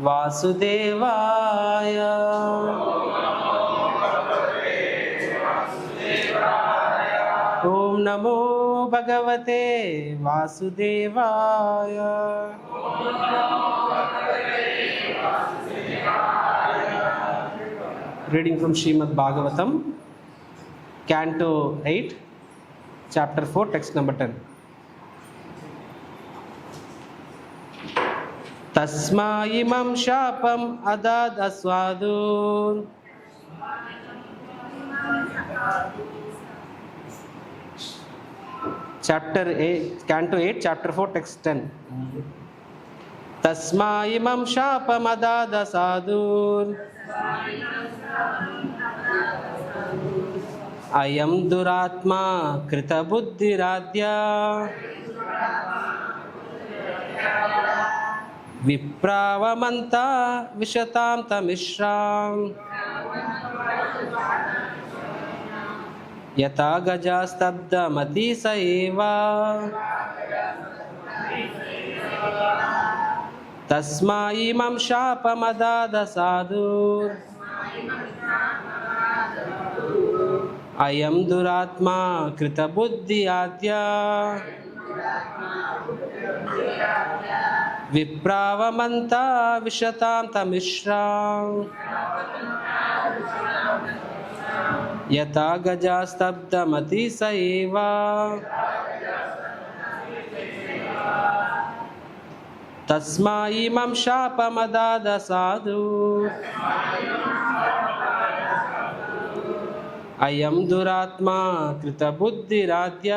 వాసుదేవాయ. ఓం నమో భగవతే వాసుదేవాయ. Reading from Srimad Bhagavatam, Canto 8, Chapter 4, Text number 10. తస్మాయిమం శాపం అదాదస్వాదు. Chapter 8, Canto 8, Chapter 4, Text 10. తస్మాయిమం శాపం అదాదసాదు. అయం దురాత్మా కృతబుద్ధిరాద్య విప్రావమంతా విశతాం తమిశ్రాం. యథా గజా స్తబ్దమతి స ఏవ. తస్మాయిమం శాపమదాదసాదు. అయం దురాత్మా కృతబుద్ధి ఆద్య విప్రావమంతా విశతాం తమిశ్రాం. యథా గజా స్తబ్దమతి స ఏవ. తస్మాయిమం శాపమదాదసాదు. అయం దురాత్మా కృతబుద్ధిరాద్య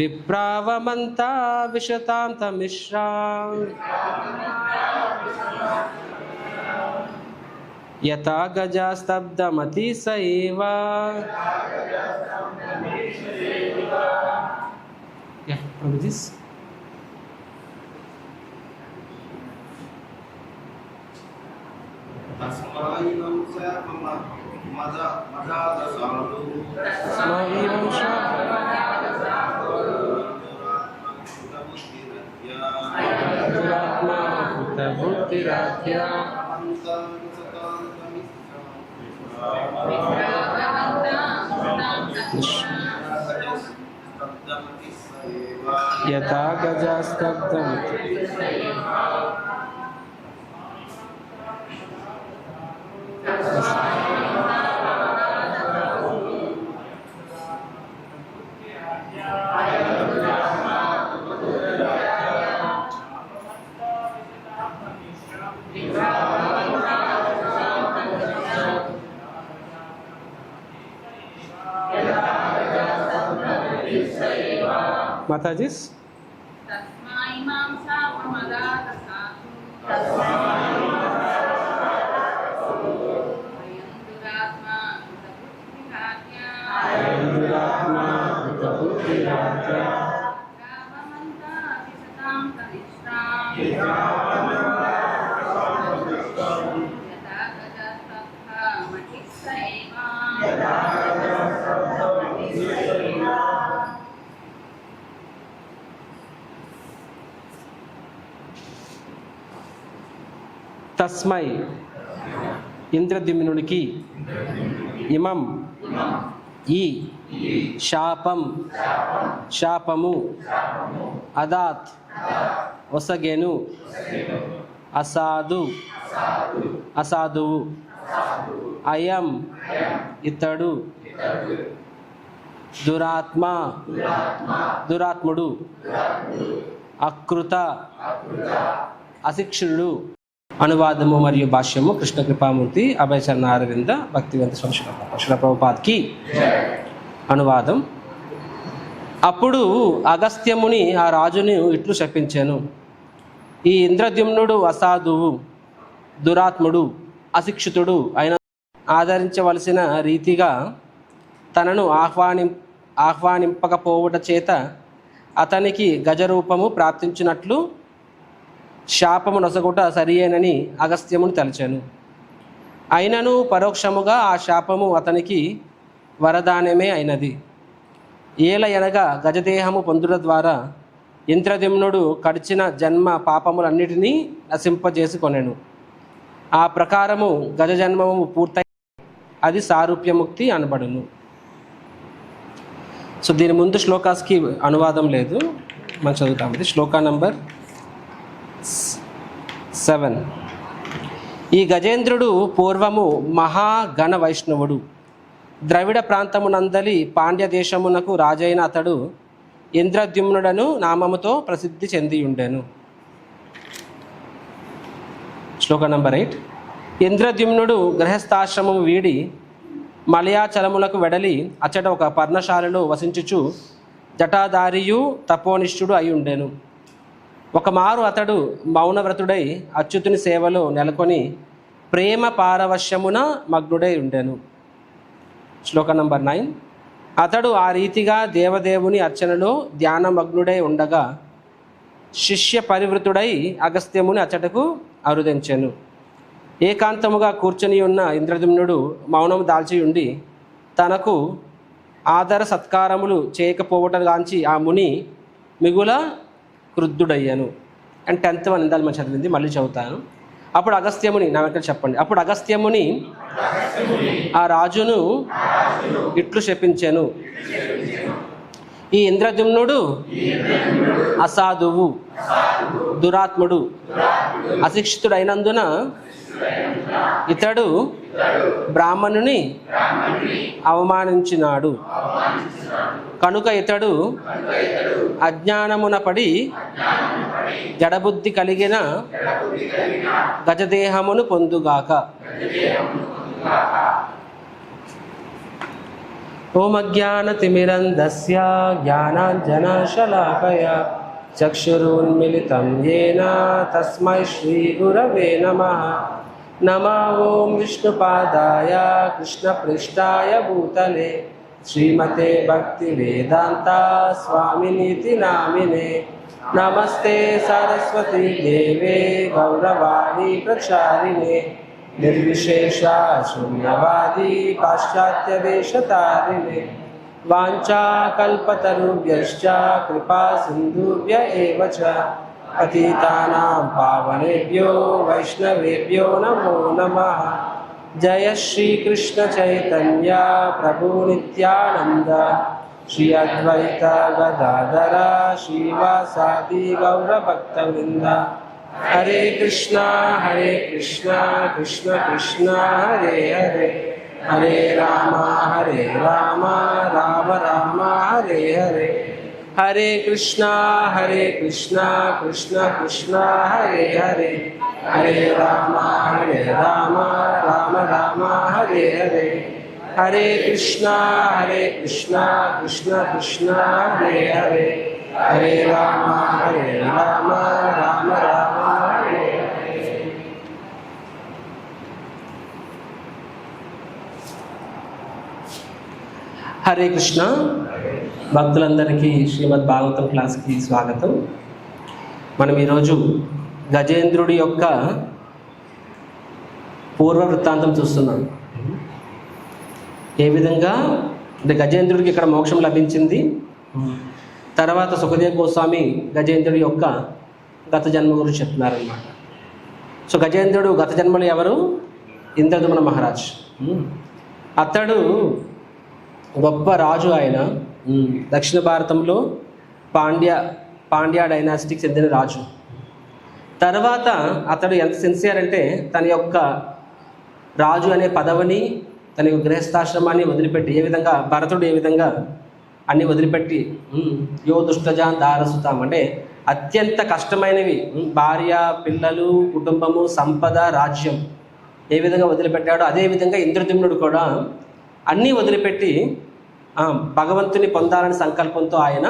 విప్రావమంతా విశతాం తమిశ్రాం. యథా గజా స్తబ్దమతి స ఏవ. యథా గజా స్తబ్దమతి. Mataji's? తస్మై ఇంద్రద్యుమ్నునికి, ఇమం ఈ, శాపం శాపము, అదాత్ ఒసగెను, అసాధు అసాధువు, అయం ఇతడు, దురాత్మ దురాత్ముడు, అకృత అశిక్షుడు. అనువాదము మరియు భాష్యము కృష్ణ కృపామూర్తి అభయచరణ అరవింద భక్తివంత శ్రీల ప్రభుపాద్కి. అనువాదం. అప్పుడు అగస్త్యముని ఆ రాజును ఇట్లు శపించాను: ఈ ఇంద్రద్యుమ్నుడు అసాధువు, దురాత్ముడు, అశిక్షితుడు అయిన ఆదరించవలసిన రీతిగా తనను ఆహ్వానింపకపోవుట చేత అతనికి గజరూపము ప్రాప్తించినట్లు శాపము నొసగుట సరియేనని అగస్త్యమును తలచాను. అయినను పరోక్షముగా ఆ శాపము అతనికి వరదానమే అయినది. ఏల ఎనగా గజదేహము పొందుట ద్వారా ఇంద్రద్యుమ్నుడు కడిచిన జన్మ పాపములన్నిటినీ నశింపజేసుకొనెను. ఆ ప్రకారము గజ జన్మము పూర్తయి అది సారూప్యముక్తి అనబడును. సో దీని ముందు శ్లోకాస్కి అనువాదం లేదు, మనం చదువుతాం. ఇది శ్లోకా నంబర్ 7. ఈ గజేంద్రుడు పూర్వము మహాగణ వైష్ణవుడు. ద్రవిడ ప్రాంతమునందలి పాండ్య దేశమునకు రాజైన అతడు ఇంద్రద్యుమ్నుడను నామముతో ప్రసిద్ధి చెందియుండెను. శ్లోక నంబర్ 8. ఇంద్రద్యుమ్నుడు గృహస్థాశ్రమము వీడి మలయాచలములకు వెడలి అచ్చట ఒక పర్ణశాలలో వసించుచు జటాధారియు తపోనిష్ఠుడు అయి ఉండెను. ఒకమారు అతడు మౌనవ్రతుడై అచ్యుతుని సేవలో నెలకొని ప్రేమ పారవశ్యమున మగ్నుడై ఉండెను. శ్లోక నంబర్ 9. అతడు ఆ రీతిగా దేవదేవుని అర్చనలో ధ్యానమగ్నుడై ఉండగా శిష్య పరివృతుడై అగస్త్యముని అచ్చటకు అరుదించెను. ఏకాంతముగా కూర్చొని ఉన్న ఇంద్రద్యుమ్నుడు మౌనము దాల్చి ఉండి తనకు ఆదర సత్కారములు చేయకపోవటంగాంచి ఆ ముని మిగుల క్రుద్ధుడయ్యాను. అండ్ 10th వన్ ఇందాలు మనం చదివింది, మళ్ళీ చదువుతాను. అప్పుడు అగస్త్యముని, నా వెంట చెప్పండి. అప్పుడు అగస్త్యముని ఆ రాజును ఇట్లు శపించెను. ఈ ఇంద్రద్యుమ్నుడు అసాధువు, దురాత్ముడు, అశిక్షితుడైనందున ఇతడు బ్రాహ్మణుని అవమానించినాడు. కనుక ఇతడు అజ్ఞానమున పడి జడబుద్ధి కలిగిన గజదేహమును పొందుగాక. ఓమజ్ఞానతిమిరంధస్య జ్ఞానాంజనశలాకయ చక్షురున్మిలితం యేన తస్మై శ్రీగురవే నమః. నమో ఓం విష్ణుపాదాయ కృష్ణపృష్ఠాయ భూతలే శ్రీమతే భక్తివేదాంత స్వామినితి నామినే. నమస్తే సరస్వతీ దేవే గౌరవాణి ప్రచారిణే నిర్విశేష శూన్యవాది పాశ్చాత్యదేశతారిణే. వాంఛాకల్పతరుభ్యశ్చ కృపా సింధుభ్య ఏవ చ పతితానాం పావనేభ్యో వైష్ణవేభ్యో నమో నమః. జయ శ్రీకృష్ణ చైతన్య ప్రభు నిత్యానంద శ్రీ అద్వైత గదాధర శ్రీవాసాది గౌరభక్తవృంద. హరే కృష్ణ కృష్ణ కృష్ణ హరే హరే, హరే రామ రామ రామ హరే హరే. హరే కృష్ణ కృష్ణ కృష్ణ హరే హరే, హరే రామ రామ రామ హరే హరే. హరే కృష్ణ కృష్ణ కృష్ణ హరే హరే, హరే రామ రామ రామ హరే హరే. హరే కృష్ణ. భక్తులందరికీ శ్రీమద్ భాగవతం క్లాస్కి స్వాగతం. మనం ఈరోజు గజేంద్రుడి యొక్క పూర్వ వృత్తాంతం చూస్తున్నాం. ఏ విధంగా అంటే గజేంద్రుడికి ఇక్కడ మోక్షం లభించింది, తర్వాత సుఖదేవ్ గోస్వామి గజేంద్రుడి యొక్క గత జన్మ గురించి చెప్తున్నారనమాట. సో గజేంద్రుడు గత జన్మలు ఎవరు? ఇంద్రద్యుమ్న మహారాజ్. అతడు గొప్ప రాజు. ఆయన దక్షిణ భారతంలో పాండ్య డైనాసిటీకి చెందిన రాజు. తర్వాత అతడు ఎంత సిన్సియర్ అంటే తన యొక్క రాజు అనే పదవిని, తన యొక్క గృహస్థాశ్రమాన్ని వదిలిపెట్టి, ఏ విధంగా భరతుడు ఏ విధంగా అన్ని వదిలిపెట్టి యో దుష్టజాన్ దారసుతాం అంటే అత్యంత కష్టమైనవి, భార్య పిల్లలు కుటుంబము సంపద రాజ్యం ఏ విధంగా వదిలిపెట్టాడో అదేవిధంగా ఇంద్రద్యుమ్నుడు కూడా అన్నీ వదిలిపెట్టి భగవంతుని పొందాలని సంకల్పంతో ఆయన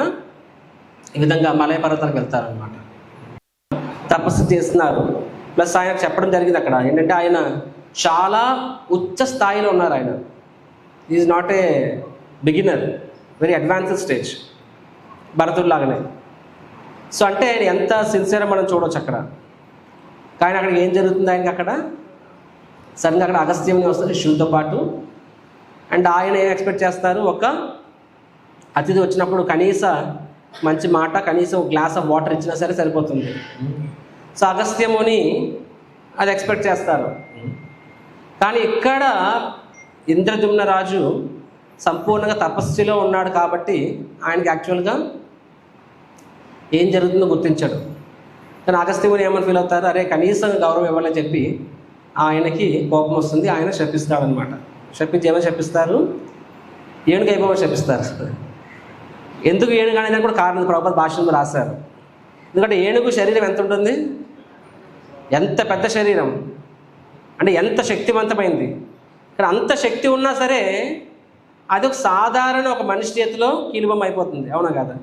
ఈ విధంగా మలయ పర్వతానికి వెళ్తారనమాట. తపస్సు చేస్తున్నారు. ప్లస్ ఆయన చెప్పడం జరిగింది అక్కడ ఏంటంటే ఆయన చాలా ఉచ్చ స్థాయిలో ఉన్నారు. ఆయన is not a beginner, very advanced stage, భరతుడిలాగానే. సో అంటే ఆయన ఎంత సిన్సియర్ మనం చూడవచ్చు అక్కడ. కానీ అక్కడ ఏం జరుగుతుంది ఆయనకి అక్కడ? సడన్గా అక్కడ అగస్త్యముని వస్తారు శివుడితో పాటు. అండ్ ఆయన ఏం ఎక్స్పెక్ట్ చేస్తారు? ఒక అతిథి వచ్చినప్పుడు కనీస మంచి మాట, కనీసం గ్లాస్ ఆఫ్ వాటర్ ఇచ్చినా సరే సరిపోతుంది. సో అగస్త్యముని అది ఎక్స్పెక్ట్ చేస్తారు. కానీ ఇక్కడ ఇంద్రద్యుమ్న రాజు సంపూర్ణంగా తపస్సులో ఉన్నాడు కాబట్టి ఆయనకి యాక్చువల్గా ఏం జరుగుతుందో గుర్తించాడు. కానీ అగస్త్యముని ఏమని ఫీల్ అవుతారు, అరే కనీసం గౌరవం ఇవ్వాలని చెప్పి ఆయనకి కోపం వస్తుంది. ఆయన శపిస్తాడు అనమాట. శపించి ఏమని శపిస్తారు, ఏనుగు అయిపోమని శపిస్తారు. ఎందుకు ఏనుగు అనేది కూడా కారణం ప్రభుపాద భాషలో రాశారు. ఎందుకంటే ఏనుగు శరీరం ఎంత ఉంటుంది, ఎంత పెద్ద శరీరం అంటే ఎంత శక్తివంతమైంది. కానీ అంత శక్తి ఉన్నా సరే అది ఒక సాధారణ ఒక మనిషి చేతిలో కీలుబొమ్మ అయిపోతుంది. అవునా కదా?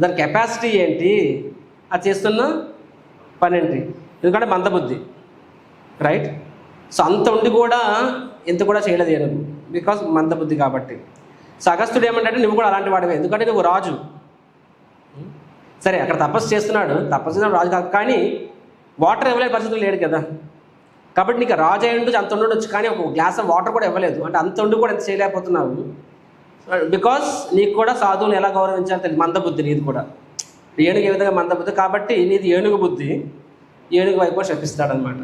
దాని కెపాసిటీ ఏంటి, అది చేస్తున్న పని ఏంటి? ఎందుకంటే మందబుద్ధి, రైట్? సో అంత ఉండి కూడా ఎంత కూడా చేయలేదు ఏనుగు, బికాస్ మందబుద్ధి కాబట్టి. సో అగస్త్యుడు ఏమంటే నువ్వు కూడా అలాంటి వాడివే, ఎందుకంటే నువ్వు రాజు. సరే అక్కడ తపస్సు చేస్తున్నాడు, తపస్సు చేసిన రాజు కాదు, కానీ వాటర్ ఇవ్వలేని పరిస్థితులు లేడు కదా. కాబట్టి నీకు రాజు అయ్యి ఉండొచ్చు, అంత ఉండొచ్చు, కానీ ఒక గ్లాస్ ఆఫ్ వాటర్ కూడా ఇవ్వలేదు అంటే అంత ఉండి కూడా ఎంత చేయలేకపోతున్నావు. బికాస్ నీకు కూడా సాధువులు ఎలా గౌరవించాలో తెలియదు. మందబుద్ధి నీది కూడా, ఏనుగు ఏ విధంగా మందబుద్ధి కాబట్టి నీది ఏనుగు బుద్ధి, ఏనుగు వైపు శపిస్తాడనమాట.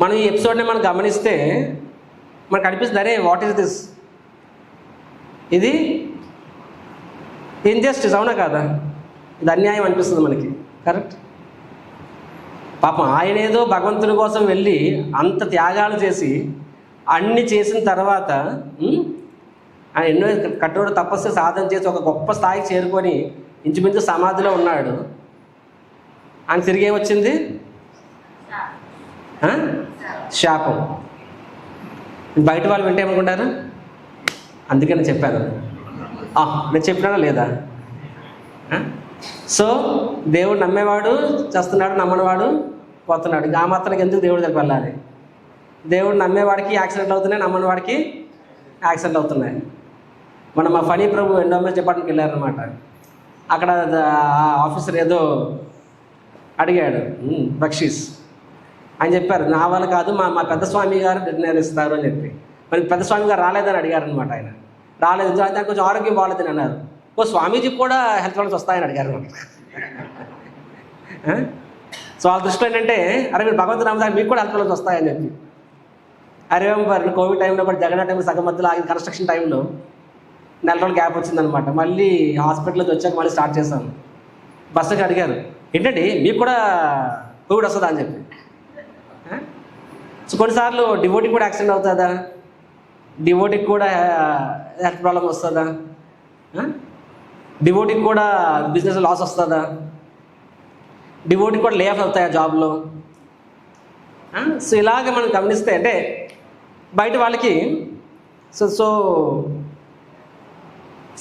మనం ఈ ఎపిసోడ్ని మనం గమనిస్తే మనకు అనిపిస్తుంది, అరే వాట్ ఈస్ దిస్, ఇది ఇన్జస్టిస్, అవునా కాదా? ఇది అన్యాయం అనిపిస్తుంది మనకి, కరెక్ట్? పాపం ఆయన ఏదో భగవంతుని కోసం వెళ్ళి అంత త్యాగాలు చేసి అన్ని చేసిన తర్వాత ఆయన ఎన్నో కఠోర తపస్సు సాధన చేసి ఒక గొప్ప స్థాయికి చేరుకొని ఇంచుమించు సమాధిలో ఉన్నాడు. ఆయన తిరిగి ఏమొచ్చింది, శాపం. బయట వాళ్ళు వింటే ఏమనుకుంటారు, అందుకే నేను చెప్పాను, నేను చెప్పినానా లేదా? సో దేవుడు నమ్మేవాడు చేస్తున్నాడు, నమ్మనివాడు పోతున్నాడు. ఆ మాత్రానికి ఎందుకు దేవుడు దగ్గరికి వెళ్ళాలి? దేవుడు నమ్మేవాడికి యాక్సిడెంట్లు అవుతున్నాయి, నమ్మని వాడికి యాక్సిడెంట్లు అవుతున్నాయి. మనం మా ఫనీ ప్రభు ఎండోమెంట్స్ డిపార్ట్మెంట్కి వెళ్ళారనమాట. అక్కడ ఆఫీసర్ ఏదో అడిగాడు బక్షీస్. ఆయన చెప్పారు, నా వల్ల కాదు, మా పెద్ద స్వామి గారు నిర్ణయిస్తారు అని చెప్పి. మరి పెద్ద స్వామి గారు రాలేదని అడిగారు అనమాట. ఆయన రాలేదు, దానికి కొంచెం ఆరోగ్యం బాగాలేదని అన్నారు. స్వామీజీకి కూడా హెల్త్ ప్రాబ్లమ్స్ వస్తాయని అడిగారు అనమాట. సో వాళ్ళ దృష్టిలో ఏంటంటే, అరే మీరు భగవంతుడు నమ్ముతారు, మీకు కూడా హెల్త్ ప్రాబ్లమ్స్ వస్తాయని చెప్పి. అరే కోవిడ్ టైంలో కూడా జగన్ టైంలో సగం మధ్యలో ఆగిన కన్స్ట్రక్షన్ టైంలో 4 రోజులు గ్యాప్ వచ్చిందనమాట. మళ్ళీ హాస్పిటల్కి వచ్చాక మళ్ళీ స్టార్ట్ చేశాను. బస్సుకి అడిగారు, ఏంటండి మీకు కూడా కోవిడ్ వస్తుందా అని చెప్పి. సో కొన్నిసార్లు డివోటీకి కూడా యాక్సిడెంట్ అవుతుందా, డివోటీకి కూడా హెల్త్ ప్రాబ్లం వస్తుందా, డివోటీకి కూడా బిజినెస్ లాస్ వస్తుందా, డివోటీకి కూడా లే ఆఫ్ అవుతాయా జాబ్లో. సో ఇలాగ మనం గమనిస్తే అంటే బయట వాళ్ళకి సో సో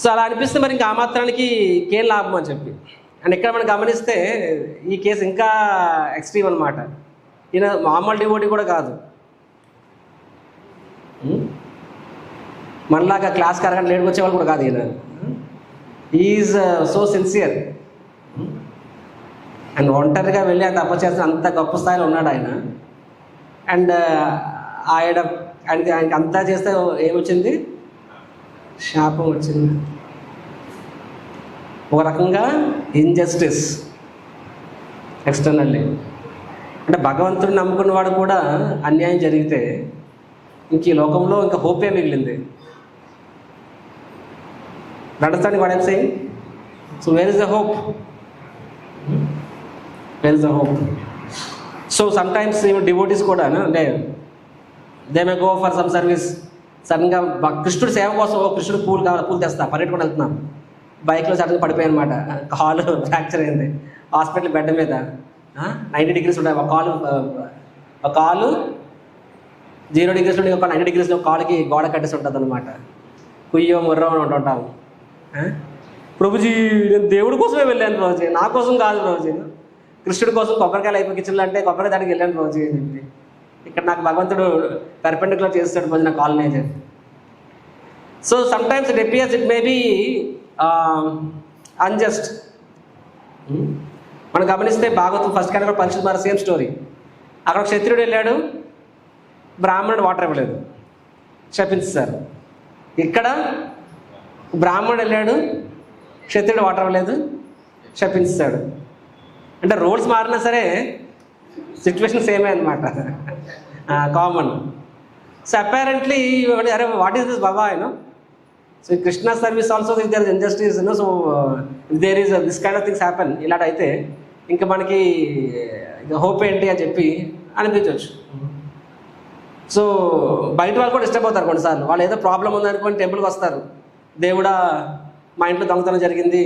సో అలా అనిపిస్తే మరి ఇంకా ఆ మాత్రానికి ఇంకేం లాభం అని చెప్పి. అండ్ ఇక్కడ మనం గమనిస్తే ఈ కేసు ఇంకా ఎక్స్ట్రీమ్ అనమాట. ఈయన మామూలు డివోటీ కూడా కాదు, మనలాగా క్లాస్కి అరగంట లేట్కి వచ్చేవాళ్ళు కూడా కాదు. ఈయన ఈజ్ సో సిన్సియర్ అండ్ ఒంటరిగా వెళ్ళి ఆ తపస్సు చేసిన అంత గొప్ప స్థాయిలో ఉన్నాడు ఆయన. అండ్ ఆయనకి అంతా చేస్తే ఏమొచ్చింది, శాపం వచ్చింది. ఒక రకంగా ఇన్జస్టిస్ ఎక్స్టర్నల్లీ. అంటే భగవంతుడిని నమ్ముకున్నవాడు కూడా అన్యాయం జరిగితే ఇంక ఈ లోకంలో ఇంకా హోపే మిగిలింది. Understanding what I'm saying? So where is the hope? Where is the hope? So sometimes devotees కూడా అంటే they may go for some service. సడన్గా కృష్ణుడు సేవ కోసం కృష్ణుడు పూలు కావాలి, పూలు తెస్తా పర్యటన వెళ్తున్నాం, బైక్లో సడన్గా పడిపోయాయి అనమాట, కాలు ఫ్రాక్చర్ అయింది, హాస్పిటల్ బెడ్ మీద 90 degrees ఉంటాయి, ఒక కాలు 0 degrees ఉంటే ఒక 90 degrees కాలుకి గోడ కట్టేసి ఉంటుంది అనమాట. కుయ్యో ముర్రో అని ఉంటుంటాము. ప్రభుజీ నేను దేవుడి కోసమే వెళ్ళాను ప్రభుజీ, నా కోసం కాదు ప్రభుజీ, కృష్ణుడి కోసం కొబ్బరికాయలు అయిపోయి కిచెన్లో అంటే కొబ్బరి దానికి వెళ్ళాను ప్రభుజీ అని చెప్పి. ఇక్కడ నాకు భగవంతుడు పెర్పెండిక్యులర్ చేస్తాడు రోజు నా కాలనీ అని చెప్పి. So sometimes it appears it may be unjust. మనం గమనిస్తే భాగవతం ఫస్ట్ కానీ కూడా పరిశుద్ధ మార సేమ్ స్టోరీ. అక్కడ ఒక క్షత్రియుడు వెళ్ళాడు, బ్రాహ్మణుడు వాటర్ ఇవ్వలేదు, శపించారు. ఇక్కడ బ్రాహ్మణుడు వెళ్ళాడు, క్షత్రియుడు వాటర్ అవ్వలేదు, శపించాడు. అంటే రోల్స్ మారినా సరే సిచ్యువేషన్ సేమే అనమాట, కామన్. సో అపారెంట్లీ అరే వాట్ ఈస్ దిస్ బాబా you know, so Krishna service also if there is injustice you know, so if there is this kind of things happen, ఇలాంటి అయితే ఇంకా మనకి హోప్ ఏంటి అని చెప్పి అనిపించవచ్చు. సో బయట వాళ్ళు కూడా డిస్టర్బ్ అవుతారు కొన్నిసార్లు. వాళ్ళు ఏదో ప్రాబ్లం ఉందనుకోని టెంపుల్కి వస్తారు, దేవుడా మా ఇంట్లో దొంగతనం జరిగింది,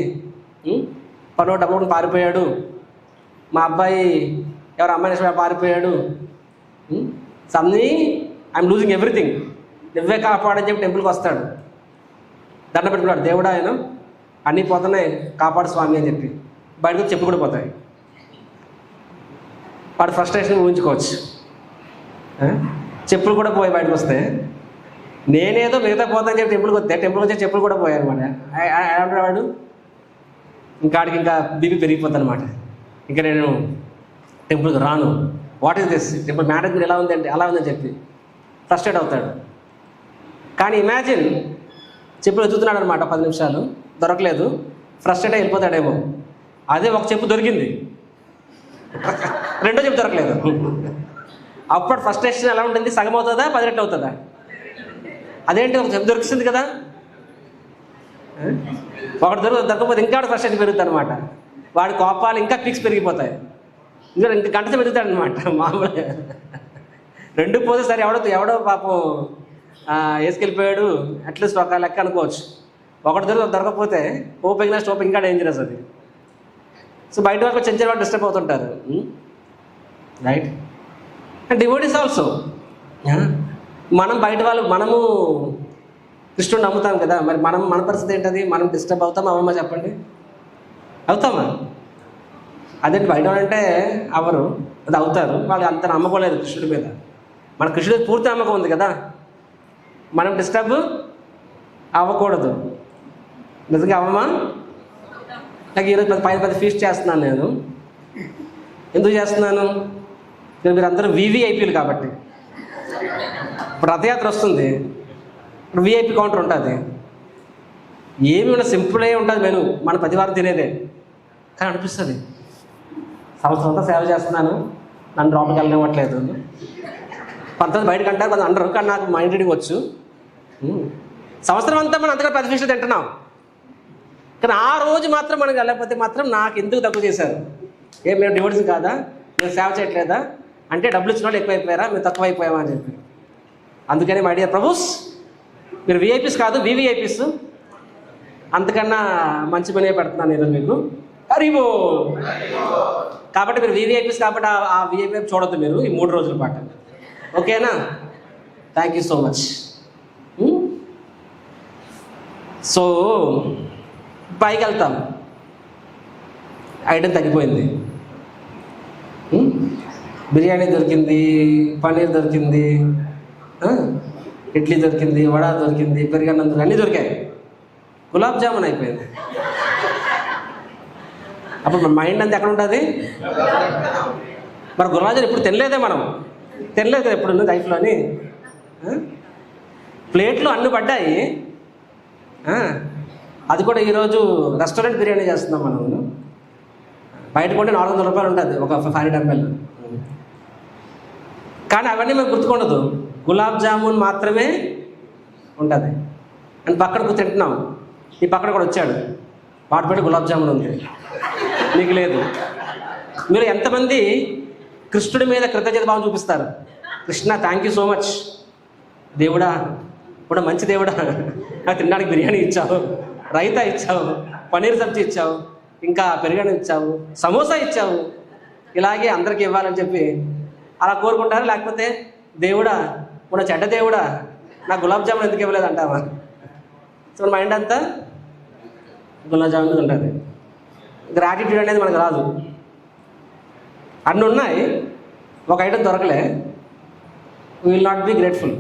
పనులు డబ్బులు పారిపోయాడు, మా అబ్బాయి ఎవరు అమ్మాయి పారిపోయాడు, సమ్ని ఐఎమ్ లూజింగ్ ఎవ్రీథింగ్, నువ్వే కాపాడని చెప్పి టెంపుల్కి వస్తాడు, దండ పెట్టుకున్నాడు, దేవుడా ఆయన అన్నీ పోతున్నాయి కాపాడు స్వామి అని చెప్పి. బయటకు చెప్పు కూడా పోతాయి. వాడు ఫ్రస్ట్రేషన్ ఊహించుకోవచ్చు. చెప్పులు కూడా పోయి బయటకు వస్తే, నేనేదో మిగతా పోతాను చెప్పి టెంపుల్కి వస్తే టెంపుల్కి వచ్చే చెప్పులు కూడా పోయాయి అనమాట. వాడు ఇంకాడికి ఇంకా బీపీ పెరిగిపోతుంది అనమాట. ఇంకా నేను టెంపుల్కి రాను, what is this, temple management ఎలా ఉంది అంటే అలా ఉందని చెప్పి ఫ్రస్ట్రేట్ అవుతాడు. కానీ ఇమాజిన్ చెప్పులు వెతుకుతున్నాడు అనమాట, 10 నిమిషాలు దొరకలేదు, ఫ్రస్ట్రేట్ అయి వెళ్ళిపోతాడేమో. అదే ఒక చెప్పు దొరికింది, రెండో చెప్పు దొరకలేదు. అప్పుడు ఫ్రస్ట్రేషన్ ఎలా ఉంటుంది, సగం అవుతుందా 10 రెట్లు అవుతుందా? అదేంటి ఒక చెప్పు దొరికింది కదా, ఒకటి దొరకకపోతే ఇంకా ఫ్రస్ట్రేషన్ పెరుగుతుంది అనమాట. వాడి కోపాలు ఇంకా పీక్స్ పెరిగిపోతాయి, ఇంకా గంట పెరుగుతాడు అనమాట. మామూలుగా రెండు పోతే సరే ఎవడో పాపం వేసుకెళ్ళిపోయాడు అట్లీస్ట్ ఒక లెక్క అనుకోవచ్చు. ఒకటి దొరకకపోతే ఓపెన్ స్టోప్ ఇంకా డేంజరస్ అది. సో బయట వరకు చెంచే వాళ్ళు డిస్టర్బ్ అవుతుంటారు, రైట్. అండ్ డివోటీస్ ఆల్సో, మనం బయట వాళ్ళు, మనము కృష్ణుడు నమ్ముతాం కదా, మరి మన పరిస్థితి ఏంటది? మనం డిస్టర్బ్ అవుతామా అమ్మమ్మ చెప్పండి, అవుతామా? అదేంటి బయట వాళ్ళంటే అవరు, అది అవుతారు. వాళ్ళు అంత నమ్మకం కృష్ణుడి మీద, మన కృష్ణుడి పూర్తి నమ్మకం ఉంది కదా, మనం డిస్టర్బ్ అవ్వకూడదు. నిజంగా అవ్వమా? నాకు ఈరోజు 10 ఫీస్ట్ చేస్తున్నాను నేను. ఎందుకు చేస్తున్నాను? మీరు అందరూ VVIPలు కాబట్టి. ఇప్పుడు రథయాత్ర వస్తుంది, ఇప్పుడు VIP కౌంటర్ ఉంటుంది, ఏమి ఉన్న సింపుల్ అయ్యి ఉంటుంది మెను, మన ప్రతివారం తినేదే. కానీ అనిపిస్తుంది సంవత్సరం అంతా సేవ చేస్తున్నాను, నన్ను లోపలికి వెళ్ళనివ్వట్లేదు. కొంతమంది బయటకు అంటారు, కొంత అంటారు, కానీ నాకు మైండ్ రీడింగ్ వచ్చు. సంవత్సరం అంతా మనం అంతగా 10 ఫీస్టులు తింటున్నాం, కానీ ఆ రోజు మాత్రం మనకి వెళ్ళకపోతే మాత్రం నాకు ఎందుకు తక్కువ చేశారు? మేము డివోటీస్ కాదా, మేము సేవ చేయట్లేదా అంటే డబ్బులు ఇచ్చిన వాళ్ళు ఎక్కువైపోయారా, మేము తక్కువ అయిపోయామా అని చెప్పి. అందుకని మై డియర్ ప్రభుస్, మీరు VIPs కాదు VVIPs, అంతకన్నా మంచి పనే పెడుతున్నాను ఈరోజు మీకు. హరిబో. కాబట్టి మీరు VVIPs కాబట్టి ఆ VIP చూడొద్దు మీరు ఈ 3 రోజుల పాటు, ఓకేనా? Thank you so much. So పైకి వెళ్తాం, ఐటెం తగ్గిపోయింది, బిర్యానీ దొరికింది, పన్నీర్ దొరికింది, ఇడ్లీ దొరికింది, వడ దొరికింది, పెరుగన్నం దొరికింది, అన్నీ దొరికాయి, గులాబ్ జామున్ అయిపోయింది. అప్పుడు మన మైండ్ అంతా ఎక్కడ ఉంటుంది? మరి గులాబ్ జామున్ ఎప్పుడు తినలేదే, మనం తినలేదు ఎప్పుడు లైఫ్లోని. ప్లేట్లు అన్ని పడ్డాయి, అది కూడా ఈరోజు రెస్టారెంట్ బిర్యానీ చేస్తున్నాం మనం. బయట కొంటే 400 రూపాయలు ఉంటుంది ఒక 500 ml, కానీ అవన్నీ మేము గుర్తుకుండదు, గులాబ్ జామున్ మాత్రమే ఉంటుంది. అండ్ పక్కన తింటున్నాం, ఈ పక్కన కూడా వచ్చాడు, వాటి పెట్టి గులాబ్ జామున్ ఉంది, మీకు లేదు. మీరు ఎంతమంది కృష్ణుడి మీద కృతజ్ఞత భావం చూపిస్తారు? Krishna thank you so much, దేవుడా కూడా మంచి దేవుడా, నాకు తినడానికి బిర్యానీ ఇచ్చావు, రైతా ఇచ్చావు, పన్నీర్ సబ్జీ ఇచ్చావు, ఇంకా పెరుగన్నం ఇచ్చావు, సమోసా ఇచ్చావు, ఇలాగే అందరికీ ఇవ్వాలని చెప్పి అలా కోరుకుంటారు. లేకపోతే దేవుడా కూడా చెడ్డ దేవుడా, నాకు గులాబ్ జామున్ ఎందుకు ఇవ్వలేదు అంటావా? సో మైండ్ అంతా గులాబ్ జామున్ ఉంటుంది. గ్రాటిట్యూడ్ అనేది మనకు రాదు. అన్నీ ఉన్నాయి, ఒక ఐటమ్ దొరకలే, we will not be grateful.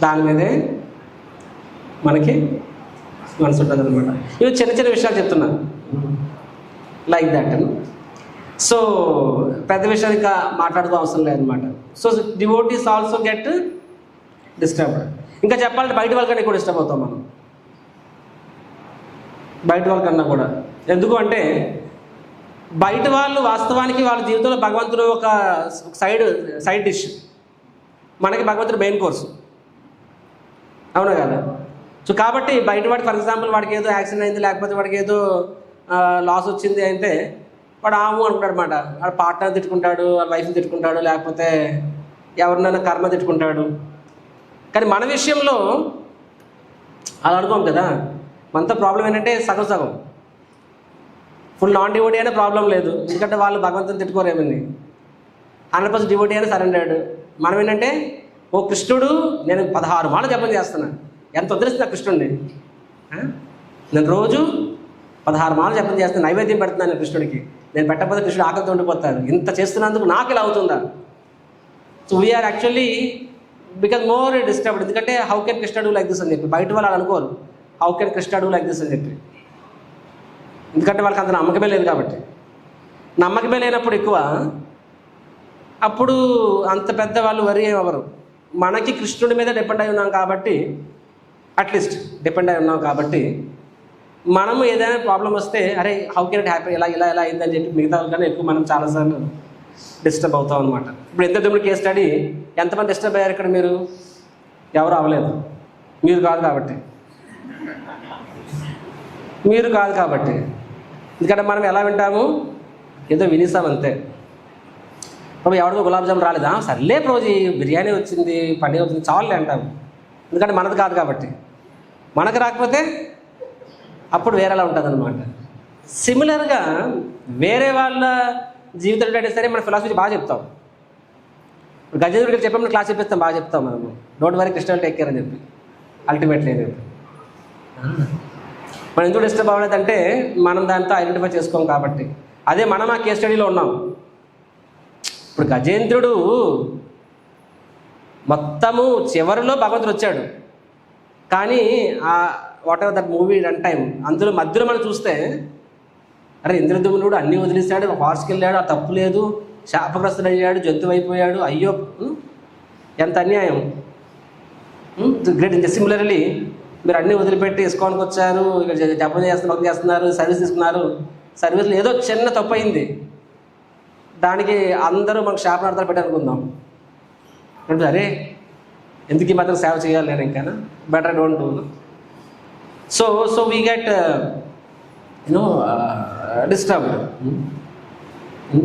దాని మీదే మనకి మనసు ఉంటుంది అనమాట. ఇవి చిన్న చిన్న విషయాలు చెప్తున్నాను, లైక్ దాట్. సో పెద్ద విషయాలు ఇంకా మాట్లాడుతూ అవసరం లేదనమాట. So devotees also get disturbed. ఇంకా చెప్పాలంటే బయట వాళ్ళకన్నా ఎక్కువ డిస్టర్బ్ అవుతాం మనం. బయట వాళ్ళకన్నా కూడా. ఎందుకు అంటే బయట వాళ్ళు వాస్తవానికి వాళ్ళ జీవితంలో భగవంతుడు ఒక సైడ్ డిష్, మనకి భగవంతుడు మెయిన్ కోర్సు, అవునా కదా? సో కాబట్టి బయట వాడికి ఫర్ ఎగ్జాంపుల్ వాడికి ఏదో యాక్సిడెంట్ అయింది, లేకపోతే వాడికి ఏదో లాస్ వచ్చింది అంటే వాడు ఆము అనుకుంటాడు అనమాట. వాడు పార్ట్నర్ తిట్టుకుంటాడు, వాళ్ళ వైఫ్ని తిట్టుకుంటాడు, లేకపోతే ఎవరినైనా కర్మ తిట్టుకుంటాడు. కానీ మన విషయంలో అలా అనుకోం కదా. మనతో ప్రాబ్లం ఏంటంటే సగం ఫుల్ నాన్ డివోటీ అయినా ప్రాబ్లం లేదు, ఎందుకంటే వాళ్ళు భగవంతుని తిట్టుకోరేమని. 100% డివోటీ అయినా సరెండర్డ్. మనం ఏంటంటే ఓ కృష్ణుడు నేను 16 మాటలు జపం చేస్తున్నాను, ఎంత వదిలేస్తున్నా కృష్ణుడిని. నేను రోజు 16 మాటలు జపం చేస్తాను, నైవేద్యం పెడుతున్నాను కృష్ణుడికి. నేను పెట్టకపోతే కృష్ణుడు ఆకలితో ఉండిపోతాడు. ఇంత చేస్తున్నందుకు నాకు ఇలా అవుతుందా? So we are actually because more disturbed. ఎందుకంటే how can Krishna do like this అని చెప్పి బయట వాళ్ళు అనుకోరు. How can Krishna do like this అని చెప్పి, ఎందుకంటే వాళ్ళకి అంత నమ్మకమే లేదు కాబట్టి. నమ్మకమే లేనప్పుడు ఎక్కువ అప్పుడు అంత పెద్ద వాళ్ళు వరి అవ్వరు. మనకి కృష్ణుడి మీద డిపెండ్ అయి ఉన్నాం కాబట్టి, అట్లీస్ట్ డిపెండ్ అయి ఉన్నాం కాబట్టి మనము ఏదైనా ప్రాబ్లం వస్తే అరే హౌ కెన్ ఇట్ హ్యాపీ, ఇలా అయిందని చెప్పి మిగతా వాళ్ళకన్నా ఎక్కువ మనం చాలాసార్లు డిస్టర్బ్ అవుతాం అనమాట. ఇప్పుడు ఇంద్రద్యుమ్నుడి కేస్ స్టడీ ఎంతమంది డిస్టర్బ్ అయ్యారు ఇక్కడ? మీరు ఎవరు అవ్వలేదు, మీరు కాదు కాబట్టి. ఎందుకంటే మనం ఎలా వింటాము, ఏదో వినేసాం అంతే. ప్రభు ఎవరికో గులాబ్ జామ్ రాలేదా, సర్లే రోజు బిర్యానీ వచ్చింది, పన్నీర్ వచ్చింది, చాలులే అంటాము. ఎందుకంటే మనది కాదు కాబట్టి. మనకు రాకపోతే అప్పుడు వేరేలా ఉంటుంది అనమాట. సిమిలర్గా వేరే వాళ్ళ జీవితం అంటే సరే మన ఫిలాసఫీ బాగా చెప్తాం. గజేంద్రుడికి చెప్పినప్పుడు క్లాస్ చెప్పిస్తాం, బాగా చెప్తాం మనము. Don't worry Krishna take care అని చెప్పి. అల్టిమేట్లీ మనం ఎందుకు డిస్టర్బ్ అవ్వలేదంటే మనం దాంతో ఐడెంటిఫై చేసుకోం కాబట్టి. అదే మనం ఆ కేస్ స్టడీలో ఉన్నాం. ఇప్పుడు గజేంద్రుడు మొత్తము చివరిలో భగవంతుడు వచ్చాడు, కానీ ఆ what ever that movie run time అందులో మధ్యలో మనం చూస్తే అరే ఇంద్రద్యుమ్నుడు అన్నీ వదిలేశాడు, హార్స్కి వెళ్ళాడు, ఆ తప్పు లేదు, శాపగ్రస్తుడు అయ్యాడు, జంతువు అయిపోయాడు, అయ్యో ఎంత అన్యాయం. గ్రేట్. ఇంకా సిమిలర్లీ మీరు అన్నీ వదిలిపెట్టి ఇస్కాన్కి వచ్చారు, ఇక్కడ జపం చేస్తున్నారు, సర్వీస్ తీసుకున్నారు, సర్వీస్లో ఏదో చిన్న తప్పు అయింది, దానికి అందరూ మనకు శాపనార్థాలు పెట్టి అనుకుందాం. అరే ఎందుకు ఈ మాత్రం సేవ చేయాలి నేను ఇంకా, better don't do. So we get disturbed.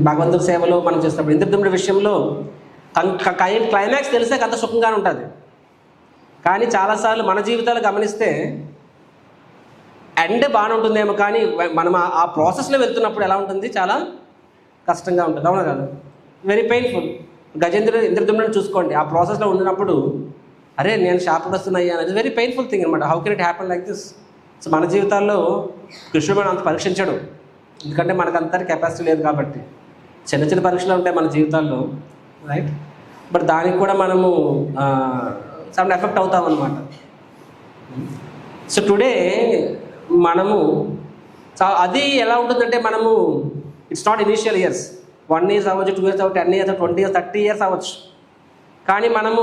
భగవంతుడి సేవలో మనం చేసినప్పుడు ఇంద్రద్యుమ్నుడి విషయంలో క్లైమాక్స్ తెలిసాక అంత సుఖంగానే ఉంటుంది. కానీ చాలాసార్లు మన జీవితాలు గమనిస్తే ఎండ్ బాగానే ఉంటుందేమో, కానీ మనం ఆ ప్రాసెస్లో వెళ్తున్నప్పుడు ఎలా ఉంటుంది, చాలా కష్టంగా ఉంటుంది, అవునా కదా? Very painful. ఇంద్రద్యుమ్నుడిని చూసుకోండి, ఆ ప్రాసెస్లో ఉండినప్పుడు అరే నేను శాపగ్రస్తున్నయ్యా అనేది వెరీ పెయిన్ఫుల్ థింగ్ అనమాట. How can it happen like this? So మన జీవితాల్లో కృష్ణుడు మనం అంత పరీక్షించడు, ఎందుకంటే మనకంతటి కెపాసిటీ లేదు కాబట్టి. చిన్న చిన్న పరీక్షలు ఉంటాయి మన జీవితాల్లో, రైట్? బట్ దానికి కూడా మనము సమ్ ఎఫెక్ట్ అవుతాం అనమాట. సో టుడే మనము అది ఎలా ఉంటుందంటే మనము it's not initial years, 1 years అవ్వచ్చు, 2 years అవ్వచ్చు, 10 years, 20 years, 30 years అవ్వచ్చు. కానీ మనము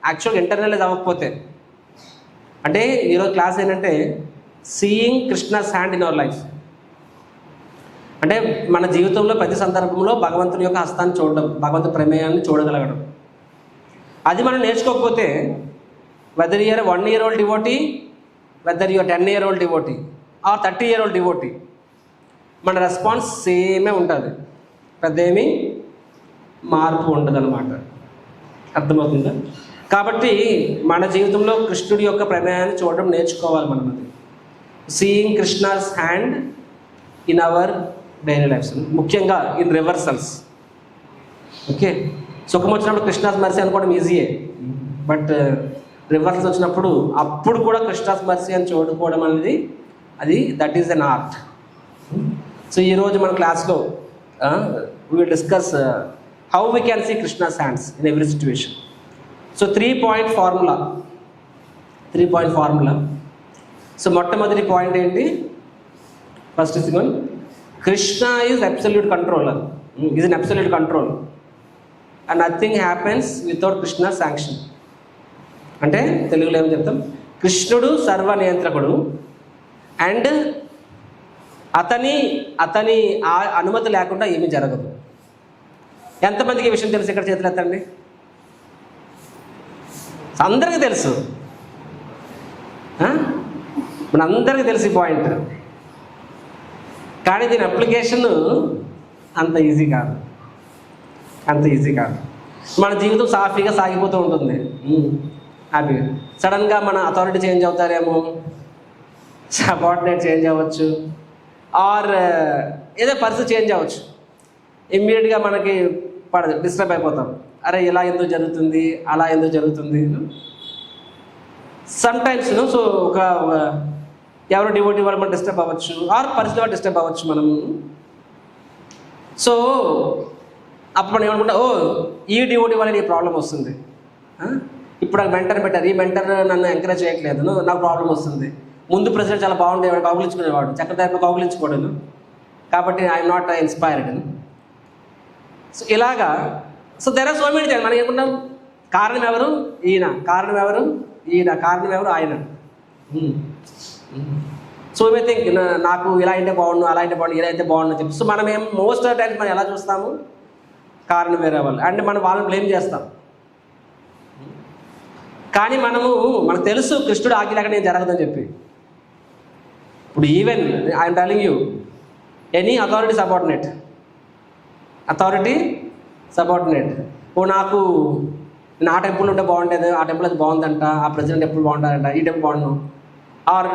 యాక్చువల్గా ఇంటర్నలైజ్ అవ్వకపోతే, అంటే ఈరోజు క్లాస్ ఏంటంటే seeing Krishna's hand in our life. అంటే మన జీవితంలో ప్రతి సందర్భంలో భగవంతుని యొక్క హస్తాన్ని చూడడం, భగవంతుని ప్రమేయాన్ని చూడగలగడం, అది మనం నేర్చుకోకపోతే whether you are 1 year old devotee, whether you are 10 year old devotee or 30 year old devotee, మన రెస్పాన్స్ సేమే ఉంటుంది, పెద్ద ఏమీ మార్పు ఉండదు అనమాట. అర్థమవుతుందా? కాబట్టి మన జీవితంలో కృష్ణుడి యొక్క ప్రమేయాన్ని చూడడం నేర్చుకోవాలి మనం. అది seeing Krishna's hand in our daily lives, ముఖ్యంగా ఇన్ రివర్సల్స్. ఓకే, సుఖం వచ్చినప్పుడు కృష్ణాస్ మర్సీ అనుకోవడం ఈజీయే, బట్ రివర్సల్స్ వచ్చినప్పుడు అప్పుడు కూడా కృష్ణాస్ మర్సీ అని చూడుకోవడం అనేది that is an art. So ఈరోజు మన క్లాస్లో we will discuss how we can see Krishna's hands in every situation. So 3-point formula. So మొట్టమొదటి పాయింట్ ఏంటి? First is one, Krishna is absolute controller, is an absolute control and nothing happens without Krishna sanction. అంటే తెలుగులో ఏం చెప్తాం, కృష్ణుడు సర్వ నియంత్రకుడు and అతని ఆ అనుమతి లేకుండా ఏమీ జరగదు. ఎంతమందికి ఈ విషయం తెలుసు? ఇక్కడ చేతులు ఎత్తండి. అందరికీ తెలుసు, మనందరికీ తెలిసి పాయింట్. కానీ దీని అప్లికేషన్ అంత ఈజీ కాదు. మన జీవితం సాఫీగా సాగిపోతూ ఉంటుంది హ్యాపీగా. సడన్గా మన అథారిటీ చేంజ్ అవుతారేమో, సబార్డినేట్ చేంజ్ అవ్వచ్చు, ఆర్ ఏదో పరిస్థితి చేంజ్ అవ్వచ్చు. ఇమ్మీడియట్గా మనకి డిస్టర్బ్ అయిపోతాం. అరే ఇలా ఎందుకు జరుగుతుంది, అలా ఎందుకు జరుగుతుంది. సమ్టైమ్స్ సో ఒక ఎవరో డివోటీ వాళ్ళు మనం డిస్టర్బ్ అవ్వచ్చు, ఆర్ పరిస్థితి వాళ్ళు డిస్టర్బ్ అవ్వచ్చు మనము. సో అప్పుడు మనం ఏమనుకుంటా, ఈ డివోటీ వల్ల నీ ప్రాబ్లం వస్తుంది. ఇప్పుడు నాకు మెంటర్ పెట్టారు, ఈ మెంటర్ నన్ను ఎంకరేజ్ చేయట్లేదు, నాకు ప్రాబ్లం వస్తుంది. ముందు ప్రెసిడెంట్ చాలా బాగుండేవాడు, కౌగులించుకునేవాడు, చక్రధారిపై కౌగులించుకోవడం, కాబట్టి ఐఎమ్ నాట్ ఇన్స్పైర్డ్. సో ఇలాగా so there are so many things. మనం ఏమనుకుంటాం, కారణం ఎవరు? ఈయన. కారణం ఎవరు? ఈయన. కారణం ఎవరు? ఆయన. సో మే థింక్ నాకు ఇలా అయితే బాగుండు, అలా అయితే బాగుండు, ఇలా అయితే బాగుండు అని చెప్పి. సో మనం మోస్ట్ ఆఫ్ టైమ్స్ మనం ఎలా చూస్తాము, కారణం వేరే వాళ్ళు అంటే మనం వాళ్ళని బ్లేమ్ చేస్తాం. కానీ మనకు తెలుసు కృష్ణుడు ఆజ్ఞ లేక నేను జరగదని చెప్పి. ఇప్పుడు even I'm telling you, any authority subordinate నాకు నా టెంపుల్ ఉంటే బాగుండేది, ఆ టెంపుల్ అది బాగుందంట, ఆ ప్రెసిడెంట్ టెంపుల్ బాగుంటారంట, ఈ టెంపుల్ బాగుండు, ఆర్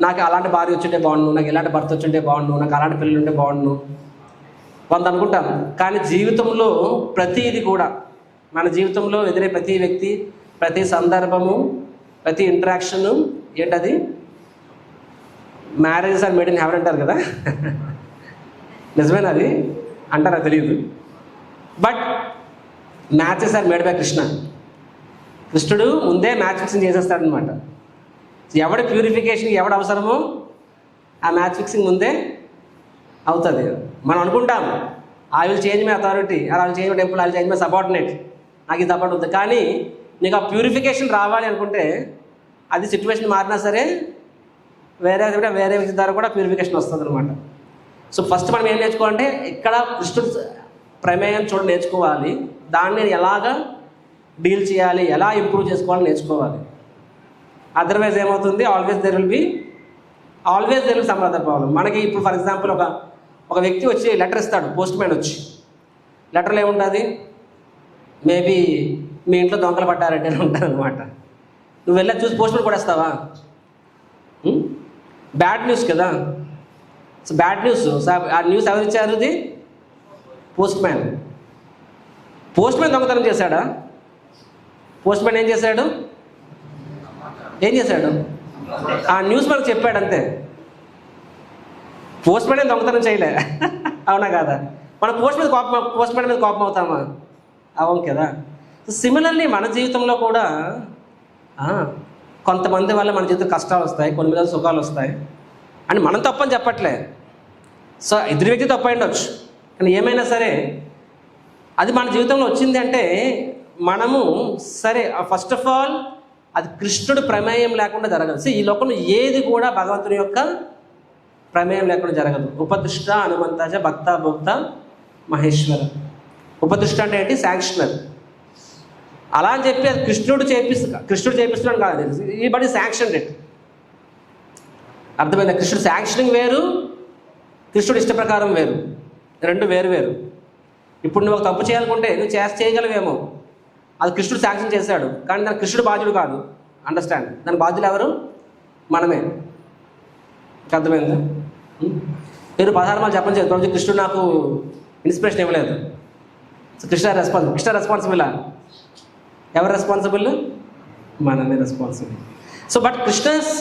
నాకు అలాంటి భార్య వచ్చుంటే బాగుండు, నాకు ఇలాంటి భర్త వచ్చుంటే బాగుండు, నాకు అలాంటి పిల్లలు ఉంటే బాగుండు కొంత అనుకుంటాం. కానీ జీవితంలో ప్రతిది కూడా, మన జీవితంలో ఎదురే ప్రతి వ్యక్తి, ప్రతి సందర్భము, ప్రతి ఇంటరాక్షను ఏంటది? Marriages are made in heaven అంటారు కదా. నిజమేనా? అది అంటారా తెలియదు. But matches are made by కృష్ణుడు ముందే మ్యాచ్ ఫిక్సింగ్ చేసేస్తాడనమాట. ఎవడి ప్యూరిఫికేషన్ ఎవడు అవసరమో ఆ మ్యాచ్ ఫిక్సింగ్ ముందే అవుతుంది. మనం అనుకుంటాం I will change my authority, I will change my temple, I will change my subordinate, నాకు ఇది సపోర్ట్ అవుతుంది. కానీ నీకు ఆ ప్యూరిఫికేషన్ రావాలి అనుకుంటే అది సిచ్యువేషన్ మారినా సరే వేరే వ్యక్తి ద్వారా కూడా ప్యూరిఫికేషన్ వస్తుంది అనమాట. సో ఫస్ట్ మనం ఏం నేర్చుకోవాలంటే ఇక్కడ కృష్ణుడు ప్రమేయం నేర్చుకోవాలి. దాన్ని ఎలాగా డీల్ చేయాలి, ఎలా ఇంప్రూవ్ చేసుకోవాలని నేర్చుకోవాలి. అదర్వైజ్ ఏమవుతుంది, always there will be some other problem. మనకి ఇప్పుడు ఫర్ ఎగ్జాంపుల్ ఒక వ్యక్తి వచ్చి లెటర్ ఇస్తాడు, పోస్ట్ మ్యాన్ వచ్చి. లెటర్లో ఏముంటుంది, మేబీ మీ ఇంట్లో దొంగలు పట్టారంటే ఉంటుంది అనమాట. నువ్వు వెళ్ళి చూసి పోస్ట్ మ్యాన్ కొడేస్తావా? బ్యాడ్ న్యూస్ కదా. సో బ్యాడ్ న్యూస్, ఆ న్యూస్ ఎవరు ఇచ్చారు? ఇది పోస్ట్ మ్యాన్ దొంగతనం చేశాడా? పోస్ట్ మ్యాన్ ఏం చేశాడు? ఆ న్యూస్ మనకు చెప్పాడు అంతే. పోస్ట్ మ్యాన్ దొంగతనం చేయలే. అవునా కాదా? మనం పోస్ట్ మ్యాన్ మీద కోపం అవుతామా? అవును కదా. సిమిలర్లీ మన జీవితంలో కూడా కొంతమంది వల్ల మన జీవితం కష్టాలు వస్తాయి, కొన్ని మీద సుఖాలు వస్తాయి అని మనం తప్పని చెప్పట్లే. సో ఎదురు వ్యక్తి తప్పు ఉండొచ్చు, కానీ ఏమైనా సరే అది మన జీవితంలో వచ్చింది అంటే మనము సరే ఫస్ట్ ఆఫ్ ఆల్ అది కృష్ణుడు ప్రమేయం లేకుండా జరగదు. ఈ లోకంలో ఏది కూడా భగవంతుని యొక్క ప్రమేయం లేకుండా జరగదు. ఉపదృష్ట హనుమంతజ భక్త భోక్త మహేశ్వర. ఉపదృష్ట అంటే ఏంటి? శాంక్షనర్. అలా అని చెప్పి అది కృష్ణుడు చేపిస్తున్నాడు కాదు, ఈ బట్ శాంక్షన్ ఇట్. అర్థమైందా? కృష్ణుడు శాంక్షనింగ్ వేరు, కృష్ణుడు ఇష్ట ప్రకారం వేరు, రెండు వేరు. ఇప్పుడు నువ్వు ఒక తప్పు చేయాలనుకుంటే నువ్వు చేయగలవేమో, అది కృష్ణుడు శాంక్షన్ చేశాడు, కానీ దానికి కృష్ణుడు బాధ్యుడు కాదు. అండర్స్టాండ్? దాని బాధ్యులు ఎవరు? మనమే. అర్థమైందా? మీరు 16 మార్లు చెప్పని చెప్పి కృష్ణుడు నాకు ఇన్స్పిరేషన్ ఇవ్వలేదు. So Krishna responsible. ఎవరు రెస్పాన్సిబుల్? మనమే responsible. So but Krishna's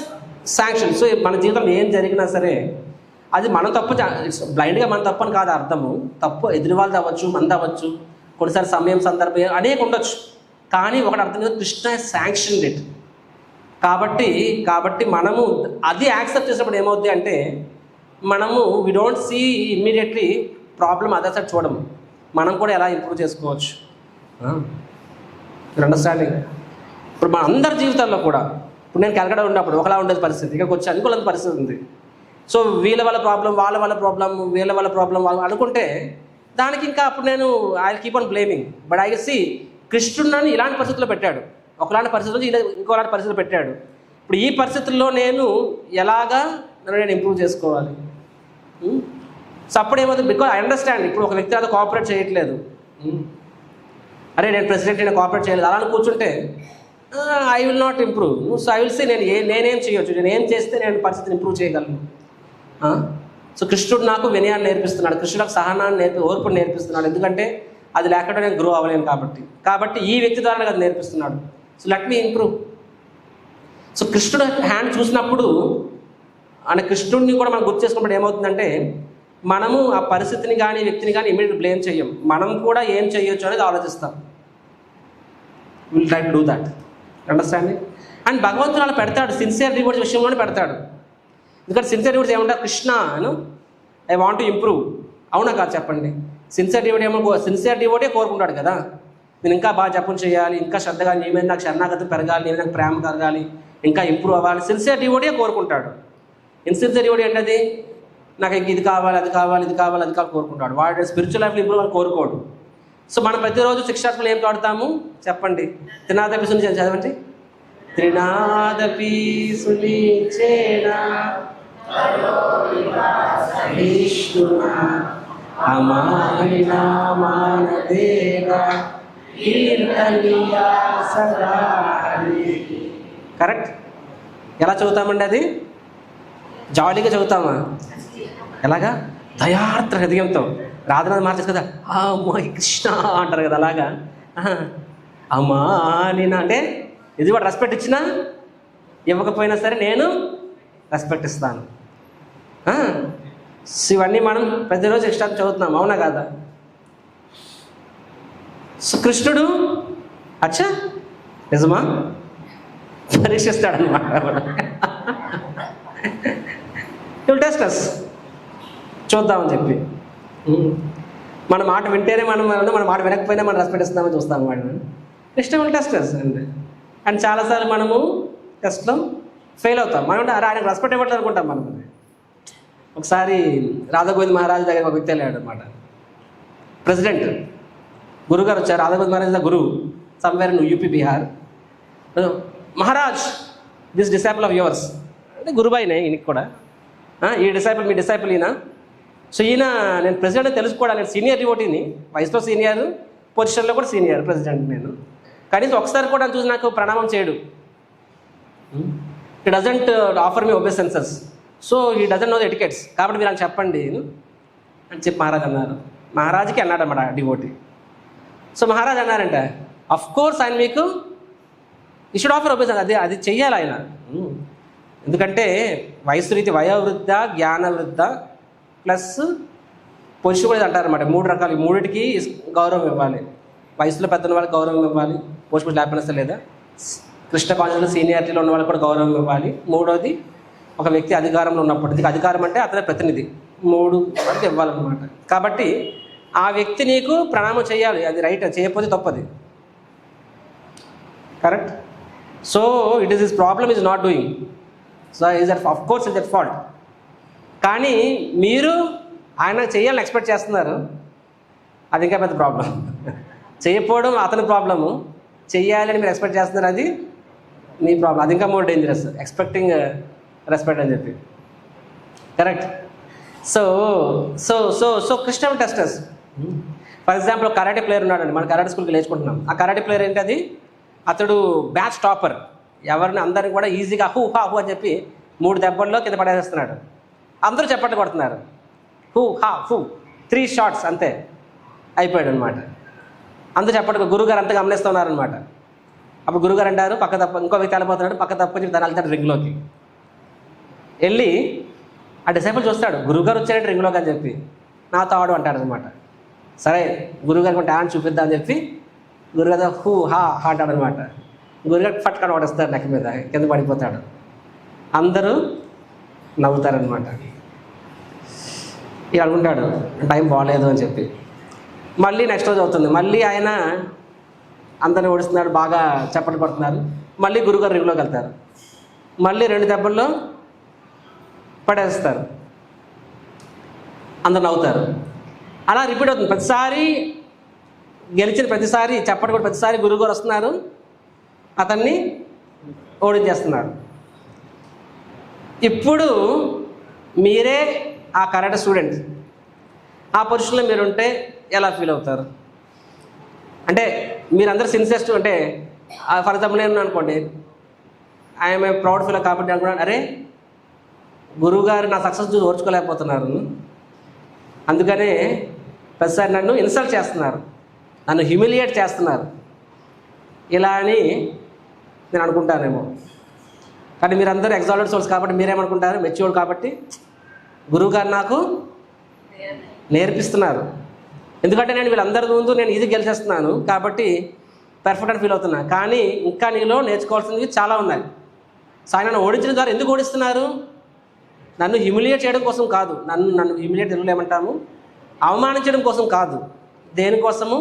sanction. So మన జీవితంలో ఏం జరిగినా సరే అది మనం తప్పు, బ్లైండ్గా మన తప్పు అని కాదు అర్థము. తప్పు ఎదురు వాళ్ళది అవ్వచ్చు, మనది అవ్వచ్చు, కొన్నిసార్లు సమయం సందర్భం అనేక ఉండొచ్చు. కానీ ఒకటి అర్థం లేదు, కృష్ణ శాంక్షన్ ఇట్. కాబట్టి మనము అది యాక్సెప్ట్ చేసినప్పుడు ఏమవుద్ది అంటే మనము we don't see immediately problem other side చూడము. మనం కూడా ఎలా ఇంప్రూవ్ చేసుకోవచ్చు. అండర్స్టాండింగ్? ఇప్పుడు మన అందరి జీవితాల్లో కూడా, ఇప్పుడు నేను కలకడ ఉన్నప్పుడు ఒకలా ఉండేది పరిస్థితి, ఇక్కడికి వచ్చి అనుకూలంత పరిస్థితి ఉంది. సో వీళ్ళ వల్ల ప్రాబ్లం, వాళ్ళ వల్ల ప్రాబ్లం, వీళ్ళ వల్ల ప్రాబ్లం వాళ్ళు అనుకుంటే దానికి ఇంకా అప్పుడు నేను I keep on blaming. But I see కృష్ణుడు నన్ను ఇలాంటి పరిస్థితుల్లో పెట్టాడు, ఒకలాంటి పరిస్థితుల్లో ఇంకోలాంటి పరిస్థితుల్లో పెట్టాడు. ఇప్పుడు ఈ పరిస్థితుల్లో నేను ఎలాగా నన్ను నేను ఇంప్రూవ్ చేసుకోవాలి. సో అప్పుడు ఏమవుతుంది, బికాజ్ ఐ అండర్స్టాండ్ ఇప్పుడు ఒక వ్యక్తి నాతో కోఆపరేట్ చేయట్లేదు, అరే నేను ప్రెసిడెంట్ నేను కోఆపరేట్ చేయలేదు అలా అని కూర్చుంటే I will not improve. So I will say నేనేం చేయొచ్చు, నేను ఏం చేస్తే నేను పరిస్థితిని ఇంప్రూవ్ చేయగలను. సో కృష్ణుడు నాకు వినయాన్ని నేర్పిస్తున్నాడు, కృష్ణుడు నాకు సహనాన్ని ఓర్పుని నేర్పిస్తున్నాడు. ఎందుకంటే అది లేకుండా నేను గ్రో అవ్వలేను కాబట్టి ఈ వ్యక్తి ద్వారా నాకు అది నేర్పిస్తున్నాడు. So let me improve. So కృష్ణుడు హ్యాండ్ చూసినప్పుడు అంటే కృష్ణుడిని కూడా మనం గుర్తు చేసుకున్నప్పుడు ఏమవుతుందంటే మనము ఆ పరిస్థితిని కానీ వ్యక్తిని కానీ ఇమీడియట్ బ్లేమ్ చేయం, మనం కూడా ఏం చేయొచ్చు అనేది ఆలోచిస్తాం. Will try to do that, understanding. And భగవంతుడు అలా పెడతాడు, సిన్సియర్ డివోట్స్ విషయంలోనే పెడతాడు. ఎందుకంటే సిన్సియర్ డివోట్స్ ఏమంటారు, Krishna I want to improve. అవునా కాదు చెప్పండి? సిన్సియర్ డివోటే కోరుకుంటాడు కదా, నేను ఇంకా బాగా జపం చేయాలి, ఇంకా శ్రద్ధగా నీ మీద నాకు శరణాగతి పెరగాలి, నీ మీద నాకు ప్రేమ కలగాలి, ఇంకా ఇంప్రూవ్ అవ్వాలి. సిన్సియర్ డివోటే కోరుకుంటాడు. ఇన్సిన్సియర్ డివోటీ ఏంటది, నాకు ఇంక ఇది కావాలి అది కావాలి ఇది కావాలి అది కావాలి కోరుకుంటాడు. వాడు స్పిరిచువల్ లైఫ్లో ఇంప్రూవ్ అని కోరుకోడు. సో మనం ప్రతిరోజు శిక్షాత్మలు ఏం పాడుతాము చెప్పండి? త్రినాదపి సుని చదవండి. త్రినాదపి సుని చేనా కరెక్ట్. ఎలా చదువుతామండి అది? జాలీగా చదువుతామా? ఎలాగా? దయార్ద్ర హృదయంతో. రాధనాథ్ మార్చేసి కదా అమ్మా కృష్ణ అంటారు కదా, అలాగా అమ్మా నేను అంటే ఇది కూడా రెస్పెక్ట్ ఇచ్చినా ఇవ్వకపోయినా సరే నేను రెస్పెక్ట్ ఇస్తాను. ఇవన్నీ మనం ప్రతిరోజు ఎక్స్ట్రా చదువుతున్నాం, అవునా కాదా? సో కృష్ణుడు అచ్చా నిజమా పరీక్షిస్తాడనమాట. టెస్ట్ అస్ చూద్దామని చెప్పి మన మాట వింటేనే మన మాట వినకపోయినా మనం రెస్పెక్ట్ ఇస్తామని చూస్తాం వాడిని. ఇష్టం టెస్ట్ అస్ అండి. అండ్ చాలాసార్లు మనము టెస్ట్లో ఫెయిల్ అవుతాం. మనం ఆయనకు రెస్పెక్ట్ ఇవ్వట్లేదు అనుకుంటాం మనం. ఒకసారి రాధాగోవింద్ మహారాజ్ దగ్గర ఒక వ్యక్తి వెళ్ళాడు అనమాట. ప్రెసిడెంట్ గురుగారు వచ్చారు. Radhagovind Maharaj the guru somewhere in UP Bihar. Maharaj this disciple of yours అంటే గురుబాయినే ఈయనకి కూడా. ఈ డిసైపుల్ మీ డిసైపుల్ ఈయన. సో ఈయన నేను ప్రెసిడెంట్ తెలుసుకోవడానికి నేను సీనియర్ డివోటీని, వయసులో సీనియర్, పొజిషన్లో కూడా సీనియర్ ప్రెసిడెంట్ నేను. కనీసం ఒకసారి కూడా చూసి నాకు ప్రణామం చేయడు. He doesn't offer me obeisances. So he doesn't know the etiquettes. కాబట్టి మీరు అని చెప్పండి అని చెప్పి మహారాజ్ అన్నారు. మహారాజ్కి అన్నాడు అన్నమాట డివోటీ. సో మహారాజ్ అన్నారంటే అఫ్ కోర్స్ ఆయన మీకు యూ షుడ్ ఆఫర్ ఒబేసెన్స్, అది చెయ్యాలి ఆయన. ఎందుకంటే వయసు రీతి వయోవృద్ధ జ్ఞానవృద్ధ ప్లస్ పొజిషన్ కూడా అంటారన్నమాట. 3 రకాలు. ఈ మూడిటికి గౌరవం ఇవ్వాలి. వయసులో పెద్ద వాళ్ళకి గౌరవం ఇవ్వాలి, పొజిషన్ లేకపోయినా లేదా కృష్ణ కాన్షియస్లో సీనియారిటీలో ఉన్న వాళ్ళకి కూడా గౌరవం ఇవ్వాలి. మూడోది ఒక వ్యక్తి అధికారంలో ఉన్నప్పుడు, అధికారం అంటే అతని ప్రతినిధి, 3 వరకు ఇవ్వాలన్నమాట. కాబట్టి ఆ వ్యక్తి నీకు ప్రణామం చేయాలి, అది రైట్, చేయకపోతే తప్పది. Correct. So it is his problem is not doing. So is that of course is that fault. కానీ మీరు ఆయన చేయాలని ఎక్స్పెక్ట్ చేస్తున్నారు, అది ఇంకా పెద్ద ప్రాబ్లం. చేయకపోవడం అతని ప్రాబ్లము, చెయ్యాలని మీరు ఎక్స్పెక్ట్ చేస్తున్నారు, అది మీ ప్రాబ్లం. అది ఇంకా మోర్ డేంజరస్, ఎక్స్పెక్టింగ్ రెస్పెక్ట్ అని చెప్పి. Correct. So so so so Krishna testers. For example karate player ఉన్నాడండి, మన కరాటే స్కూల్కి నేర్చుకుంటున్నాం. ఆ కరాటే ప్లేయర్ ఏంటి, అది అతడు బ్యాచ్ టాపర్. ఎవరిని అందరిని కూడా ఈజీగా హూ హా హూ అని చెప్పి 3 దెబ్బల్లో కింద పడేస్తున్నాడు. అందరూ చప్పట్లు కొడుతున్నారు. హూ హా హూ 3 షాట్స్ అంతే అయిపోయాడు అనమాట. అందరూ చప్పట్లు, గురుగారు అంతా గమనిస్తున్నారనమాట. అప్పుడు గురుగారు అంటారు పక్క తప్ప, ఇంకో వ్యక్తి వెళ్ళిపోతున్నాడు, పక్క తప్పని తను వెళ్తాడు రింగ్లోకి. వెళ్ళి ఆ డిసైపుల్ చూస్తాడు, గురుగారు వచ్చాడంటే రింగ్లోకి అని చెప్పి నాతో ఆడు అంటాడు అనమాట. సరే గురుగారికి టాలెంట్ చూపిద్దామని చెప్పి గురుగారు హూ హా హా అంటాడు అనమాట. గురుగారు ఫట్కాడు వాడేస్తారు, నెక్క మీద కింద పడిపోతాడు. అందరూ నవ్వుతారనమాట. ఇక అనుకుంటాడు టైం బాగాలేదు అని చెప్పి. మళ్ళీ నెక్స్ట్ రోజు అవుతుంది, మళ్ళీ ఆయన అందరిని ఓడిస్తున్నాడు, బాగా చప్పట్లు పడుతున్నారు. మళ్ళీ గురుగారు రింగ్లోకి వెళ్తారు, మళ్ళీ 2 దెబ్బల్లో పడేస్తారు. అందరు నవ్వుతారు. అలా రిపీట్ అవుతుంది ప్రతిసారి. గెలిచిన ప్రతిసారి చెప్పడం కూడా ప్రతిసారి గురువుగారు వస్తున్నారు, అతన్ని ఓడించేస్తున్నారు. ఇప్పుడు మీరే ఆ కరాటే స్టూడెంట్, ఆ పొజిషన్లో మీరుంటే ఎలా ఫీల్ అవుతారు? అంటే మీరందరూ సిన్సియర్ అంటే ఫర్ ఎగ్జాంపుల్ నేను అనుకోండి, ఐఎమ్ ఏ ప్రౌడ్ ఫీల్ కాబట్టి అనుకున్నాను, అరే గురువుగారు నా సక్సెస్ చూసి ఓర్చుకోలేకపోతున్నారు, అందుకనే ప్రతిసారి నన్ను ఇన్సల్ట్ చేస్తున్నారు, నన్ను హ్యూమిలియేట్ చేస్తున్నారు, ఇలా అని నేను అనుకుంటానేమో. కానీ మీరందరూ ఎగ్జాల్టెడ్ సోల్స్ కాబట్టి మీరేమనుకుంటారు? మెచ్యూర్డ్ కాబట్టి గురువుగారు నాకు నేర్పిస్తున్నారు, ఎందుకంటే నేను వీళ్ళందరి ముందు నేను ఇది గెలిచేస్తున్నాను కాబట్టి పర్ఫెక్ట్ అని ఫీల్ అవుతున్నా. కానీ ఇంకా నీలో నేర్చుకోవాల్సినవి చాలా ఉన్నాయి. సో ఆయన నన్ను ఓడించిన ద్వారా ఎందుకు ఓడిస్తున్నారు? నన్ను హ్యూమిలియేట్ చేయడం కోసం కాదు, నన్ను హ్యూమిలియేట్ తెలుగులో ఏమంటాము, అవమానించడం కోసం కాదు. దేనికోసము?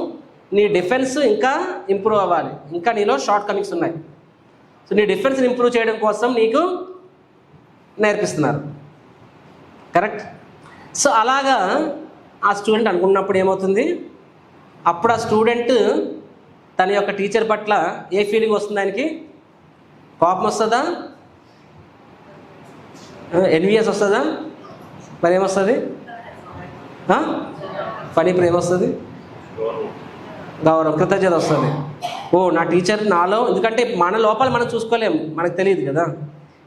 నీ డిఫెన్స్ ఇంకా ఇంప్రూవ్ అవ్వాలి, ఇంకా నీలో షార్ట్ కమింగ్స్ ఉన్నాయి. సో నీ డిఫెన్స్ని ఇంప్రూవ్ చేయడం కోసం నీకు నేర్పిస్తున్నారు. కరెక్ట్? సో అలాగా ఆ స్టూడెంట్ అనుకున్నప్పుడు ఏమవుతుంది? అప్పుడు ఆ స్టూడెంట్ తన యొక్క టీచర్ పట్ల ఏ ఫీలింగ్ వస్తుంది? ఆయనకి కోపం వస్తుందా? ఎన్విఎస్ వస్తుందా? మరి ఏమొస్తుంది? పని ప్రేమ వస్తుంది, గౌరవం, కృతజ్ఞత వస్తుంది. ఓ నా టీచర్ నాలో, ఎందుకంటే మన లోపల మనం చూసుకోలేము, మనకు తెలియదు కదా.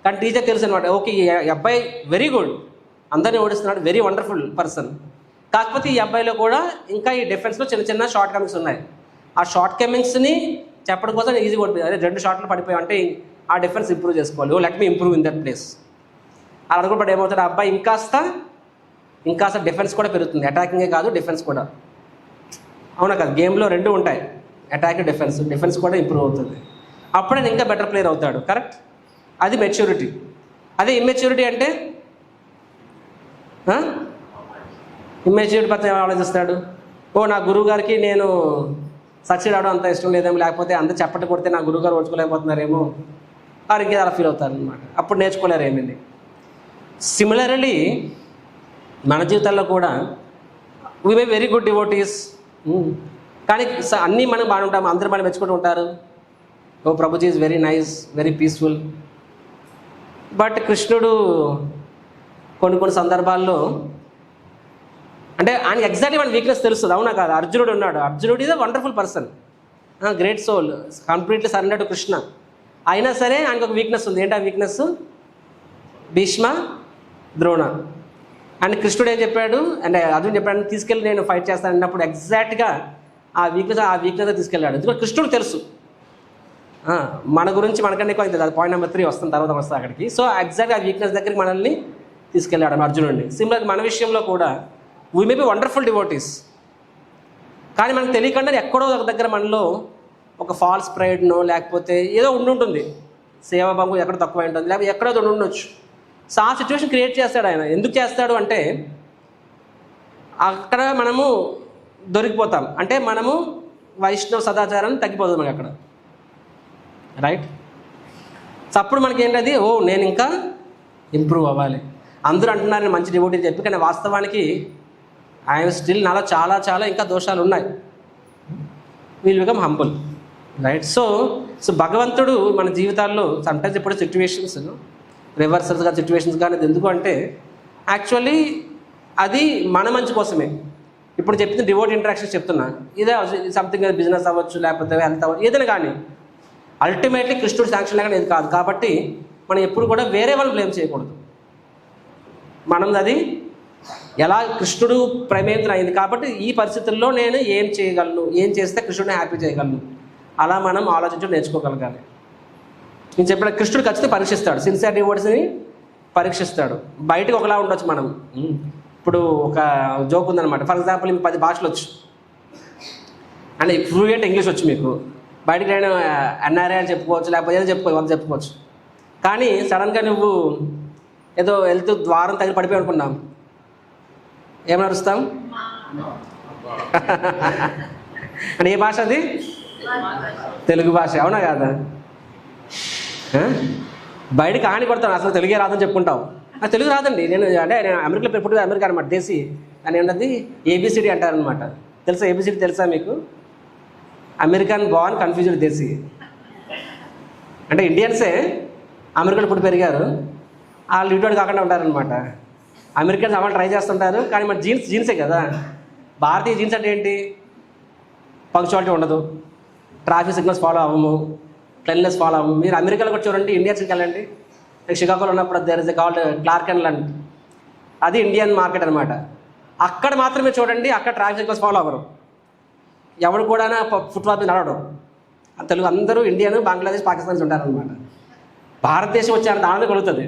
కానీ టీచర్ తెలుసు అనమాట, ఓకే ఈ అబ్బాయి వెరీ గుడ్, అందరినీ ఓడిస్తున్నాడు, వెరీ వండర్ఫుల్ పర్సన్. కాకపోతే ఈ అబ్బాయిలో కూడా ఇంకా ఈ డిఫెన్స్లో చిన్న చిన్న షార్ట్ కమింగ్స్ ఉన్నాయి. ఆ షార్ట్ కమింగ్స్ని చెప్పడం కోసం ఈజీగా ఓడిపోయింది. అదే 2 షాట్లు పడిపోయాం అంటే ఆ డిఫెన్స్ ఇంప్రూవ్ చేసుకోవాలి. Oh let me improve in that place. అలా అనుకున్నప్పుడు ఏమవుతుంది? ఆ అబ్బాయి ఇంకాస్త డిఫెన్స్ కూడా పెరుగుతుంది. అటాకింగే కాదు, డిఫెన్స్ కూడా. అవునా కదా? గేమ్లో 2 ఉంటాయి, అటాక్, డిఫెన్స్ కూడా ఇంప్రూవ్ అవుతుంది. అప్పుడే నేను ఇంకా బెటర్ ప్లేయర్ అవుతాడు. కరెక్ట్? అది మెచ్యూరిటీ. అదే ఇమ్మెచ్యూరిటీ అంటే ఇమ్మెచ్యూరిటీ పట్ల ఏమైనా ఆలోచిస్తాడు, ఓ నా గురువు గారికి నేను సక్సీడ్ అవడం అంత ఇష్టం లేదేమో, లేకపోతే అంత చప్పటి కొడితే నా గురువుగారు ఓర్చుకోలేకపోతున్నారేమో, వారికి అలా ఫీల్ అవుతారు అనమాట. అప్పుడు నేర్చుకోలేరు ఏమిటి. సిమిలర్లీ మన జీవితాల్లో కూడా we may very good devotees, కానీ అన్నీ మనం బాగుంటాము, అందరూ మనం మెచ్చుకుంటూ ఉంటారు, ఓ Prabhuji is very nice, very peaceful. But కృష్ణుడు కొన్ని సందర్భాల్లో అంటే ఆయన ఎగ్జాక్ట్లీ మన వీక్నెస్ తెలుస్తుంది. అవునా కాదు? అర్జునుడు ఉన్నాడు, అర్జునుడు is a wonderful person, great soul, completely surrender to Krishna. అయినా సరే ఆయనకు ఒక వీక్నెస్ ఉంది. ఏంటి ఆ వీక్నెస్? భీష్మ, ద్రోణ. అండ్ కృష్ణుడు ఏం చెప్పాడు అంటే అర్జునుడు చెప్పాడు, తీసుకెళ్ళి నేను ఫైట్ చేస్తాను అన్నప్పుడు ఎగ్జాక్ట్గా ఆ వీక్నెస్ తీసుకెళ్ళాడు. ఎందుకంటే కృష్ణుడు తెలుసు మన గురించి మనకంటే ఎక్కువ అవుతుంది. అది పాయింట్ నెంబర్ 3 వస్తుంది, తర్వాత వస్తుంది అక్కడికి. సో ఎగ్జాక్ట్గా ఆ వీక్నెస్ దగ్గరికి మనల్ని తీసుకెళ్ళాడు అర్జునుడిని. సిమిలర్ మన విషయంలో కూడా we may be wonderful devotees, కానీ మనకు తెలియకుండా ఎక్కడో ఒక దగ్గర మనలో ఒక ఫాల్స్ ప్రైడ్నో లేకపోతే ఏదో ఉండుంటుంది, సేవాభంగం ఎక్కడ తక్కువ ఉంటుంది, లేకపోతే ఎక్కడో ఉండొచ్చు. సో ఆ సిచ్యువేషన్ క్రియేట్ చేస్తాడు ఆయన. ఎందుకు చేస్తాడు అంటే అక్కడ మనము దొరికిపోతాం, అంటే మనము వైష్ణవ సదాచారాన్ని తగ్గిపోతుంది మనకి అక్కడ. రైట్? సో అప్పుడు మనకి ఏంటది, ఓ నేను ఇంకా ఇంప్రూవ్ అవ్వాలి. అందరూ అంటున్నారు నేను మంచి డివోటీ చెప్పి, కానీ వాస్తవానికి ఐఎమ్ స్టిల్ నాలో చాలా ఇంకా దోషాలు ఉన్నాయి. Will become humble. Right? So భగవంతుడు మన జీవితాల్లో సమ్టైమ్స్ ఇప్పుడు సిచ్యువేషన్స్ రివర్సల్స్గా సిచ్యువేషన్స్ కానీ ఎందుకు అంటే యాక్చువల్లీ అది మన మంచి కోసమే. ఇప్పుడు చెప్తున్న డివోట్ ఇంటరాక్షన్స్ చెప్తున్నా, ఇదే సంథింగ్ బిజినెస్ అవ్వచ్చు, లేకపోతే హెల్త్ అవ్వచ్చు, ఏదైనా కానీ అల్టిమేట్లీ కృష్ణుడు శాంక్షన్ లేకుండా ఇది కాదు. కాబట్టి మనం ఎప్పుడు కూడా వేరే వాళ్ళు బ్లేమ్ చేయకూడదు. మనం అది ఎలా కృష్ణుడు ప్రమేయం అయింది కాబట్టి ఈ పరిస్థితుల్లో నేను ఏం చేయగలను, ఏం చేస్తే కృష్ణుడిని హ్యాపీ చేయగలను, అలా మనం ఆలోచించడం నేర్చుకోగలగాలి. నేను చెప్పిన కృష్ణుడు ఖచ్చితంగా పరీక్షిస్తాడు, సిన్సియర్ డివోట్స్ని పరీక్షిస్తాడు. బయటకు ఒకలా ఉండొచ్చు మనం. ఇప్పుడు ఒక జోక్ ఉందన్నమాట, ఫర్ ఎగ్జాంపుల్ మీకు 10 భాషలు వచ్చు అంటే ఫ్లూయెంట్ ఇంగ్లీష్ వచ్చు మీకు, బయటకు నేను ఎన్ఆర్ఐ అని చెప్పుకోవచ్చు, లేకపోతే ఏదో చెప్పుకోవచ్చు. కానీ సడన్గా నువ్వు ఏదో వెళ్తూ ద్వారం తగిలి పడిపోయి అనుకున్నాం, ఏమని అరుస్తాం? అంటే ఏ భాష అది? తెలుగు భాష. అవునా కాదా? బయటకు ఆని కొడతాను, అసలు తెలుగే రాదని చెప్పుకుంటావు. నాకు తెలుగు రాదండి, నేను అమెరికాలో పుట్టిన అమెరికా అనమాట, దేశీ అని ఉన్నది ఏబిసిడి అంటారనమాట. తెలుసా ఏబిసిడి? తెలుసా మీకు? అమెరికన్ బార్న్ కన్ఫ్యూజ్డ్ దేశీ. అంటే ఇండియన్సే అమెరికాలో పుట్టి పెరిగారు, వాళ్ళు ఇటువంటి కాకుండా ఉంటారనమాట. అమెరికన్స్ అమ్మాయిలు ట్రై చేస్తుంటారు, కానీ మన జీన్సే కదా. భారతీయ జీన్స్ అంటే ఏంటి? పంక్చువాలిటీ ఉండదు, ట్రాఫిక్ సిగ్నల్స్ ఫాలో అవ్వము, క్లీన్లెస్ ఫాలో అవ్వము. మీరు అమెరికాలో కూడా చూడండి, ఇండియన్స్కి వెళ్ళండి. షికాగోలో ఉన్నప్పుడు there is called Clark and Lund, అది ఇండియన్ మార్కెట్ అనమాట. అక్కడ మాత్రమే చూడండి, అక్కడ ట్రాఫిక్ సిగ్నల్స్ ఫాలో అవ్వరు, ఎవరు కూడా ఫుట్పాత్ మీద నడవడం. తెలుగు అందరూ ఇండియన్, బంగ్లాదేశ్, పాకిస్తాన్స్ ఉంటారనమాట. భారతదేశం వచ్చే దాని కలుగుతుంది,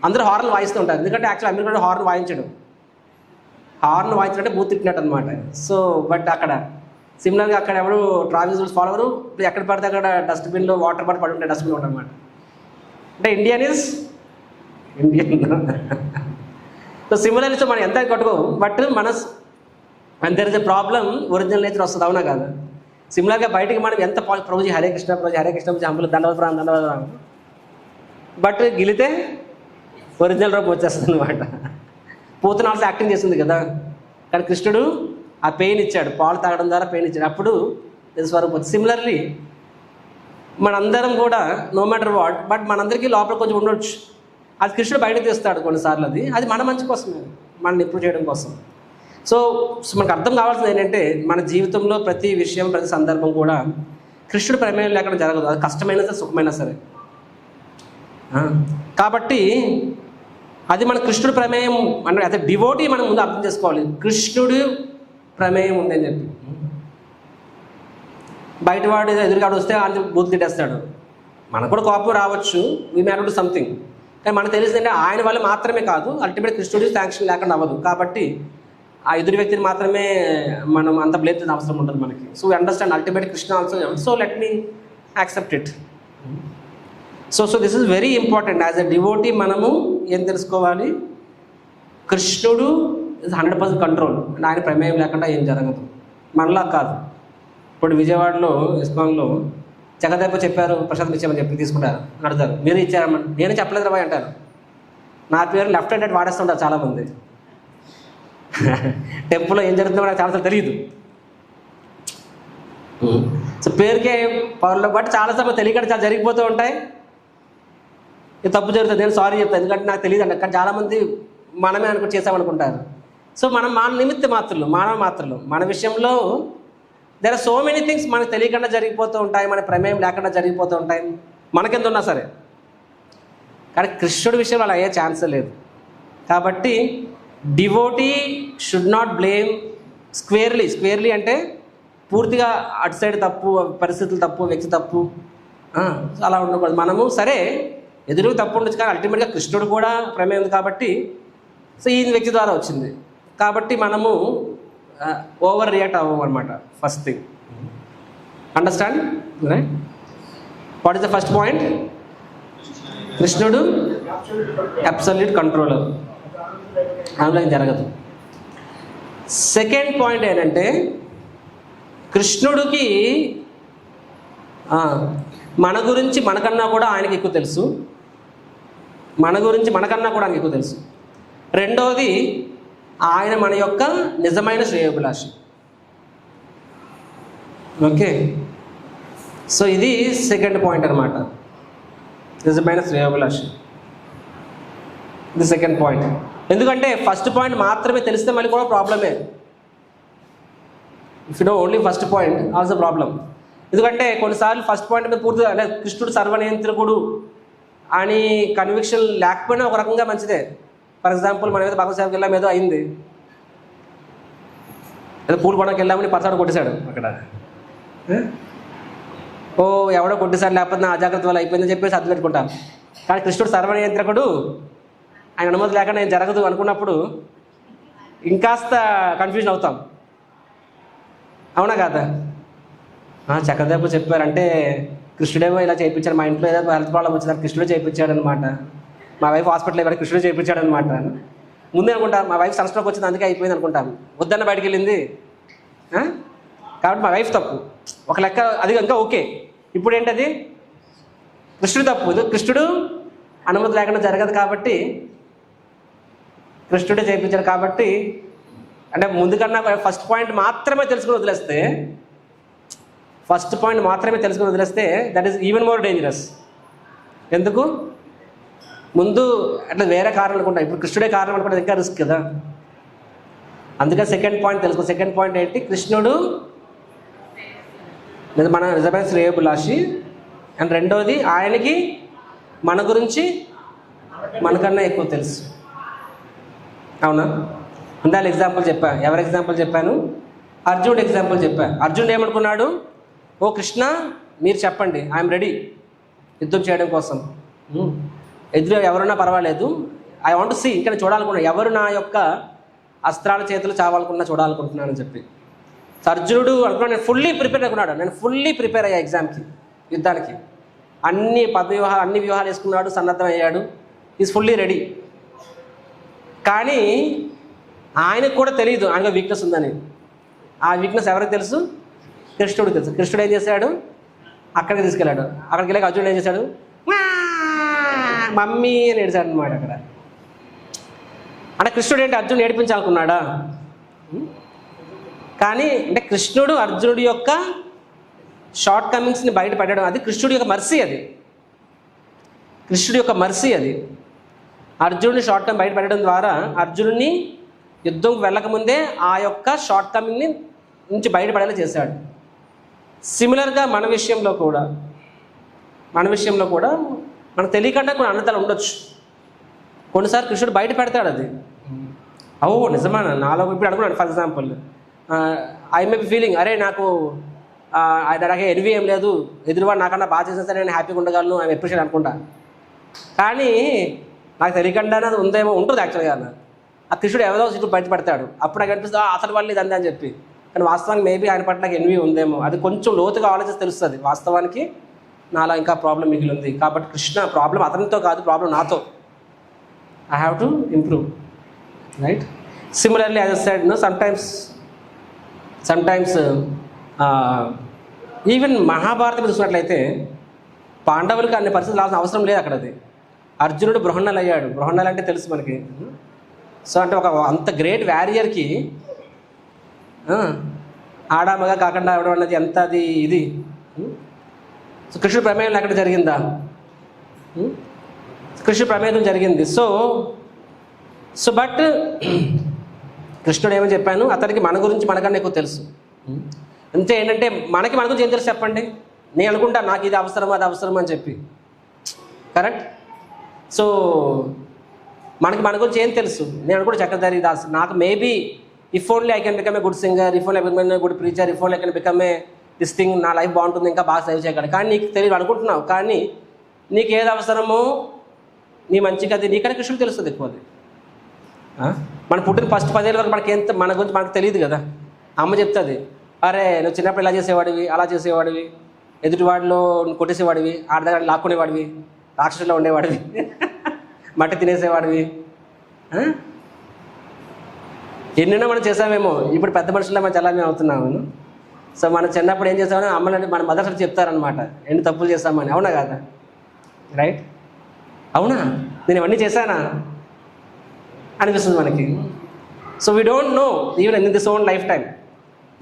అందరూ హార్న్ వాయిస్తూ ఉంటారు. ఎందుకంటే యాక్చువల్ అమెరికాలో హార్న్ వాయించడం, హార్న్ వాయించడంటే బూత్ తిట్టినట్టు అనమాట. సో బట్ అక్కడ సిమిలర్గా అక్కడ ఎవరు ట్రాఫిక్ రూల్స్ ఫాలో అవ్వరు. ఎక్కడ పడితే అక్కడ డస్ట్బిన్లో వాటర్ బాటిల్ పడి ఉంటాయి, డస్ట్బిన్ ఉంటాయి అనమాట. అంటే Indian is Indian. So similarly so మనం ఎంత కట్టుకో, బట్ మన there is a problem, original nature వస్తుంది, అవునా కాదు? సిమిలర్గా బయటికి మనం ఎంత ప్రభుజీ హరే కృష్ణ, ప్రభుజీ హరే కృష్ణ, ప్రభుజీ హంపులు దండవరం, బట్ గిలితే ఒరిజినల్ రూపం వచ్చేస్తుంది అనమాట. పూతన ఆల్సో యాక్టింగ్ చేస్తుంది కదా, కానీ కృష్ణుడు ఆ పెయిన్ ఇచ్చాడు, పాలు తాగడం ద్వారా పెయిన్ ఇచ్చాడు, అప్పుడు స్వరూపం. సిమిలర్లీ మనందరం కూడా నో మ్యాటర్ వాట్, బట్ మనందరికీ లోపల కొంచెం ఉండొచ్చు, అది కృష్ణుడు బయట తీస్తాడు కొన్నిసార్లు. అది మన మంచి కోసమే, మనల్ని ఇంప్రూవ్ చేయడం కోసం. సో మనకు అర్థం కావాల్సింది ఏంటంటే, మన జీవితంలో ప్రతి విషయం, ప్రతి సందర్భం కూడా కృష్ణుడు ప్రమేయం లేకుండా జరగదు. అది కష్టమైనా సరే, సుఖమైనా సరే. కాబట్టి అది మన కృష్ణుడు ప్రమేయం అంటే అదే డివోటీ మనం ముందు అర్థం చేసుకోవాలి. కృష్ణుడు ప్రమేయం ఉందని చెప్పి, బయటవాడు ఎదురుగాడు వస్తే ఆయన బూతు తిట్టేస్తాడు, మనకు కూడా కోపం రావచ్చు, వీ మ్యాన్ డు సంథింగ్. కానీ మనకు తెలిసిందంటే ఆయన వల్ల మాత్రమే కాదు, అల్టిమేట్ కృష్ణుడి శాంక్షన్ లేకుండా అవ్వదు. కాబట్టి ఆ ఎదురు వ్యక్తిని మాత్రమే మనం అంత బ్లేమ్ చేసిన అవసరం ఉంటుంది మనకి. So we understand ultimate Krishna also, so let me accept it. So this is very important. As a devotee మనము ఏం తెలుసుకోవాలి? కృష్ణుడు ఇస్ 100% కంట్రోల్, ఆయన ప్రమేయం లేకుండా ఏం జరగదు. మనలా కాదు. ఇప్పుడు విజయవాడలో ఇస్కాన్లో జగదేప చెప్పారు, ప్రసాదం ఇచ్చామని చెప్పి తీసుకుంటారు, అడుగుతారు, మీరు ఇచ్చారమ్మని. నేను చెప్పలేదు రాబాయ్ అంటారు. నా పేరు లెఫ్ట్ హ్యాండ్ వాడేస్తుంటారు చాలామంది. టెంపుల్లో ఏం జరుగుతుందో నాకు చాలాసార్లు తెలియదు. సో పేరుకే పవర్లో బట్ చాలాసార్లు తెలియకుండా చాలా జరిగిపోతూ ఉంటాయి. ఇది తప్పు జరుగుతుంది, నేను సారీ చెప్తాను, ఎందుకంటే నాకు తెలియదు అండి. కానీ చాలామంది మనమే అనుకుని చేసామనుకుంటారు. సో మనం మన నిమిత్త మాత్రలు, మానవ మాత్రలు, మన విషయంలో there are so many things మనకు తెలియకుండా జరిగిపోతూ ఉంటాయి, మన ప్రమేయం లేకుండా జరిగిపోతూ ఉంటాయి, మనకెంత ఉన్నా సరే. కానీ కృష్ణుడి విషయంలో అలా అయ్యే ఛాన్సే లేదు. కాబట్టి devotee should not blame squarely అంటే పూర్తిగా అటు సైడ్ తప్పు, పరిస్థితులు తప్పు, వ్యక్తి తప్పు, అలా ఉండకూడదు. మనము సరే ఎదురు తప్పు ఉండొచ్చు, కానీ అల్టిమేట్గా కృష్ణుడు కూడా ప్రమేయం ఉంది కాబట్టి, సో ఈ వ్యక్తి ద్వారా వచ్చింది కాబట్టి మనము ఓవర్ రియాక్ట్ అవ్వము అనమాట. First thing understand, right? What is the first point? కృష్ణుడు అబ్సల్యూట్ కంట్రోలర్, అందులో జరగదు. సెకండ్ పాయింట్ ఏంటంటే, కృష్ణుడికి మన గురించి మనకన్నా కూడా ఆయనకి ఎక్కువ తెలుసు, మన గురించి మనకన్నా కూడా ఆయనకి ఎక్కువ తెలుసు. రెండవది, ఆయన మన యొక్క నిజమైన శ్రేయోభిలాషి. ఓకే, సో ఇది సెకండ్ పాయింట్ అనమాట, నిజమైన శ్రేయోభిలాషి. ఇది సెకండ్ పాయింట్. ఎందుకంటే ఫస్ట్ పాయింట్ మాత్రమే తెలిస్తే మళ్ళీ కూడా ప్రాబ్లమే. If you know only first point also problem. ఎందుకంటే కొన్నిసార్లు ఫస్ట్ పాయింట్ మీద పూర్తిగా అంటే కృష్ణుడు సర్వనియంత్రకుడు అని కన్విక్షన్ లేకపోయినా ఒక రకంగా మంచిదే. ఫర్ ఎగ్జాంపుల్ మనం ఏదో భగవత్ సేవకి వెళ్ళాం, ఏదో అయింది, ఏదో పూలు కొనకి వెళ్ళామని పర్సాడు కొట్టేశాడు అక్కడ, ఓ ఎవడో కొట్టేశాడు, లేకపోతే నా అజాగ్రత్త వల్ల అయిపోయిందని చెప్పేసి అర్థం పెట్టుకుంటాం. కానీ కృష్ణుడు సర్వనియంత్రకుడు, ఆయన అనుమతి లేకుండా ఏం జరగదు అనుకున్నప్పుడు ఇంకాస్త కన్ఫ్యూజన్ అవుతాం, అవునా కాదా? చక్రదేపు చెప్పారంటే కృష్ణుడేమో ఇలా చేయించాడు, మా ఇంట్లో ఏదో హెల్త్ ప్రాబ్లం వచ్చింది, కృష్ణుడే చేయించాడు అనమాట, మా వైఫ్ హాస్పిటల్ ఇవ్వాలి, కృష్ణుడే చేయించాడు అనమాట. ముందే అనుకుంటాం మా వైఫ్ సన్స్ట్రోక్ వచ్చింది అందుకే అయిపోయింది అనుకుంటాం, వద్దన్న బయటికి వెళ్ళింది కాబట్టి మా వైఫ్ తప్పు ఒక లెక్క, అది ఇంకా ఓకే. ఇప్పుడు ఏంటది? కృష్ణుడు తప్పు. కృష్ణుడు అనుమతి లేకుండా జరగదు కాబట్టి, కృష్ణుడే చేయించాడు కాబట్టి అంటే ముందుకన్నా ఫస్ట్ పాయింట్ మాత్రమే తెలుసుకుని వదిలేస్తే that is even more dangerous. ఎందుకు? ముందు అట్లా వేరే కారణం అనుకుంటా, ఇప్పుడు కృష్ణుడే కారణం అనుకుంటే ఇంకా రిస్క్ కదా. అందుకని సెకండ్ పాయింట్ తెలుసుకో. సెకండ్ పాయింట్ ఏంటి? కృష్ణుడు మన నిజమైన శ్రేయోభిలాషి. అండ్ రెండోది, ఆయనకి మన గురించి మనకన్నా ఎక్కువ తెలుసు. అవునా? ఇందాక ఎగ్జాంపుల్ చెప్పా. ఎవరి ఎగ్జాంపుల్ చెప్పాను? అర్జునుడు ఎగ్జాంపుల్ చెప్పా. అర్జునుడు ఏమనుకున్నాడు? ఓ కృష్ణ, మీరు చెప్పండి, ఐఎమ్ రెడీ యుద్ధం చేయడం కోసం. ఎదురు ఎవరున్నా పర్వాలేదు, ఐ వాంట్ టు సీ, ఇక్కడ చూడాలనుకున్నా, ఎవరు నా యొక్క అస్త్రాల చేతులు చావాలనుకున్నా చూడాలనుకుంటున్నానని చెప్పి. అర్జునుడు అనుకున్నాడు, నేను ఫుల్లీ ప్రిపేర్ అనుకున్నాడు. నేను ఫుల్లీ ప్రిపేర్ అయ్యా ఎగ్జామ్కి, యుద్ధానికి. అన్ని వ్యూహాలు వేసుకున్నాడు, సన్నద్ధం అయ్యాడు, ఈజ్ ఫుల్లీ రెడీ. కానీ ఆయనకు కూడా తెలియదు ఆయనకు వీక్నెస్ ఉందని. ఆ వీక్నెస్ ఎవరికి తెలుసు? కృష్ణుడికి తెలుసు. కృష్ణుడు ఏం చేశాడు? అక్కడికి తీసుకెళ్ళాడు. అక్కడికి వెళ్ళాక అర్జునుడు ఏం చేశాడు? మమ్మీ అని ఏడిచాడు అనమాట అక్కడ. అంటే కృష్ణుడు ఏంటి అర్జునుడు ఏడిపించాలనుకున్నాడా? కానీ అంటే కృష్ణుడు అర్జునుడి యొక్క షార్ట్ కమింగ్స్ని బయటపడడం, అది కృష్ణుడి యొక్క మర్సీ. అది అర్జునుడిని షార్ట్ కమింగ్ బయటపడడం ద్వారా అర్జునుడిని యుద్ధంకి వెళ్ళకముందే ఆ యొక్క షార్ట్ కమింగ్ని నుంచి బయటపడేలా చేశాడు. సిమిలర్గా మన విషయంలో కూడా మనకు తెలియకుండా కొన్ని అన్నతలు ఉండొచ్చు. కొన్నిసార్లు కృష్ణుడు బయట పెడతాడు అది. నిజమా నాలో ఇప్పుడు అనుకున్నాను. For example, I may be feeling, అరే నాకు ఎన్వి ఏం లేదు, ఎదురువాడు నాకన్నా బాగా చేసిన సరే నేను హ్యాపీగా ఉండగలను, ఐ అప్రిషియేట్ అనుకుంటా. కానీ నాకు తెలియకుండానే అది ఉంటుంది యాక్చువల్గా. ఆ కృష్ణుడు ఎవరో ఇప్పుడు బయట పెడతాడు. అప్పుడు నాకు అనిపిస్తుంది అసలు వాళ్ళు ఇదంతా అని చెప్పి. కానీ వాస్తవానికి మేబీ ఆయన పట్ల నాకు ఎన్వి ఉందేమో. అది కొంచెం లోతుగా ఆలోచిస్తే తెలుస్తుంది, వాస్తవానికి నాలో ఇంకా ప్రాబ్లం మిగిలి ఉంది. కాబట్టి కృష్ణ ప్రాబ్లం అతనితో కాదు, ప్రాబ్లం నాతో. I have to improve, right? Similarly as I said, sometimes even Mahabharatam చూసినట్లయితే పాండవులకి అన్ని పరిస్థితులు రావాల్సిన అవసరం లేదు అక్కడ. అది అర్జునుడు బృహన్నలు అయ్యాడు. బృహన్నలు అంటే తెలుసు మనకి. సో అంటే ఒక అంత గ్రేట్ వారియర్కి ఆడామగా కాకుండా అవడం అన్నది ఎంత అది ఇది. సో కృష్ణుడి ప్రమేయం అక్కడ జరిగిందా? కృష్ణుడి ప్రమేయం జరిగింది. సో బట్ కృష్ణుడు ఏమని చెప్పాను, అతనికి మన గురించి మనకన్నా ఎక్కువ తెలుసు. అంతే. ఏంటంటే మన గురించి ఏం తెలుసు చెప్పండి? నేను అనుకుంటా నాకు ఇది అవసరం అది అవసరం అని చెప్పి, కరెక్ట్? సో మన గురించి ఏం తెలుసు? నేను అనుకుంటా చక్రధారి దాస్, నాకు maybe if only I can become a good singer, if only I become a good preacher, if only I can become a this thing, నా లైఫ్ బాగుంటుంది, ఇంకా బాగా సేవ్ చేయగలరు. కానీ నీకు తెలియదు అనుకుంటున్నావు. కానీ నీకు ఏది అవసరమో నీ మంచిగా అది నీకన్నా కృష్ణుడు తెలుస్తుంది ఎక్కువ. అది మన పుట్టిన ఫస్ట్ 10 ఏళ్ళ వరకు మన గురించి మనకు తెలియదు కదా. అమ్మ చెప్తుంది, అరే నువ్వు చిన్నప్పుడు ఇలా చేసేవాడివి, అలా చేసేవాడివి, ఎదుటివాడిలో కొట్టేసేవాడివి, ఆడదాన్ని లాక్కునేవాడివి, రాక్షసులో ఉండేవాడివి, మట్టి తినేసేవాడివి, ఎన్నెన్నో మనం చేసామేమో. ఇప్పుడు పెద్ద మనుషుల్లో మనం చల్లని అవుతున్నాము. సో మనం చిన్నప్పుడు ఏం చేసామని అమ్మని మన మదర్స్ చెప్తారనమాట, ఎన్ని తప్పులు చేస్తామని. అవునా కదా? రైట్? అవునా, నేను ఇవన్నీ చేశానా అనిపిస్తుంది మనకి. So we don't know even in this own life time.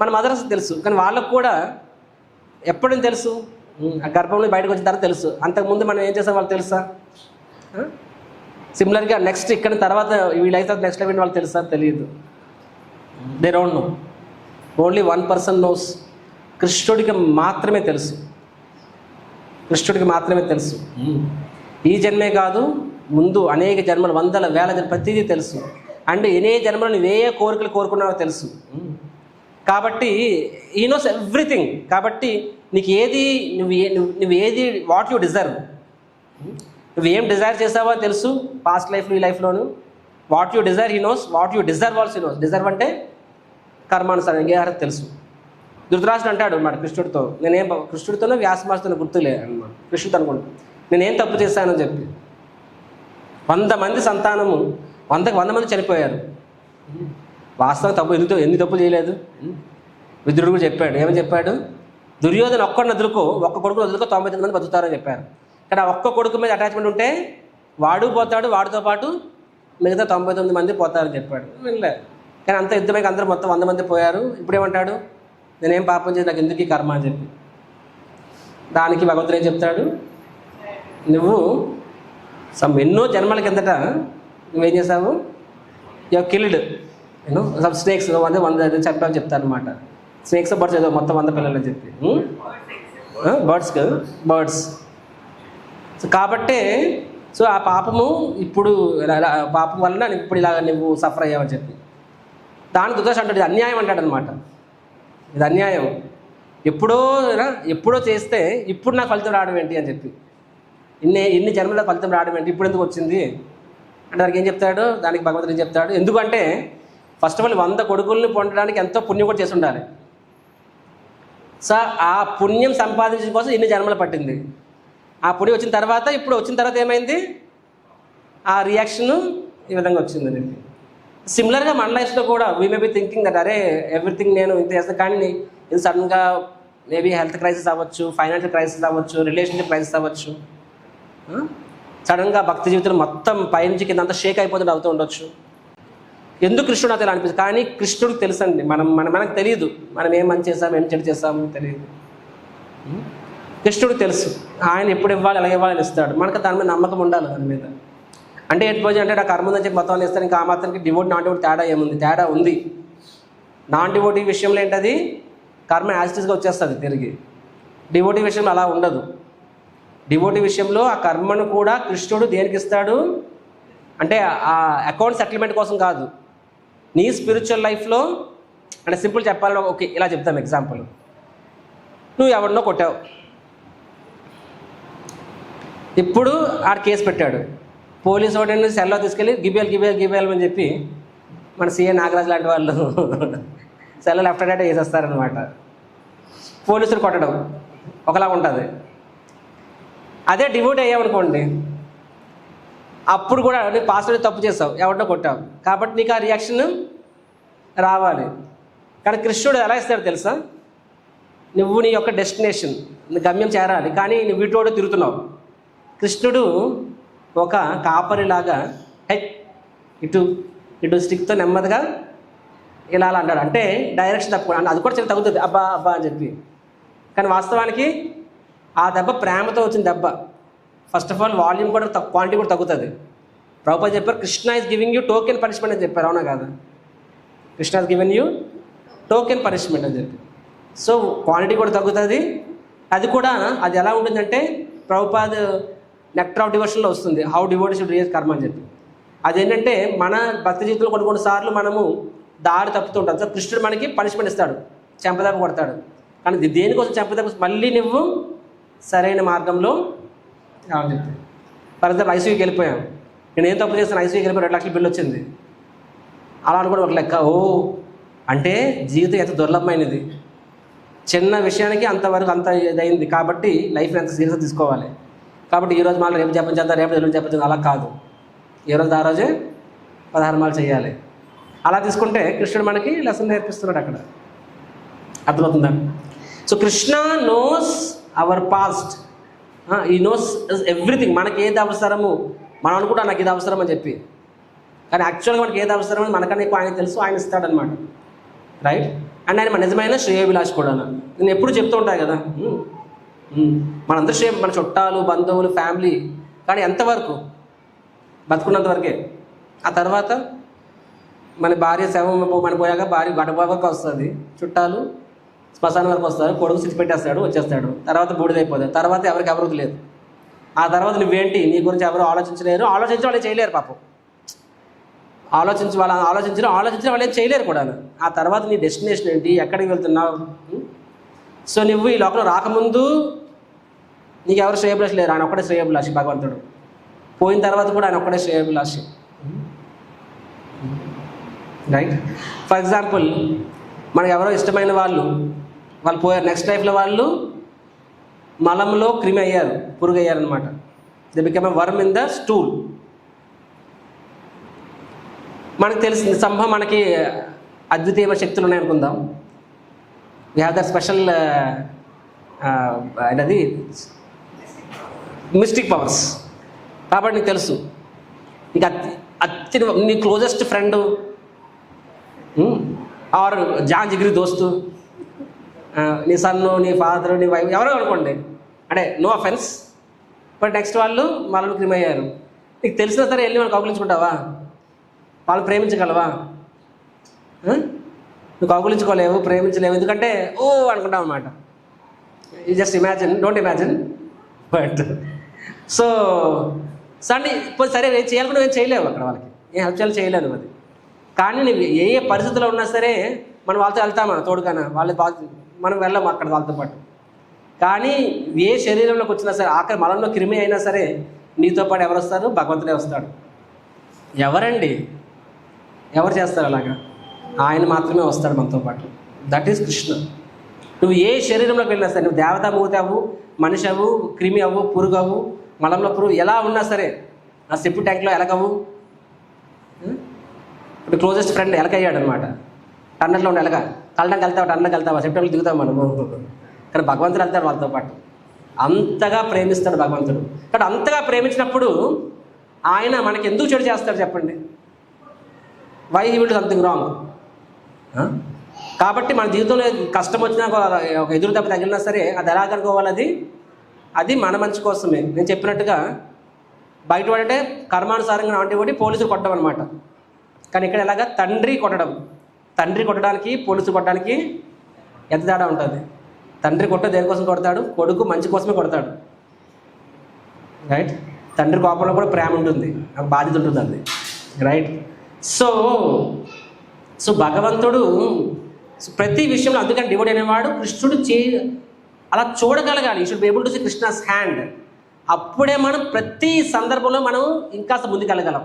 మన మదర్స్ తెలుసు, కానీ వాళ్ళకు కూడా ఎప్పుడని తెలుసు? ఆ గర్భంలో బయటకు వచ్చిన తర్వాత తెలుసు. అంతకుముందు మనం ఏం చేసాం వాళ్ళకి తెలుసా? సిమిలర్గా నెక్స్ట్ ఇక్కడ తర్వాత వీళ్ళైతే నెక్స్ట్ లైఫ్ వాళ్ళకి తెలుసా? తెలియదు. They don't know. Only 1 person knows. కృష్ణుడికి మాత్రమే తెలుసు. ఈ జన్మే కాదు, ముందు అనేక జన్మలు, వందల వేల జన్మలు, ప్రతిదీ తెలుసు. అండ్ ఎనే జన్మలు నువ్వు ఏ కోరికలు కోరుకున్నావో తెలుసు. కాబట్టి ఈ నోస్ ఎవ్రీథింగ్. కాబట్టి నీకు ఏది నువ్వు ఏది వాట్ యు డిజర్వ్, నువ్వు ఏం డిజైర్ చేసావో తెలుసు. పాస్ట్ లైఫ్లో ఈ లైఫ్లోను what you desire he knows, what you deserve also he knows. Deserve అంటే కర్మానుసారం ఇంకేహారం తెలుసు. ధృతరాష్ట్రుడు అంటాడు అన్నమాట కృష్ణుడితో, కృష్ణుడితోనో వ్యాసమాస్తోనో గుర్తులే అన్నమాట, కృష్ణుడితో అనుకోండి, నేనేం తప్పు చేశానని చెప్పి. 100 మంది సంతానము, 100 మంది చనిపోయారు. వాస్తవం తప్పు ఎన్ని తప్పులు చేయలేదు. విదురుడు కూడా చెప్పాడు. ఏమని చెప్పాడు? దుర్యోధన ఒక్కడిని వదులుకో, ఒక్క కొడుకుని వదులుకో, 99 మంది బతుకుతారని చెప్పారు. కానీ ఆ ఒక్క కొడుకు మీద అటాచ్మెంట్ ఉంటే వాడు పోతాడు, వాడితో పాటు మిగతా 99 మంది పోతారని చెప్పాడు. వినలే. కానీ అంత యుద్ధమే అందరూ మొత్తం 100 మంది పోయారు. ఇప్పుడేమంటాడు, నేనేం పాపం చేసి నాకు ఎందుకు ఈ కర్మ అని చెప్పి. దానికి భగవంతుడు ఏం చెప్తాడు, నువ్వు ఎన్నో జన్మల కిందట నువ్వేం చేసావు, యూ కిల్డ్ సమ్ స్నేక్స్, 100 చెప్పావు చెప్తాను అనమాట. స్నేక్స్ బర్డ్స్ ఏదో మొత్తం 100 పిల్లలు అని చెప్పి, బర్డ్స్. సో కాబట్టే సో ఆ పాపము ఇప్పుడు పాపం వలన ఇప్పుడు ఇలాగ నువ్వు సఫర్ అయ్యావని చెప్పి దాని దుర్దశ అంటాడు. ఇది అన్యాయం అంటాడు అనమాట. ఇది అన్యాయం, ఎప్పుడో చేస్తే ఇప్పుడు నాకు ఫలితం రావడం ఏంటి అని చెప్పి, ఇన్ని జన్మల ఫలితం రావడం ఏంటి, ఇప్పుడు ఎందుకు వచ్చింది అంటే దానికి ఏం చెప్తాడు, దానికి భగవంతుడు ఏం చెప్తాడు, ఎందుకంటే ఫస్ట్ ఆఫ్ ఆల్ 100 కొడుకుల్ని పొందడానికి ఎంతో పుణ్యం కూడా చేసి ఉండాలి. సో ఆ పుణ్యం సంపాదించడం కోసం ఇన్ని జన్మలు పట్టింది. ఆ పుణ్యం వచ్చిన తర్వాత ఇప్పుడు వచ్చిన తర్వాత ఏమైంది, ఆ రియాక్షను ఈ విధంగా వచ్చింది. సిమిలర్గా మన లైఫ్లో కూడా we may be thinking that అరే ఎవ్రీథింగ్ నేను ఇంత చేస్తాను, కానీ ఇది సడన్గా మేబీ హెల్త్ క్రైసిస్ అవ్వచ్చు, ఫైనాన్షియల్ క్రైసిస్ అవ్వచ్చు, రిలేషన్షిప్ క్రైసిస్ అవ్వచ్చు, సడన్గా భక్తి జీవితం మొత్తం పైనుంచి కింద అంతా షేక్ అయిపోతుంది అవుతూ ఉండొచ్చు. ఎందుకు కృష్ణుడు అతను అనిపిస్తుంది, కానీ కృష్ణుడికి తెలుసు అండి. మనకు తెలియదు మనం ఏం మంచి చేస్తాము ఏం చెడు చేస్తాము తెలియదు. కృష్ణుడికి తెలుసు ఆయన ఎప్పుడు ఇవ్వాలి ఎలా ఇవ్వాలని ఇస్తాడు. మనకు దాని మీద నమ్మకం ఉండాలి. దాని మీద అంటే ఎటుపోయి అంటే నాకు కర్మ ఉందని చెప్పి మొత్తం ఇస్తాను, ఇంకా ఆ మాత్రానికి డివోట్ నాన్ డివోట్ తేడా ఏముంది, తేడా ఉంది. నాన్ డివోటీ విషయంలో ఏంటది కర్మ యాజిటీస్గా వచ్చేస్తుంది తిరిగి. డివోటీ విషయంలో అలా ఉండదు. డివోటీ విషయంలో ఆ కర్మను కూడా కృష్ణుడు దేనికి ఇస్తాడు అంటే ఆ అకౌంట్ సెటిల్మెంట్ కోసం కాదు, నీ స్పిరిచువల్ లైఫ్లో. అంటే సింపుల్ చెప్పాలని ఓకే ఇలా చెప్తాం ఎగ్జాంపుల్, నువ్వు ఎవరినో కొట్టావు, ఇప్పుడు ఆడ కేసు పెట్టాడు, పోలీసు వాడిని సెల్లో తీసుకెళ్ళి గిబేల్ అని చెప్పి మన సీఏ నాగరాజు లాంటి వాళ్ళు సెల్లో లెఫ్ట్ రైట్ వేసేస్తారనమాట. పోలీసులు కొట్టడం ఒకలా ఉంటుంది. అదే డివోట్ అయ్యామనుకోండి, అప్పుడు కూడా నువ్వు పాస్వర్డ్ తప్పు చేస్తావు, ఎవరినో కొట్టావు, కాబట్టి నీకు ఆ రియాక్షన్ రావాలి. కానీ కృష్ణుడు ఎలా ఇస్తాడు తెలుసా, నువ్వు నీ యొక్క డెస్టినేషన్ గమ్యం చేరాలి, కానీ నువ్వు వీటోడు తిరుగుతున్నావు. కృష్ణుడు ఒక కాపరిలాగా ఇటు స్టిక్తో నెమ్మదిగా ఇలా అలా అంటాడు. అంటే డైరెక్షన్ తప్పు, అది కూడా చాలా తగ్గుతుంది అబ్బా అని చెప్పి. కానీ వాస్తవానికి ఆ దెబ్బ ప్రేమతో వచ్చిన దెబ్బ. ఫస్ట్ ఆఫ్ ఆల్ వాల్యూమ్ కూడా క్వాంటిటీ కూడా తగ్గుతుంది. ప్రభుపాద చెప్పారు Krishna is giving you token punishment అని చెప్పారు, అవునా కాదా? Krishna is given you token punishment అని చెప్పి. సో క్వాంటిటీ కూడా తగ్గుతుంది. అది కూడా అది ఎలా ఉంటుందంటే ప్రభుపాద నెక్టర్ ఆఫ్ డివోషన్లో వస్తుంది, హౌ డివోటీ షుడ్ రియల్ కర్మ అని చెప్పి. అదేంటంటే మన భక్తి జీవితంలో కొన్ని సార్లు మనము దారి తప్పుతుంటాం. సో కృష్ణుడు మనకి పనిష్మెంట్ ఇస్తాడు, చెంపదెబ్బ కొడతాడు. కానీ దేనికోసం చెంపదెబ్బ, మళ్ళీ నువ్వు సరైన మార్గంలో కావాలని చెప్పి. ఫర్ ఎగ్జాంపుల్ ఐసీయూకి వెళ్ళిపోయాం, నేను ఏం తప్పు చేస్తాను, ఐసీయూకి వెళ్ళిపోయి 2 లక్షల బిల్లు వచ్చింది. అలా అనుకోవడం ఒక లెక్క. అంటే జీవితం ఎంత దుర్లభమైనది, చిన్న విషయానికి అంతవరకు అంత ఇదైంది. కాబట్టి లైఫ్ని ఎంత సీరియస్గా తీసుకోవాలి. కాబట్టి ఈరోజు మళ్ళీ రేపు జపం చేద్దాం, రేపు ఎల్లుండి జపం చేద్దాం, అలా కాదు. ఏ రోజు ఆ రోజే 16 మాలు చేయాలి. అలా తీసుకుంటే కృష్ణుడు మనకి లెసన్ నేర్పిస్తున్నాడు అక్కడ. అర్థమవుతుందా? So Krishna nose our past, ఈ నోస్ ఎవ్రీథింగ్. మనకి ఏది అవసరము మనం అనుకుంటాం, నాకు ఇది అవసరం అని చెప్పి, కానీ యాక్చువల్గా మనకి ఏది అవసరం అని మనకన్నా ఎక్కువ ఆయన తెలుసు, ఆయన ఇస్తాడనమాట. రైట్? అండ్ ఆయన మన నిజమైన శ్రేయోభిలాష్ కూడా. నేను ఎప్పుడు చెప్తూ ఉంటాను కదా, మనందరూ మన చుట్టాలు బంధువులు ఫ్యామిలీ, కానీ ఎంతవరకు బతుకున్నంత వరకే. ఆ తర్వాత మన భార్య శవం మన పోయాక భార్య గడపకు వస్తుంది, చుట్టాలు శ్మశానం వరకు వస్తారు, కొడుకు సిచ్చి పెట్టేస్తాడు, వచ్చేస్తాడు, తర్వాత బూడిదైపోతుంది, తర్వాత ఎవరికి ఎవరికి లేదు. ఆ తర్వాత నువ్వేంటి, నీ గురించి ఎవరు ఆలోచించలేరు, ఆలోచించి వాళ్ళు చేయలేరు పాపం. ఆలోచించిన వాళ్ళు ఏం చేయలేరు కూడా. ఆ తర్వాత నీ డెస్టినేషన్ ఏంటి, ఎక్కడికి వెళ్తున్నావు. సో నువ్వు ఈ లోకంలో రాకముందు నీకు ఎవరు శ్రేయోభిలాషి లేరు, ఆయన ఒక్కడే శ్రేయోభిలాషి భగవంతుడు. పోయిన తర్వాత కూడా ఆయన ఒక్కడే శ్రేయోభిలాషి. రైట్? ఫర్ ఎగ్జాంపుల్ మనకు ఎవరో ఇష్టమైన వాళ్ళు పోయారు, నెక్స్ట్ లైఫ్లో వాళ్ళు మలంలో క్రిమి అయ్యారు, పురుగు అయ్యారనమాట. They become a worm in the stool. మనకు తెలిసింది సంభవం, మనకి అద్వితీయమైన శక్తులు ఉన్నాయనుకుందాం. వీ హ్యావ్ దట్ స్పెషల్ అది మిస్టిక్ పవర్స్. కాబట్టి నీకు తెలుసు, నీకు నీ క్లోజెస్ట్ ఫ్రెండ్ ఆర్ జాన్ జిగిరి దోస్తు, నీ సన్ను, నీ ఫాదరు, నీ వైఫ్, ఎవరో అనుకోండి, అంటే నో అఫెన్స్, బట్ నెక్స్ట్ వాళ్ళు మనల్ని క్రిమ్ అయ్యారు. నీకు తెలిసినా సరే వెళ్ళి వాళ్ళు కౌగులించుకుంటావా? వాళ్ళు ప్రేమించగలవా? నువ్వు కౌగులించుకోలేవు, ప్రేమించలేవు, ఎందుకంటే ఓ అనుకుంటావు అనమాట. You just imagine, don't imagine. But so Sunday సరే ఏం చేయాలనుకుంటే ఏం చేయలేవు, అక్కడ వాళ్ళకి ఏం హెల్ప్ చేయాలి చేయలేను అది. కానీ నువ్వు ఏ ఏ పరిస్థితుల్లో ఉన్నా సరే మనం వాళ్ళతో వెళ్తామా తోడుగానా? మనం వెళ్ళాము అక్కడ వాళ్ళతో పాటు. కానీ ఏ శరీరంలోకి వచ్చినా సరే, ఆఖరి మలంలో క్రిమి అయినా సరే నీతో పాటు ఎవరు వస్తారు? భగవంతుడే వస్తాడు. ఎవరండి? ఎవరు చేస్తారు అలాగా? ఆయన మాత్రమే వస్తాడు మనతో పాటు. That is Krishna. నువ్వు ఏ శరీరంలోకి వెళ్ళినా సరే, నువ్వు దేవత మూతి అవ్వు, మనిషి అవ్వు, క్రిమి అవ్వు, పురుగు అవ్వు, మలంలో పురుగు ఎలా ఉన్నా సరే, ఆ సెప్పు ట్యాంక్లో ఎలగవు. ఇప్పుడు క్లోజెస్ట్ ఫ్రెండ్ ఎలకయ్యాడు అనమాట. టన్నర్లో ఉన్న ఎలక, కళ్ళకి వెళ్తావా, టన్నర్కి వెళ్తావా, సెప్టెంబర్కి దిగుతాం మనము. కానీ భగవంతుడు వెళ్తాడు వాళ్ళతో పాటు. అంతగా ప్రేమిస్తాడు భగవంతుడు. కానీ అంతగా ప్రేమించినప్పుడు ఆయన మనకి ఎందుకు చెడు చేస్తాడు చెప్పండి? Why he will do something wrong. కాబట్టి మన జీవితంలో కష్టం వచ్చినా, ఒక ఎదురు దెబ్బ తగిలినా సరే అది ఎలా కనుకోవాలి? అది మన మంచి కోసమే. నేను చెప్పినట్టుగా బయట పడంటే కర్మానుసారంగా నాటి పోలీసులు కొట్టడం అనమాట. కానీ ఇక్కడ ఎలాగా తండ్రి కొట్టడం. తండ్రి కొట్టడానికి పోలీసులు కొట్టడానికి ఎంత తేడా ఉంటుంది? తండ్రి దేనికోసం కొడతాడు? కొడుకు మంచి కోసమే కొడతాడు, రైట్? తండ్రి కోపంలో కూడా ప్రేమ ఉంటుంది, నాకు బాధ్యత ఉంటుంది అది, రైట్? సో భగవంతుడు ప్రతి విషయంలో, అందుకని డివోటీ అనేవాడు కృష్ణుడు అలా చూడగలగాలి. You should be able to see Krishna's hand. అప్పుడే మనం ప్రతి సందర్భంలో మనం ఇంకాస్త ముందుకెళ్ళగలం.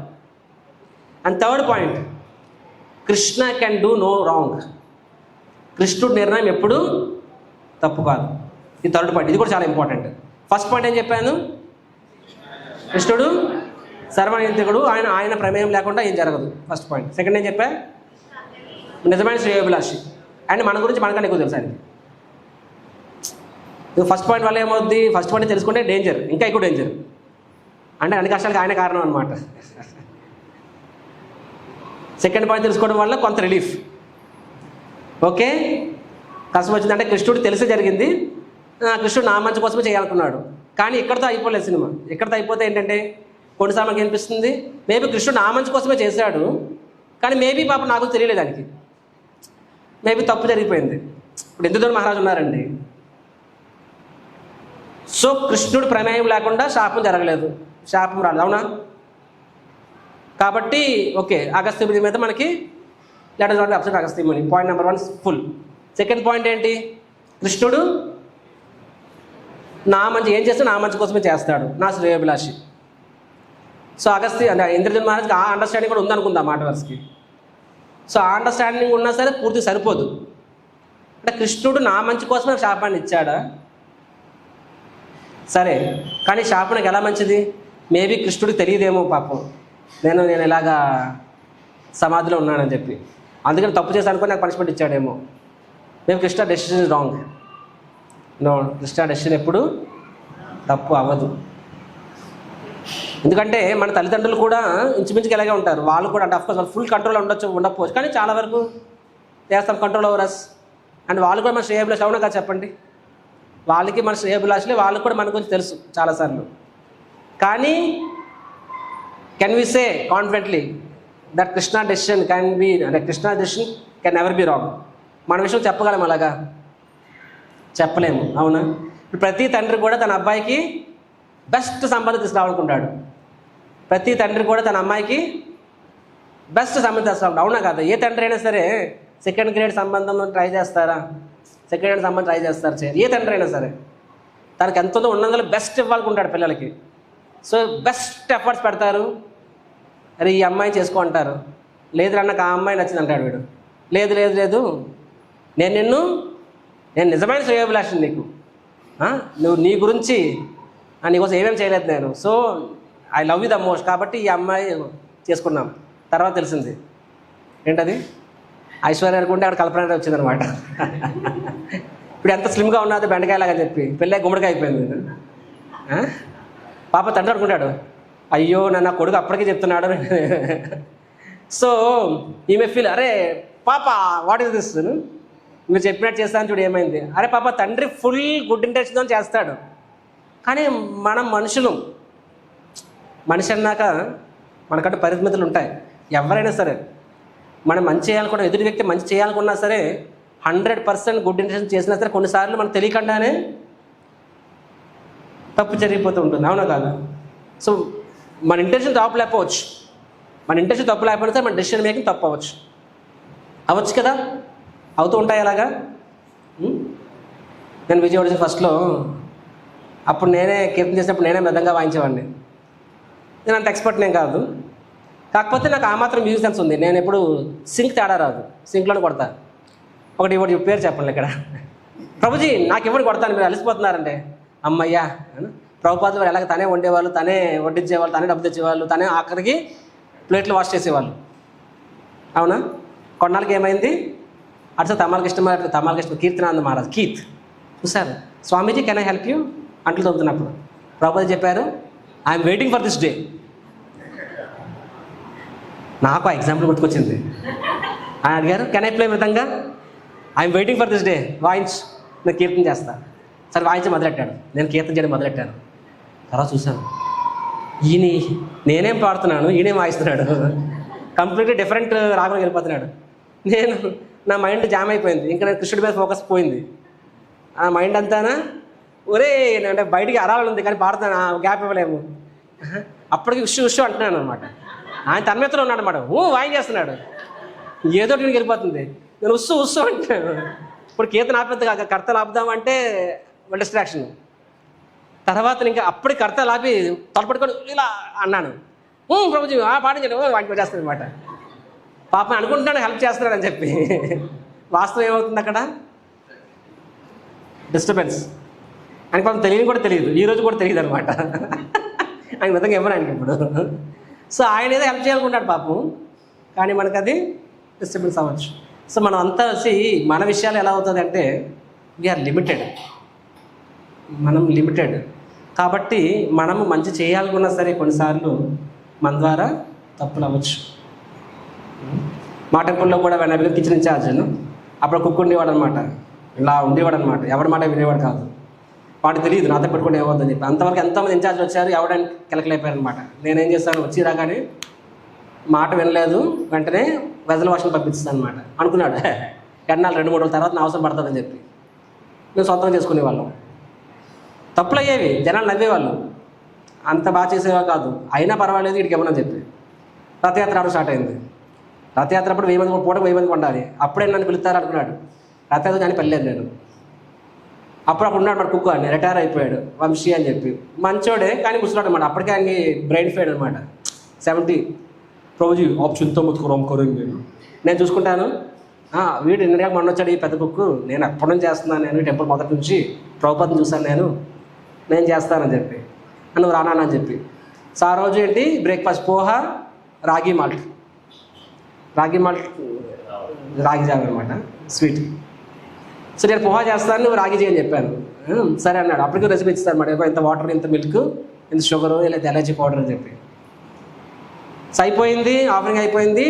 And third point, Krishna can do no wrong. కృష్ణుడి నిర్ణయం ఎప్పుడు తప్పు కాదు. ఈ థర్డ్ పాయింట్, ఇది కూడా చాలా ఇంపార్టెంట్. ఫస్ట్ పాయింట్ ఏం చెప్పాను? కృష్ణుడు సర్వనియంత్రికుడు, ఆయన ప్రమేయం లేకుండా ఏం జరగదు, ఫస్ట్ పాయింట్. సెకండ్ ఏం చెప్పా? నిజమైన శ్రేయోభిలాషి. అండ్ మన గురించి మనకన్నా ఎక్కువ తెలుసు ఆయనకి. ఫస్ట్ పాయింట్ వల్ల ఏమవుద్ది? ఫస్ట్ పాయింట్ తెలుసుకుంటే డేంజర్, ఇంకా ఎక్కువ డేంజర్. అంటే అన్ని కష్టాలకు ఆయన కారణం అనమాట. సెకండ్ పాయింట్ తెలుసుకోవడం వల్ల కొంత రిలీఫ్. ఓకే, కష్టం వచ్చిందంటే కృష్ణుడు తెలిసి జరిగింది, కృష్ణుడు నా మంచి కోసమే చేయాలనుకున్నాడు. కానీ ఇక్కడితో అయిపోలేదు సినిమా. ఇక్కడితో అయిపోతే ఏంటంటే కొన్నిసార్లు మనకి అనిపిస్తుంది, మేబీ కృష్ణుడు నా మంచి కోసమే చేశాడు, కానీ మేబీ పాపం నాకు తెలియలేదు, దానికి మేబీ తప్పు జరిగిపోయింది. ఇప్పుడు ఇంద్రధనుడు మహారాజు ఉన్నారండి. సో కృష్ణుడు ప్రమేయం లేకుండా శాపం జరగలేదు, శాపం రాలేదు, అవునా? కాబట్టి ఓకే, అగస్త్యముని మీద మనకి letter not upset Agastyamuni. Point number 1 full. Second point ఏంటి? కృష్ణుడు నా మంచి ఏం చేస్తే నా మంచి కోసమే చేస్తాడు, నా శ్రేయోభిలాషి. సో అంటే ఇంద్రధనుడు మహారాజ్కి ఆ అండర్స్టాండింగ్ కూడా ఉందనుకుందాం మాట వరుసకి. సో ఆ అండర్స్టాండింగ్ ఉన్నా సరే పూర్తి సరిపోదు. అంటే కృష్ణుడు నా మంచి కోసమే శాపాన్ని ఇచ్చాడా? సరే, కానీ శాపం నాకు ఎలా మంచిది? మేబీ కృష్ణుడికి తెలియదేమో పాపం, నేను ఇలాగా సమాధిలో ఉన్నానని చెప్పి, అందుకని తప్పు చేసి అనుకుని నాకు పనిష్మెంట్ ఇచ్చాడేమో. Maybe Krishna decision is wrong. No, Krishna decision ఎప్పుడు తప్పు అవ్వదు. ఎందుకంటే మన తల్లిదండ్రులు కూడా ఇంచుమించుగా ఇలాగే ఉంటారు. వాళ్ళు కూడా అంటే అఫ్కోర్స్ వాళ్ళు ఫుల్ కంట్రోల్ ఉండకపోవచ్చు, కానీ చాలా వరకు చేస్తాం కంట్రోల్ ఓవర్ అస్. అండ్ వాళ్ళు కూడా మన శ్రేయోభిలాషి, అవునా కదా చెప్పండి? వాళ్ళకి మన శ్రేయోభిలాషులే, వాళ్ళకి కూడా మన గురించి తెలుసు చాలాసార్లు. కానీ can we say confidently that Krishna decision Krishna decision can never be wrong? మన విషయం చెప్పగలం అలాగా? చెప్పలేము, అవునా? ఇప్పుడు ప్రతి తండ్రి కూడా తన అబ్బాయికి బెస్ట్ సంబంధం తీసుకురావాలనుకుంటాడు. ప్రతి తండ్రి కూడా తన అమ్మాయికి బెస్ట్ సంబంధం తీసుకురావాలి, అవునా కదా? ఏ తండ్రి అయినా సరే సెకండ్ గ్రేడ్ సంబంధం ట్రై చేస్తారా? సెకండ్ గ్రేడ్ సంబంధం ట్రై చేస్తారు, ఏ తండ్రి అయినా సరే తనకి ఎంత ఉందో ఉన్నందులో బెస్ట్ ఇవ్వాలనుకుంటాడు పిల్లలకి. సో బెస్ట్ ఎఫర్ట్స్ పెడతారు. అరే ఈ అమ్మాయిని చేసుకో అంటారు. లేదు నాకు ఆ అమ్మాయి నచ్చింది అంటాడు వీడు. లేదు లేదు లేదు, నేను నిజమైన శ్రేయోభిలాషిని నీకు, నువ్వు నీ గురించి నీకోసం ఏమేమి చేయలేదు నేను, so I love you the most, కాబట్టి ఈ అమ్మాయి చేసుకున్నాం. తర్వాత తెలిసింది ఏంటది? ఐశ్వర్య అనుకుంటే అక్కడ కల్పన వచ్చిందనమాట. ఇప్పుడు ఎంత స్లిమ్గా ఉన్నది బెండకాయలాగా చెప్పి పెళ్ళి గుమ్మడికాయ అయిపోయింది. పాప తండ్రి అనుకుంటాడు, అయ్యో నన్ను కొడుకు అప్పటికే చెప్తున్నాడు. సో ఈమె ఫీల్, అరే పాప వాట్ ఈస్ దిస్, మీరు చెప్పినట్టు చేస్తాను చూడు ఏమైంది. అరే పాప, తండ్రి ఫుల్ గుడ్ ఇంటెన్షన్తో చేస్తాడు. కానీ మనం మనిషి అన్నాక మనకంటూ పరిమితులు ఉంటాయి. ఎవరైనా సరే మనం మంచి చేయాలనుకున్నా, ఎదుటి వ్యక్తి మంచి చేయాలనుకున్నా సరే 100% గుడ్ ఇంటెన్షన్ చేసినా సరే కొన్నిసార్లు మనం తెలియకుండానే తప్పు జరిగిపోతూ ఉంటుంది. అవునా కాదు? సో మన ఇంటెన్షన్ తప్పు లేకపోవచ్చు, మన ఇంటెన్షన్ తప్పు లేకపోతే మన డెసిషన్ మేకింగ్ తప్పు అవ్వచ్చు కదా, అవుతూ ఉంటాయి అలాగా. నేను విజయవాడ ఫస్ట్లో అప్పుడు నేనే కీర్తన చేసినప్పుడు నేనే మెదంగా వాయించేవాడిని. నేను అంత ఎక్స్పర్ట్ నేను కాదు, కాకపోతే నాకు ఆ మాత్రం మ్యూజిక్ సెన్స్ ఉంది. నేను ఎప్పుడు సింక్ తేడా రాదు, సింక్లోనే కొడతా. ఒకటి పేరు చెప్పండి ఇక్కడ, ప్రభుజీ నాకు ఎవరు కొడతాను, మీరు అలసిపోతున్నారంటే అమ్మయ్యా. ప్రభుపాదులు వారు ఎలాగ తనే వండేవాళ్ళు, తనే వడ్డించేవాళ్ళు, తనే డబ్బు తెచ్చేవాళ్ళు, తనే ఆఖరికి ప్లేట్లు వాష్ చేసేవాళ్ళు. అవునా? కొన్నాళ్ళకి ఏమైంది, అట్లా తమాలకృష్ణ కీర్తనానంద మహారాజ్ కీత్ చూసారు, Swamiji can I help you అంట్లు తోముతున్నప్పుడు ప్రభుపాద చెప్పారు, I'm waiting for this day. నాకు ఆ ఎగ్జాంపుల్ గుర్తుకొచ్చింది. ఆయన అడిగారు, కెన్ ఐ ప్లే విధంగా, I'm waiting for this day, వాయించు, నేను కీర్తన చేస్తా. సరే వాయించి మొదలెట్టాడు, నేను కీర్తన చేయడం మొదలెట్టాను. తర్వాత చూసాను, నేనేం పాడుతున్నాను, ఈయనేం వాయిస్తున్నాడు, కంప్లీట్లీ డిఫరెంట్ రాగంలో వెళ్ళిపోతున్నాడు. నా మైండ్ జామ్ అయిపోయింది, ఇంకా నేను కృష్ణుడి మీద ఫోకస్ పోయింది. ఆ మైండ్ అంతానా ఒరే అంటే బయటికి అరాలు ఉంది కానీ పాడుతాను, గ్యాప్ ఇవ్వలేము. అప్పటికి ఉష్ అంటున్నాను అనమాట. ఆయన తన్మెత్తలో ఉన్నాడు అనమాట, వాయించేస్తున్నాడు, ఏదో నేను వెళ్ళిపోతుంది, నేను ఉస్సు అంటున్నాను. ఇప్పుడు కీర్తన ఆపేది కాక కర్తలు ఆపుదామంటే డిస్ట్రాక్షన్. తర్వాత ఇంకా అప్పటికి కర్తలు ఆపి తలపట్టుకొని ఇలా అన్నాను, ప్రభుజీ పాటించండి, వాటికి చేస్తాను అనమాట. పాప అనుకుంటున్నాను హెల్ప్ చేస్తున్నాడని చెప్పి, వాస్తవం ఏమవుతుంది అక్కడ డిస్టర్బెన్స్. ఆయనకి కొంత తెలియని కూడా తెలియదు, ఈరోజు కూడా తెలియదు అనమాట. ఆయన విధంగా ఎవరు ఆయనకి ఇప్పుడు. సో ఆయన ఏదో హెల్ప్ చేయాలనుకుంటాడు పాపం, కానీ మనకు అది డిస్టర్బెన్స్ అవ్వచ్చు. సో మనం అంతా వచ్చి మన విషయాలు ఎలా అవుతుంది అంటే వీఆర్ లిమిటెడ్, మనం లిమిటెడ్ కాబట్టి మనము మంచి చేయాలనుకున్నా సరే కొన్నిసార్లు మన ద్వారా తప్పులు అవ్వచ్చు. మా టెంపుల్లో కూడా వెనక కిచెన్ ఇన్ఛార్జ్ను అప్పుడు కుక్ ఉండేవాడు అనమాట, ఇలా ఉండేవాడు అనమాట, ఎవరి మాట వినేవాడు కాదు. వాడికి తెలియదు నాతో పెట్టుకుని ఏమవుతుందని చెప్పి. అంతవరకు ఎంతోమంది ఇన్ఛార్జ్ వచ్చారు, ఎవడానికి కెలకలైపోయారు అనమాట. నేనేం చేస్తాను, వచ్చి రాగానే మాట వినలేదు, వెంటనే వెజల వాషిని పంపిస్తాను అనమాట. అనుకున్నాడు ఎన్నాళ్ళు 2-3 రోజుల తర్వాత నా అవసరం పడుతుందని చెప్పి మేము సొంతంగా చేసుకునేవాళ్ళం. తప్పులు అయ్యేవి, జనాలు నవ్వేవాళ్ళు, అంత బాగా చేసేవాళ్ళు కాదు, అయినా పర్వాలేదు వీడికి ఇవ్వనని చెప్పి. రథయాత్ర ఆడ స్టార్ట్ అయింది. రథయాత్ర అప్పుడు 1000 మంది పూటకు 1000 మంది ఉండాలి, అప్పుడే నన్ను పిలుస్తారు అనుకున్నాడు. రథయాత్ర కానీ పెళ్ళలేదు నేను. అప్పుడు ఉన్నాడు మన కుక్కు అని, రిటైర్ అయిపోయాడు, వంశీ అని చెప్పి, మంచోడే కానీ ముసలాడు అనమాట. అప్పటికే ఆయన బ్రెయిన్ ఫెయిడ్ అనమాట, 70. ప్రభుజీ ఆప్ చింతో ముతుకు రోమకోరు నేను చూసుకుంటాను. వీడు నిన్నగా మొన్న వచ్చాడు ఈ పెద్ద కుక్కు, నేను ఎప్పటి నుంచి చేస్తున్నాను, నేను టెంపుల్ మొదటి నుంచి ప్రభుపాదం చూశాను, నేను చేస్తానని చెప్పి, నువ్వు రానా అని చెప్పి. సో ఆ రోజు ఏంటి బ్రేక్ఫాస్ట్, పోహా రాగి మాల్ట్ రాగి జావ అనమాట, స్వీట్. సో నేను పోహా చేస్తాను, నువ్వు రాగి చేయని చెప్పాను. సరే అన్నాడు. అప్పటికే రెసిపీ ఇస్తాను అనమాట, ఇంత వాటర్, ఇంత మిల్క్, ఇంత షుగరు, ఇలా ఎలర్జీ పౌడర్ అని చెప్పి. సో అయిపోయింది, ఆఫరింగ్ అయిపోయింది.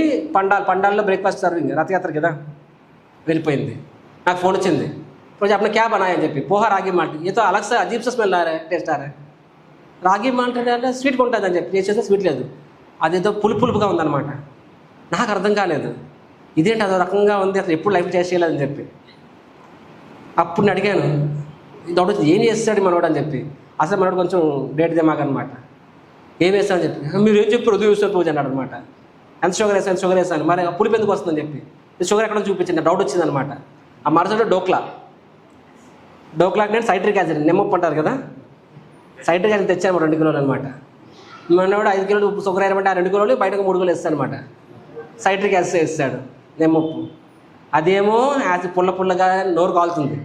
పండాల్లో బ్రేక్ఫాస్ట్ సర్వింగ్, రథయాత్ర కదా, వెళ్ళిపోయింది. నాకు ఫోన్ వచ్చింది, రోజు అప్పుడు క్యాబ్ అన్నా అని చెప్పి, పోహా రాగి మాల్ట్, ఏదో అలగ్ సా అజీబ్ సా స్మెల్ టేస్ట్ రాగి మాల్ట్ అంటే స్వీట్గా ఉంటుంది అని చెప్పి చేసేస్తే స్వీట్ లేదు, అదేదో పులుపుగా ఉందన్నమాట. నాకు అర్థం కాలేదు, ఇదేంటి అదో రకంగా ఉంది, అసలు ఎప్పుడు లైఫ్ టేస్ట్ చేయలేదని చెప్పి. అప్పుడు నేను అడిగాను, ఇది ఏం చేస్తాడు మనోడు అని చెప్పి. అసలు మనోడు కొంచెం డేట్ దిమాగనమాట. ఏం వేస్తామని చెప్పి, మీరు ఏం చెప్పి రుజువు వేస్తారు పూజ అన్నాడు అనమాట. ఎంత షుగర్ వేసాను, మరి పులిపు ఎందుకు వస్తుందని చెప్పి షుగర్ ఎక్కడ చూపించింది, డౌట్ వచ్చింది అనమాట. ఆ మరుసటి డోక్లాకి నేను సైట్రిక్ యాసిడ్, నిమ్మప్పు అంటారు కదా, సైట్రిక్ యాసిడ్ తెచ్చాను 2 కిలోలు అనమాట. మనోడు 5 కిలోలు షుగర్ వేయమంటే ఆ 2 కిలోలు బయటకు 3 కిలోలు వేస్తాను అనమాట. సైట్రిక్ యాసిడ్ వేస్తాడు, నిమ్మప్పు. అదేమో యాసిడ్ పుల్లగా నోరు కాలుతుంది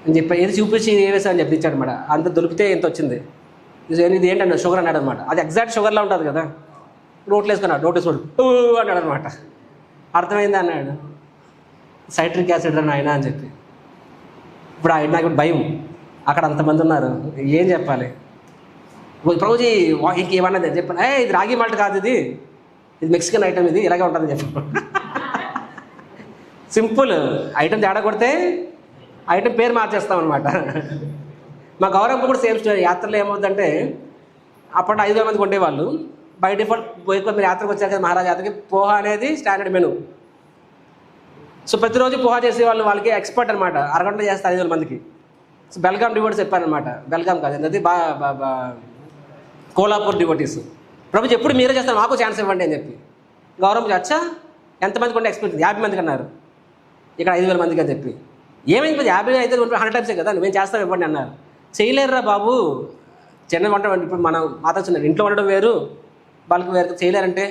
అని చెప్పి, ఏది చూపించి ఏ వేసామని చెప్పి ఇచ్చాడు అనమాట. అంత దొరికితే ఎంత వచ్చింది, ఇది ఏంటన్నా షుగర్ అన్నాడు అనమాట. అది ఎగ్జాక్ట్ షుగర్లా ఉంటుంది కదా, నోట్లు వేసుకున్నాడు, నోట్ వేసుకోడు అన్నాడు అనమాట. అర్థమైంది అన్నాడు, సైట్రిక్ యాసిడ్ అని ఆయన అని చెప్పి. ఇప్పుడు నాకు భయం, అక్కడ అంతమంది ఉన్నారు, ఏం చెప్పాలి. ప్రభుజీ ఇంకేమన్నది చెప్పాను, ఇది రాగి మాల్ట్ కాదు, ఇది మెక్సికన్ ఐటమ్, ఇది ఇలాగే ఉంటుందని చెప్పాను. సింపుల్. ఐటెం తేడా కొడితే ఐటెం పేరు మార్చేస్తాం అనమాట. మా గౌరవం కూడా సేమ్ స్టోరీ. యాత్రలో ఏమవుతుందంటే అప్పట్లో 5,000 మంది ఉండేవాళ్ళు. బై డిఫాల్ట్ మీరు యాత్రకు వచ్చారు కదా మహారాజ్ యాత్రకి, పోహా అనేది స్టాండర్డ్ మెను. సో ప్రతిరోజు పోహా చేసేవాళ్ళు, వాళ్ళకి ఎక్స్పర్ట్ అనమాట. అరగంట చేస్తారు 5,000 మందికి. సో బెల్గాం డివోటీస్ చెప్పారనమాట. బెల్గాం కాదు అది కోలాపూర్ డివోటీస్. ప్రభుజీ ఎప్పుడు మీరే చేస్తారు, మాకు ఛాన్స్ ఇవ్వండి అని చెప్పి. గౌరవం అచ్చా ఎంతమందికి ఉండే ఎక్స్పీరియన్స్, 50 మందికి అన్నారు. ఇక్కడ 5,000 మందికి అని చెప్పి. ఏమైంది 50, 5,000, 100 టైమ్సే కదా, నువ్వేం చేస్తావు ఇవ్వండి అన్నారు. చేయలేరురా బాబు, చిన్న వంట. ఇప్పుడు మనం మాట్లాడుతున్నారు ఇంట్లో ఉండడం వేరు, వాళ్ళకి వేరు చేయలేరంటే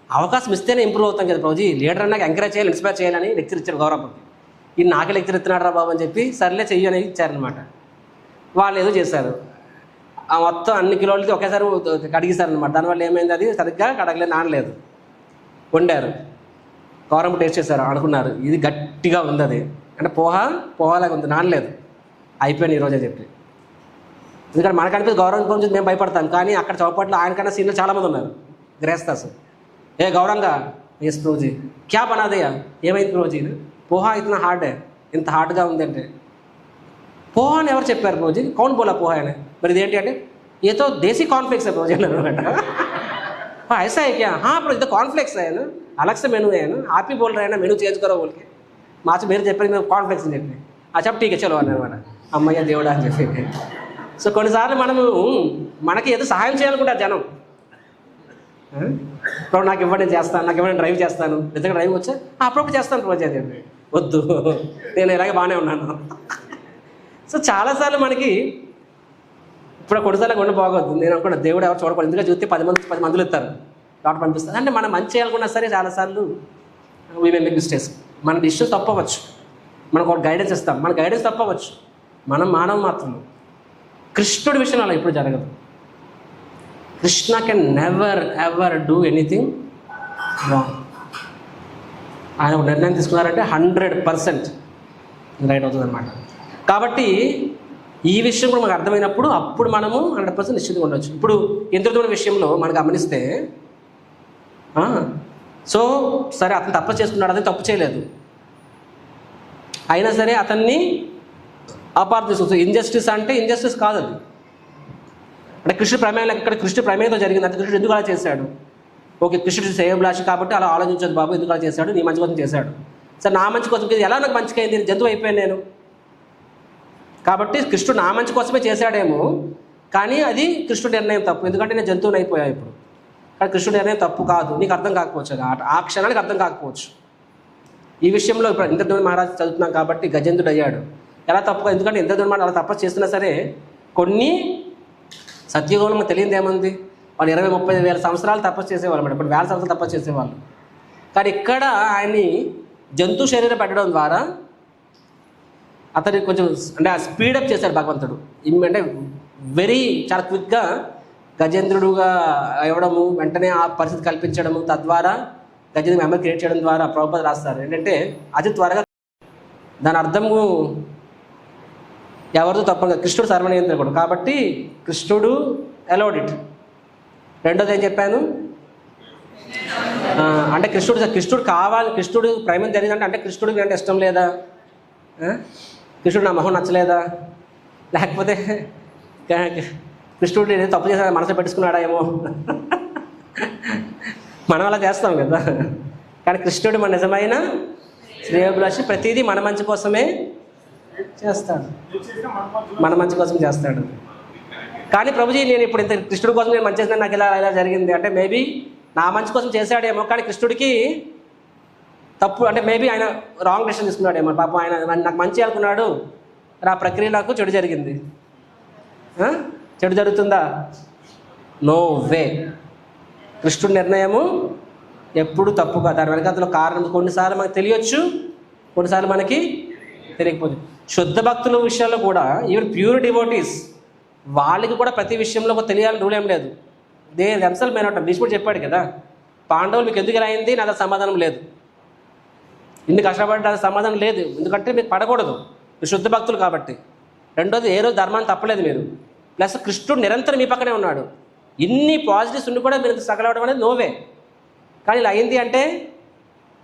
అవకాశం ఇస్తేనే ఇంప్రూవ్ అవుతాం కదా ప్రభుజీ. లీడర్ అన్నాక ఎంకరేజ్ చేయాలి, ఇన్స్పైర్ చేయాలని లెక్చర్ ఇచ్చారు గౌరవకి. ఈ నాకే లెక్చర్ ఇస్తున్నాడు రా బాబు అని చెప్పి సర్లే చెయ్యి అనేది ఇచ్చారనమాట. వాళ్ళు ఏదో చేశారు, ఆ మొత్తం అన్ని కిలోలకి ఒకేసారి కడిగిస్తారనమాట. దానివల్ల ఏమైంది, అది సరిగ్గా కడగలేదు, నానలేదు. వండారు, గౌరవం టేస్ట్ చేశారు, అనుకున్నారు ఇది గట్టిగా ఉంది, అది అంటే పోహాలాగా ఉంది, నానలేదు, అయిపోయాను ఈరోజే చెప్పి. ఎందుకంటే మనకు అనిపిస్తుంది గౌరవం కొంచెం మేము భయపడతాం, కానీ అక్కడ చౌపాట్లో ఆయనకన్నా సీనియర్ చాలామంది ఉన్నారు. గ్రేస్తాస్ ఏ గౌరంగా ఎస్ ప్రోజీ క్యా బనాదయ్యా, ఏమైంది ప్రోజీ, పోహా ఇతనా హార్డ్, ఇంత హార్డ్గా ఉంది అంటే. పోహా అని ఎవరు చెప్పారు ప్రోజీ, కౌన్ బోలా పోహా అని. మరి ఇదేంటి అంటే ఏతో దేశీ కాన్ఫ్లెక్స్ है प्रोजी అనమాట. ऐसा है क्या, हाँ प्रो ఇది కాన్ఫ్లెక్స్ है ना, अलग से मेनू है ना, आप ही बोल रहे हैं ना मेनू चेंज करो बोल के. మాకు మీరు చెప్పేది మేము కాన్ఫ్లెక్స్ అని చెప్పి అచ్చా ఠీక్ చలో అన్నమాట. అమ్మయ్య దేవుడా అని చెప్పి. సో కొన్నిసార్లు మనము మనకి ఏదో సహాయం చేయాలనుకుంటారు జనం. ఇప్పుడు నాకు ఇవ్వండి నేను చేస్తాను, నాకు ఇవ్వండి డ్రైవ్ చేస్తాను, నిజంగా డ్రైవ్ వచ్చా అప్పుడప్పుడు చేస్తాను రోజు అని చెప్పి. వద్దు నేను ఇలాగే బాగానే ఉన్నాను. సో చాలాసార్లు మనకి ఇప్పుడు కొన్నిసార్లు కొండ బాగోద్దు. నేను అనుకున్నా దేవుడు ఎవరు చూడకూడదు, ఎందుకంటే చూస్తే 10 మందులు ఇస్తారు, డాక్టర్ పంపిస్తారు. అంటే మనం మంచి చేయాలనుకున్నా సరే చాలాసార్లు వీ మే మేక్ మిస్టేక్స్. మన డిసిషన్స్ తప్పవచ్చు, మనకు ఒక గైడెన్స్ ఇస్తాం, మన గైడెన్స్ తప్పవచ్చు, మనం మానవ మాత్రం. కృష్ణుడి విషయంలో అలా ఇప్పుడు జరగదు. Krishna can never ever do anything wrong. ఆయన ఒక నిర్ణయం తీసుకున్నారంటే 100% రైట్ అవుతుంది అనమాట. కాబట్టి ఈ విషయం కూడా మనకు అర్థమైనప్పుడు అప్పుడు మనము 100% నిశ్చితంగా ఉండవచ్చు. ఇప్పుడు ఇంద్రధనుడి విషయంలో మనం గమనిస్తే సో సరే అతను తప్పు చేసుకున్నాడు, అతను తప్పు చేయలేదు, అయినా సరే అతన్ని అపార్థం చేసుకుంటుంది. ఇంజస్టిస్ అంటే ఇంజస్టిస్ కాదు అది. అంటే కృష్ణుడు ప్రమేయం, ఇక్కడ కృష్ణుడు ప్రమేయంతో జరిగింది. అంటే కృష్ణుడు ఎందుకు అలా చేశాడు, ఓకే కృష్ణుడు శ్రేయోభిలాషి కాబట్టి అలా ఆలోచించదు బాబు, ఎందుకు అలా చేశాడు, నీ మంచి కోసం చేశాడు. సరే నా మంచి కోసం ఎలా నాకు మంచిగా అయింది, జంతువు అయిపోయాను నేను. కాబట్టి కృష్ణుడు నా మంచి కోసమే చేశాడేమో, కానీ అది కృష్ణుడి నిర్ణయం తప్పు, ఎందుకంటే నేను జంతువుని అయిపోయా ఇప్పుడు. కానీ కృష్ణుడి నిర్ణయం తప్పు కాదు, నీకు అర్థం కాకపోవచ్చు, ఆ క్షణానికి అర్థం కాకపోవచ్చు. ఈ విషయంలో ఇప్పుడు ఇంద్రధనుడు మహారాజు చదువుతున్నాం కాబట్టి గజేంద్రుడు అయ్యాడు. ఎలా తప్పుగా, ఎందుకంటే ఇంద్రధనుడు మహారాజు అలా తపస్సు చేస్తున్నా సరే కొన్ని సత్యయుగంలో మనకు తెలియదు ఏముంది, వాళ్ళు 20-30 వేల సంవత్సరాలు తపస్సు చేసేవాళ్ళు అన్నమాట. ఇప్పుడు 1000 సంవత్సరాలు తపస్సు చేసేవాళ్ళు. కానీ ఇక్కడ ఆయన్ని జంతు శరీరం పెట్టడం ద్వారా అతనికి కొంచెం అంటే ఆ స్పీడప్ చేశాడు భగవంతుడు. అంటే చాలా క్విక్గా గజేంద్రుడుగా ఇవ్వడము, వెంటనే ఆ పరిస్థితి కల్పించడము, తద్వారా గజేంద్ర మెమరీ క్రియేట్ చేయడం ద్వారా ప్రభుపాద రాస్తారు ఏంటంటే అతి త్వరగా. దాని అర్థము ఎవరితో తప్పగా కృష్ణుడు సర్వనియంత్రకుడు కాబట్టి కృష్ణుడు అలౌడ్ ఇట్. రెండోది ఏం చెప్పాను అంటే కృష్ణుడు కావాలి, కృష్ణుడు ప్రేమ జరిగిందంటే అంటే కృష్ణుడికి అంటే ఇష్టం లేదా, కృష్ణుడు నా మొహం నచ్చలేదా, లేకపోతే కృష్ణుడు నేను తప్పు చేసిన మనసు పెట్టుకున్నాడా ఏమో. మనం అలా చేస్తాం కదా. కానీ కృష్ణుడు మన నిజమైన శ్రేయోభిలాషి, ప్రతిదీ మన మంచి కోసమే చేస్తాడు, మన మంచి కోసం చేస్తాడు. కానీ ప్రభుజీ నేను ఇప్పుడు ఇంత కృష్ణుడి కోసం నేను మంచి చేసిన నాకు ఇలా జరిగింది అంటే మేబీ నా మంచి కోసం చేశాడేమో, కానీ కృష్ణుడికి తప్పు అంటే మేబీ ఆయన రాంగ్ డెసిషన్ తీసుకున్నాడేమో. పాపం ఆయన నాకు మంచి అనుకున్నాడు, నా ప్రక్రియ నాకు చెడు జరిగింది. చెడు జరుగుతుందా? No way. కృష్ణుడి నిర్ణయము ఎప్పుడు తప్పు కాదు. దాని వెనకాతలో కారణం కొన్నిసార్లు మనకు తెలియచ్చు, కొన్నిసార్లు మనకి తెలియకపోవచ్చు. శుద్ధ భక్తుల విషయాల్లో కూడా ఈవెన్ ప్యూర్ డివోటీస్ వాళ్ళకి కూడా ప్రతి విషయంలో తెలియాలని రూల్ ఏం లేదు. They themself may not. భీష్ముడు చెప్పాడు కదా, పాండవులు మీకు ఎందుకు ఇలా అయింది, నాకు సమాధానం లేదు, ఇన్ని కష్టపడి నాకు సమాధానం లేదు, ఎందుకంటే మీకు పడకూడదు, శుద్ధ భక్తులు కాబట్టి. రెండోది ఏ రోజు ధర్మాన్ని తప్పలేదు మీరు, ప్లస్ కృష్ణుడు నిరంతరం మీ పక్కనే ఉన్నాడు. ఇన్ని పాజిటివ్స్ ఉండి కూడా మీరు స్ట్రగల్ అవ్వడం అనేది నోవే. కానీ ఇలా అయింది అంటే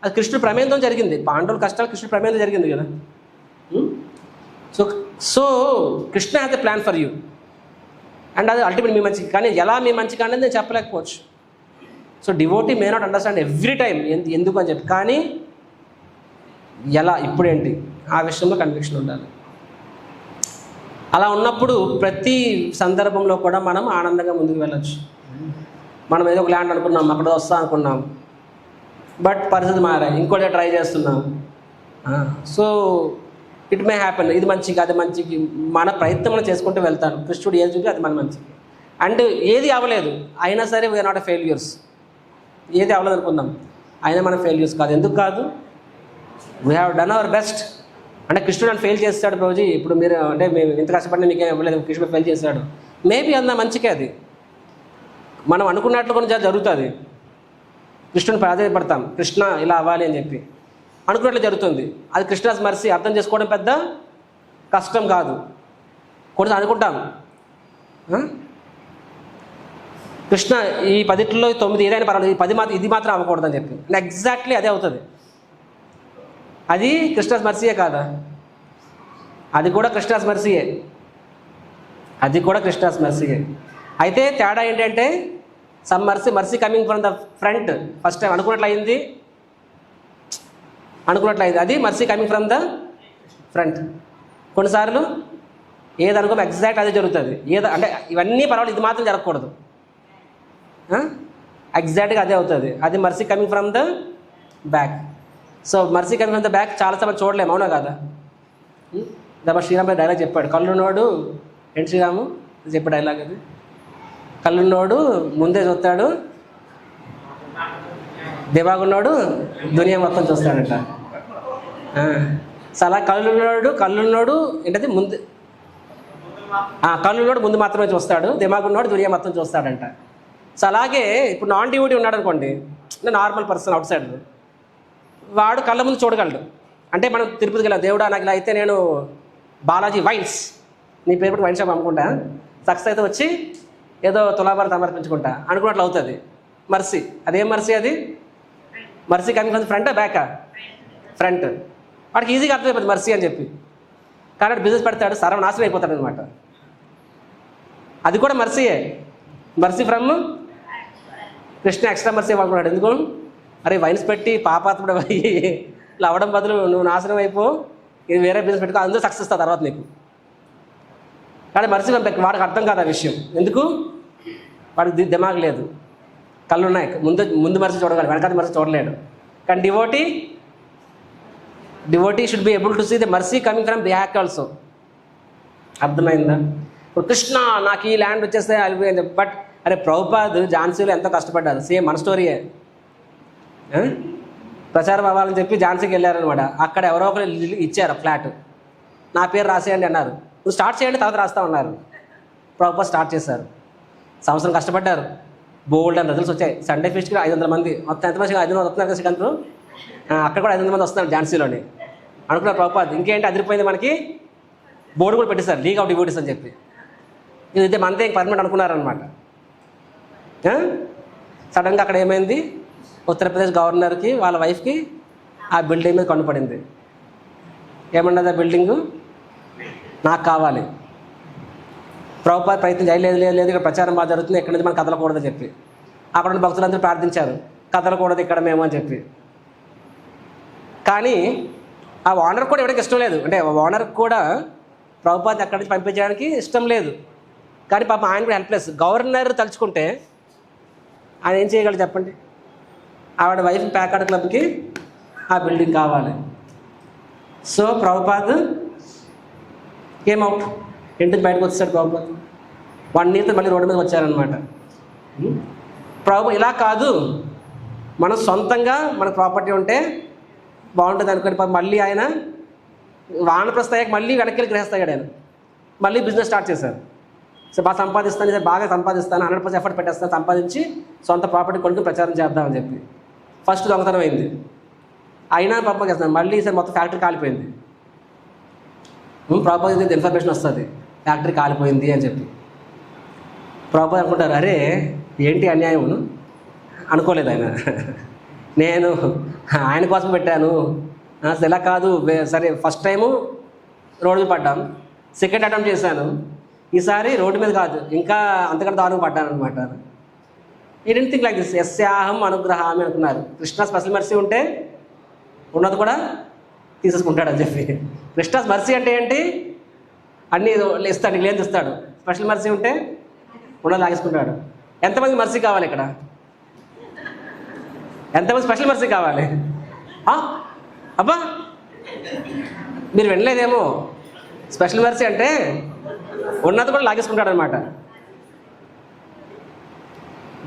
అది కృష్ణుడి ప్రమేయంతో జరిగింది. పాండవుల కష్టాలు కృష్ణుడి ప్రమేయంతో జరిగింది కదా. So so Krishna has a plan for you and అది అల్టిమేట్ మీ మంచికి. కానీ ఎలా మీ మంచిగా అనేది నేను చెప్పలేకపోవచ్చు. So devotee may not understand every time ఎందుకు అని చెప్పి, కానీ ఎలా ఇప్పుడేంటి ఆ విషయంలో కన్విక్షన్ ఉండాలి. అలా ఉన్నప్పుడు ప్రతి సందర్భంలో కూడా మనం ఆనందంగా ముందుకు వెళ్ళచ్చు. మనం ఏదో ఒక ల్యాండ్ అనుకున్నాం, అక్కడ వస్తా అనుకున్నాం, బట్ పరిస్థితి మారాయి, ఇంకోటి ట్రై చేస్తున్నాం. So it may happen. ఇది మంచికి అది మంచికి మన ప్రయత్నం మనం చేసుకుంటూ వెళ్తాను. కృష్ణుడు ఏది చూపి అది మన మంచికి. అండ్ ఏది అవ్వలేదు అయినా సరే వీఆర్ నాట్ ఎ ఫెయిల్యూర్స్. ఏది అవ్వలేదు అనుకుందాం అయినా మనం ఫెయిల్యూర్స్ కాదు. ఎందుకు కాదు? We have done our best. అంటే కృష్ణుడు నన్ను ఫెయిల్ చేస్తాడు ప్రభుజీ, ఇప్పుడు మీరు అంటే మేము ఇంత కష్టపడినా మీకేం ఇవ్వలేదు, కృష్ణుడు ఫెయిల్ చేశాడు. మేబీ అన్న మంచికే అది, మనం అనుకున్నట్లు కూడా జరుగుతుంది. కృష్ణుని ప్రాధాన్యపడతాం, కృష్ణ ఇలా అవ్వాలి అని చెప్పి అనుకున్నట్లు జరుగుతుంది. అది కృష్ణాస్ మర్సీ. అర్థం చేసుకోవడం పెద్ద కష్టం కాదు. కొంచెం అనుకుంటాం కృష్ణ ఈ 10లో 9 ఏదైనా పర్వాలేదు, ఈ 10 మాత్రం ఇది మాత్రం అవ్వకూడదని చెప్పి ఎగ్జాక్ట్లీ అదే అవుతుంది. అది కృష్ణాస్ మర్సీయే కాదా? అది కూడా కృష్ణాస్ మర్సీయే, అది కూడా కృష్ణాస్ మర్సీయే. అయితే తేడా ఏంటంటే some mercy coming from the front. First time అనుకున్నట్లయింది, అది mercy coming from the front. కొన్నిసార్లు ఏది అనుకో ఎగ్జాక్ట్ అదే జరుగుతుంది. ఏదో అంటే ఇవన్నీ పర్వాలేదు, ఇది మాత్రం జరగకూడదు, ఎగ్జాక్ట్గా అదే అవుతుంది. అది mercy coming from the back. So mercy coming from the back చాలాసార్లు చూడలేము, అవునా కదా? దాని శ్రీరామ్ డైలాగ్ చెప్పాడు, కళ్ళున్నోడు ఏంటి శ్రీరాము చెప్పే డైలాగ్ అది, కళ్ళున్నోడు ముందే చూస్తాడు, దిమాగున్నోడు దునియా మొత్తం చూస్తాడంట. సో అలా కళ్ళున్నోడు ఏంటది ముందు, కళ్ళున్నోడు ముందు మాత్రమే చూస్తాడు, దిమాగున్నోడు దునియా మొత్తం చూస్తాడంట. సో అలాగే ఇప్పుడు నాన్ డివోటీ ఉన్నాడు అనుకోండి, నార్మల్ పర్సన్ అవుట్ సైడ్, వాడు కళ్ళ ముందు చూడగలడు. అంటే మనం తిరుపతికి వెళ్ళాం, దేవుడా నాకు ఇలా అయితే నేను బాలాజీ వైన్స్, నీ పేరు పెట్టి వైన్ షాప్ అమ్ముకుంటా, సక్సెస్ అయితే వచ్చి ఏదో తులాభారం సమర్పించుకుంటా అనుకున్నట్లు అవుతుంది. మర్సీ అదేం మర్సీ? అది మర్సీ కమింగ్ ఫ్రమ్ ఫ్రంట్ బ్యాకా? ఫ్రంట్. వాడికి ఈజీగా అర్థమైపోతుంది మర్సీ అని చెప్పి, కానీ బిజినెస్ పెడతాడు, సర్వనాశనం అయిపోతాడు అనమాట. అది కూడా మర్సీయే, mercy from Krishna. Extra mercy వాడుకున్నాడు. ఎందుకు? అరే వైన్స్ పెట్టి పాపాత్ముడు ఇలా అవ్వడం బదులు నువ్వు నాశనం అయిపో, ఇది వేరే బిజినెస్ పెట్టుకో, అందరూ సక్సెస్ అవుతుంది తర్వాత నీకు. కానీ మర్సీ వాడికి అర్థం కాదు ఆ విషయం. ఎందుకు? వాడికి దిమాగ్ లేదు, కళ్ళు ఉన్నాయి, ముందు మర్సీ చూడగలడు, వెనకాల మర్సీ చూడలేడు. కానీ devotee should be able to see the mercy coming from back also. అర్థమైందా? ఇప్పుడు కృష్ణ నాకు ఈ ల్యాండ్ వచ్చేస్తే అయిపోయింది, బట్ అరే ప్రభుపాద్ ఝాన్సీలో ఎంతో కష్టపడ్డారు, సేమ్ మన స్టోరీయే. ప్రచారం అవ్వాలని చెప్పి ఝాన్సీకి వెళ్ళారనమాట. అక్కడ ఎవరో ఒకరు ఇచ్చారు ఫ్లాట్, నా పేరు రాసేయండి అన్నారు. నువ్వు స్టార్ట్ చేయండి తర్వాత రాస్తా ఉన్నారు. ప్రభుపాద్ స్టార్ట్ చేశారు, సంవత్సరం కష్టపడ్డారు, బోల్డ్ అని రిజల్ట్స్ వచ్చాయి. సండే ఫీస్ట్కి 500 మంది, మొత్తం ఎంత మంచిగా 500 వస్తున్నారు కదా శ్రీకాంత్, అక్కడ కూడా 500 మంది వస్తున్నారు ఝాన్సీలోని. అనుకున్నారు ప్రభుపాద్ ఇంకేంటి అదిరిపోయింది, మనకి బోర్డు కూడా పెట్టేశారు, లీగ్ ఆఫ్ డివోటీస్ అని చెప్పి. ఇది మనదే పర్మనెంట్ అనుకున్నారనమాట. సడన్గా అక్కడ ఏమైంది, ఉత్తరప్రదేశ్ గవర్నర్కి వాళ్ళ వైఫ్కి ఆ బిల్డింగ్ మీద కన్నుపడింది. ఏమన్నది ఆ బిల్డింగు? నాకు కావాలి. ప్రభుపాద్ ప్రయత్నం చేయలేదు, లేదు ఇక్కడ ప్రచారం బాగా జరుగుతుంది, ఎక్కడి నుంచి మనం కదలకూడదని చెప్పి అక్కడ ఉన్న భక్తులందరూ ప్రార్థించారు, కదలకూడదు ఇక్కడ మేము అని చెప్పి. కానీ ఆ ఓనర్ కూడా ఎవరికి ఇష్టం లేదు, అంటే ఓనర్కి కూడా ప్రభుపాద్ అక్కడి నుంచి పంపించడానికి ఇష్టం లేదు. కానీ పాప ఆయన కూడా హెల్ప్లెస్. గవర్నర్ తలుచుకుంటే ఆయన ఏం చేయగలరు చెప్పండి? ఆవిడ వైఫ్ ప్యాకార్డ్ క్లబ్కి ఆ బిల్డింగ్ కావాలి. సో ప్రభుపాద్ అవుట్, ఇంటికి బయటకు వచ్చేసాడు ప్రభుపాద్. 1 year మళ్ళీ రోడ్డు మీద వచ్చారనమాట. ఇలా కాదు, మనం సొంతంగా మన ప్రాపర్టీ ఉంటే బాగుంటుంది అనుకోండి. మళ్ళీ ఆయన వానప్రస్థాయకు మళ్ళీ వెనక్కి వెళ్ళి గ్రహిస్తాడు. ఆయన మళ్ళీ బిజినెస్ స్టార్ట్ చేశారు. సో బాగా సంపాదిస్తాను, బాగా సంపాదిస్తాను, 100% ఎఫర్ట్ పెట్టేస్తాను, సంపాదించి సొంత ప్రాపర్టీ కొనుక్కు ప్రచారం చేద్దామని చెప్పి ఫస్ట్ దొంగతనం అయింది. అయినా పాపం చేస్తాను, మళ్ళీ ఈసారి మొత్తం ఫ్యాక్టరీ కాలిపోయింది. ప్రభుపాద్ ఇన్ఫర్మేషన్ వస్తుంది ఫ్యాక్టరీ కాలిపోయింది అని చెప్పి. ప్రభుపాద్ అనుకుంటారు, అరే ఏంటి అన్యాయం అనుకోలేదు ఆయన. నేను ఆయన కోసం పెట్టాను, అసలు ఎలా కాదు, సరే ఫస్ట్ టైము రోడ్డు మీద పడ్డాం, సెకండ్ అటెంప్ట్ చేశాను, ఈసారి రోడ్డు మీద కాదు ఇంకా అంతకంటే దారుణంగా పడ్డాను అనమాట. ఈ డెంట్ థింక్ లైక్ దిస్. యస్యాహం అనుగ్రహామి అనుకున్నారు. కృష్ణ స్పెషల్ మర్సీ ఉంటే ఉన్నది కూడా తీసేసుకుంటాడు అని చెప్పి. కృష్ణ మర్సీ అంటే ఏంటి, అన్నీ ఇస్తాడు, లేని ఇస్తాడు. స్పెషల్ మర్సీ ఉంటే ఉన్నది లాగేసుకుంటాడు. ఎంతమంది మర్సీ కావాలి ఇక్కడ? ఎంతమంది స్పెషల్ మర్సీ కావాలి? అబ్బా మీరు వినలేదేమో, స్పెషల్ మర్సీ అంటే ఉన్నది కూడా లాగేసుకుంటాడు అనమాట.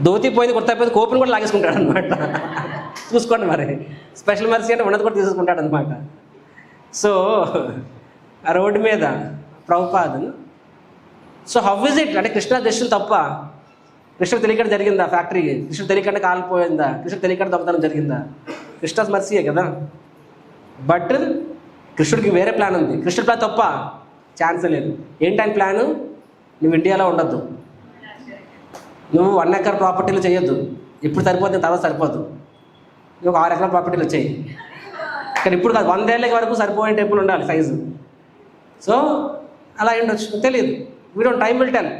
ధోతి పోయింది కొత్తపోయింది కోపుని కూడా లాగేసుకుంటాడు అనమాట. చూసుకోండి మరి, స్పెషల్ మర్సీ అంటే ఉన్నది కూడా తీసేసుకుంటాడు అనమాట. సో ఆ రోడ్డు మీద Prabhupad, so how is it అంటే కృష్ణ దర్శనం తప్ప? కృష్ణ తెలియకుండా జరిగిందా ఫ్యాక్టరీ? కృష్ణ తెలియకుండా కాలిపోయిందా? కృష్ణ తెలియకుండా దొంగతనం జరిగిందా? కృష్ణ మర్సీయే కదా. బట్ కృష్ణుడికి వేరే ప్లాన్ ఉంది. కృష్ణుడి ప్లాన్ తప్ప ఛాన్సే లేదు. ఏంటని ప్లాను? నువ్వు ఇండియాలో ఉండొద్దు, నువ్వు 1 ఎకర్ ప్రాపర్టీలు చేయొద్దు, ఇప్పుడు సరిపోతుంది, తర్వాత సరిపోదు, నువ్వు 6 ఎకరాల ప్రాపర్టీలు వచ్చాయి. కానీ ఇప్పుడు కాదు, 100 ఏళ్ళ వరకు సరిపోయే టెంపుల్ ఉండాలి సైజు. సో అలా ఉండొచ్చు, తెలియదు. We don't time will tell.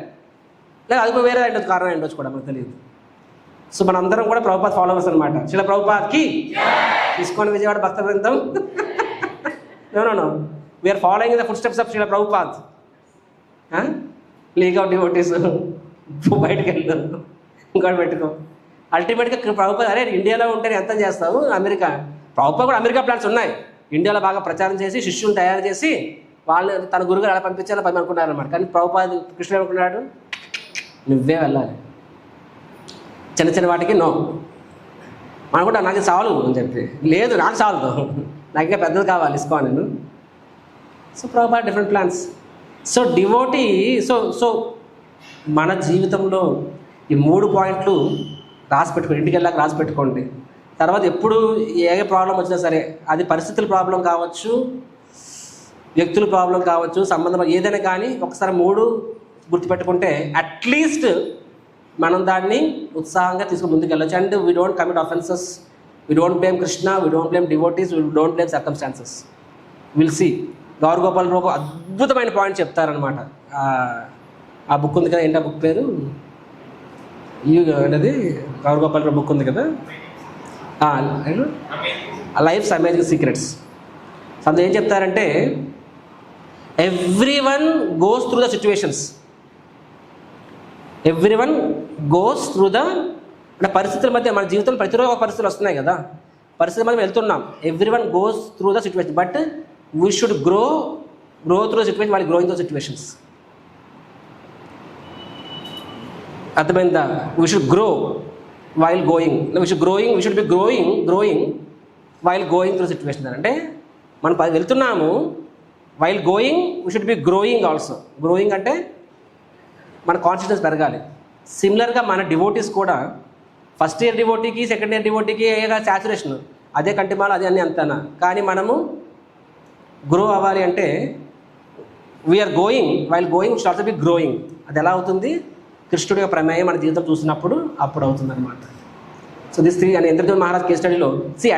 లేదు అది కూడా వేరే ఉండొచ్చు, కారణం ఉండొచ్చు కూడా, మనకు తెలియదు. సో మనందరం కూడా ప్రభుపాద్ ఫాలోవర్స్ అనమాట. శిల ప్రభుపాద్కి తీసుకొని విజయవాడ భక్త బృందం. No we are following the foot steps of Srila Prabhupad. League out devotees, బయటకు వెళ్తాం, ఇంకోటి పెట్టుకో. అల్టిమేట్గా ప్రభుపాద్, అరే ఇండియాలో ఉంటే ఎంత చేస్తావు, అమెరికా. ప్రభుపాద్ కూడా అమెరికా ప్లాన్స్ ఉన్నాయి. ఇండియాలో బాగా ప్రచారం చేసి శిష్యుని తయారు చేసి వాళ్ళు తన గురుగారు అలా పంపించాలని 10 అనుకున్నారు అనమాట. కానీ ప్రభుపాద్ కృష్ణుడు అనుకున్నాడు, నువ్వే వెళ్ళాలి, చిన్న చిన్న వాటికి నో. మనం కూడా నాకు చాలు అని చెప్పి, లేదు నాకు చాలదు, నాకు ఇంకా పెద్దది కావాలి, ఇసుకో నేను. So Prabhupad different plans. So devotee, so మన జీవితంలో ఈ 3 పాయింట్లు రాసి పెట్టుకోండి, ఇంటికి వెళ్ళాక రాసి పెట్టుకోండి. తర్వాత ఎప్పుడు ఏ ప్రాబ్లం వచ్చినా సరే, అది పరిస్థితుల ప్రాబ్లం కావచ్చు, వ్యక్తుల ప్రాబ్లం కావచ్చు, సంబంధం ఏదైనా కానీ ఒకసారి 3 గుర్తుపెట్టుకుంటే అట్లీస్ట్ మనం దాన్ని ఉత్సాహంగా తీసుకుని ముందుకు వెళ్ళొచ్చు. And we don't commit offences, we don't blame Krishna, we don't blame devotees, we don't blame circumstances. Will see. Gauragopal Rao అద్భుతమైన పాయింట్ చెప్తారనమాట. ఆ బుక్ ఉంది కదా, ఏంటి ఆ బుక్ పేరు? అనేది గౌరగోపాల్ రావు బుక్ ఉంది కదా, లైఫ్స్ అమేజింగ్ సీక్రెట్స్. అందులో ఏం చెప్తారంటే, everyone goes through the situations, everyone goes through the, అంటే పరిస్థితుల మధ్య మన జీవితంలో ప్రతిరోజు ఒక పరిస్థితులు వస్తున్నాయి కదా, పరిస్థితుల మధ్య వెళ్తున్నాం. Everyone goes through the situation, but we should grow through the situation while growing the situations. అర్థమైందా? We should grow while going, we should be growing while going through situation. అంటే మనం వెళ్తున్నాము, while going we should be growing also. Growing అంటే మన consciousness పెరగాలి. సిమిలర్గా మన devotees కూడా ఫస్ట్ ఇయర్ డివోటీకి సెకండ్ ఇయర్ డివోటీకి సాచురేషన్, అదే కంటిమాల, అదే అన్నీ అంతనా. కానీ మనము గ్రో అవ్వాలి అంటే we are going while going should also be growing. అది ఎలా అవుతుంది? కృష్ణుడి యొక్క ప్రమేయం మన జీవితం చూసినప్పుడు అప్పుడు అవుతుంది అనమాట. సో దిస్ 3 అని ఇంద్రజీత్ మహారాజ్ కేస్ స్టడీలో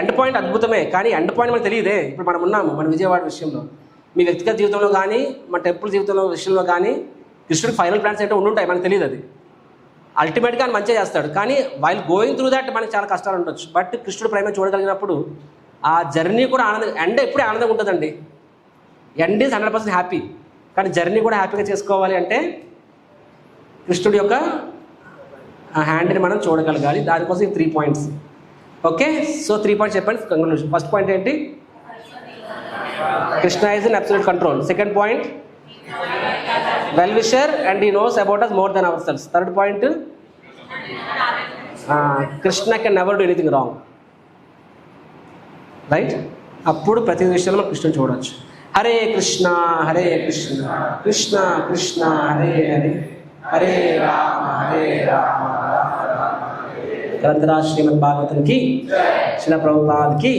ఎండ్ పాయింట్ అద్భుతమే, కానీ ఎండ్ పాయింట్ మనకు తెలియదే. ఇప్పుడు మనం ఉన్నాము మన విజయవాడ విషయంలో, మీ వ్యక్తిగత జీవితంలో కానీ మన టెంపుల్ జీవితంలో విషయంలో కానీ కృష్ణుడికి ఫైనల్ ప్లాన్స్ ఏంటో ఉండుంటాయి, మనకు తెలియదు. అది అల్టిమేట్గా ఆయన మంచిగా చేస్తాడు. కానీ వైల్ గోయింగ్ త్రూ దట్ మనకి చాలా కష్టాలు ఉండొచ్చు. బట్ కృష్ణుడు ప్రేమ చూడగలిగినప్పుడు ఆ జర్నీ కూడా ఆనందం, ఎండ్ ఎప్పుడే ఆనందంగా ఉంటుందండి. ఎండ్ ఈజ్ 100% హ్యాపీ, కానీ జర్నీ కూడా హ్యాపీగా చేసుకోవాలి అంటే కృష్ణుడి యొక్క హ్యాండ్ని మనం చూడగలగాలి. దానికోసం 3 పాయింట్స్. ఓకే, సో 3 పాయింట్స్ చెప్పండి. కంక్లూజన్. ఫస్ట్ పాయింట్ ఏంటి? Krishna is in absolute control. Second point, well wisher and he knows about us more than ourselves. Third point, Krishna can never do anything wrong. Right? అప్పుడు ప్రతి విషయంలో మనం కృష్ణుని చూడవచ్చు. హరే కృష్ణ హరే కృష్ణ కృష్ణ కృష్ణ హరే హరే హరే రామ రామ రామ. గ్రంథరాజ్ శ్రీమద్ భాగవతం కి, శిల ప్రభుపాద్ కి.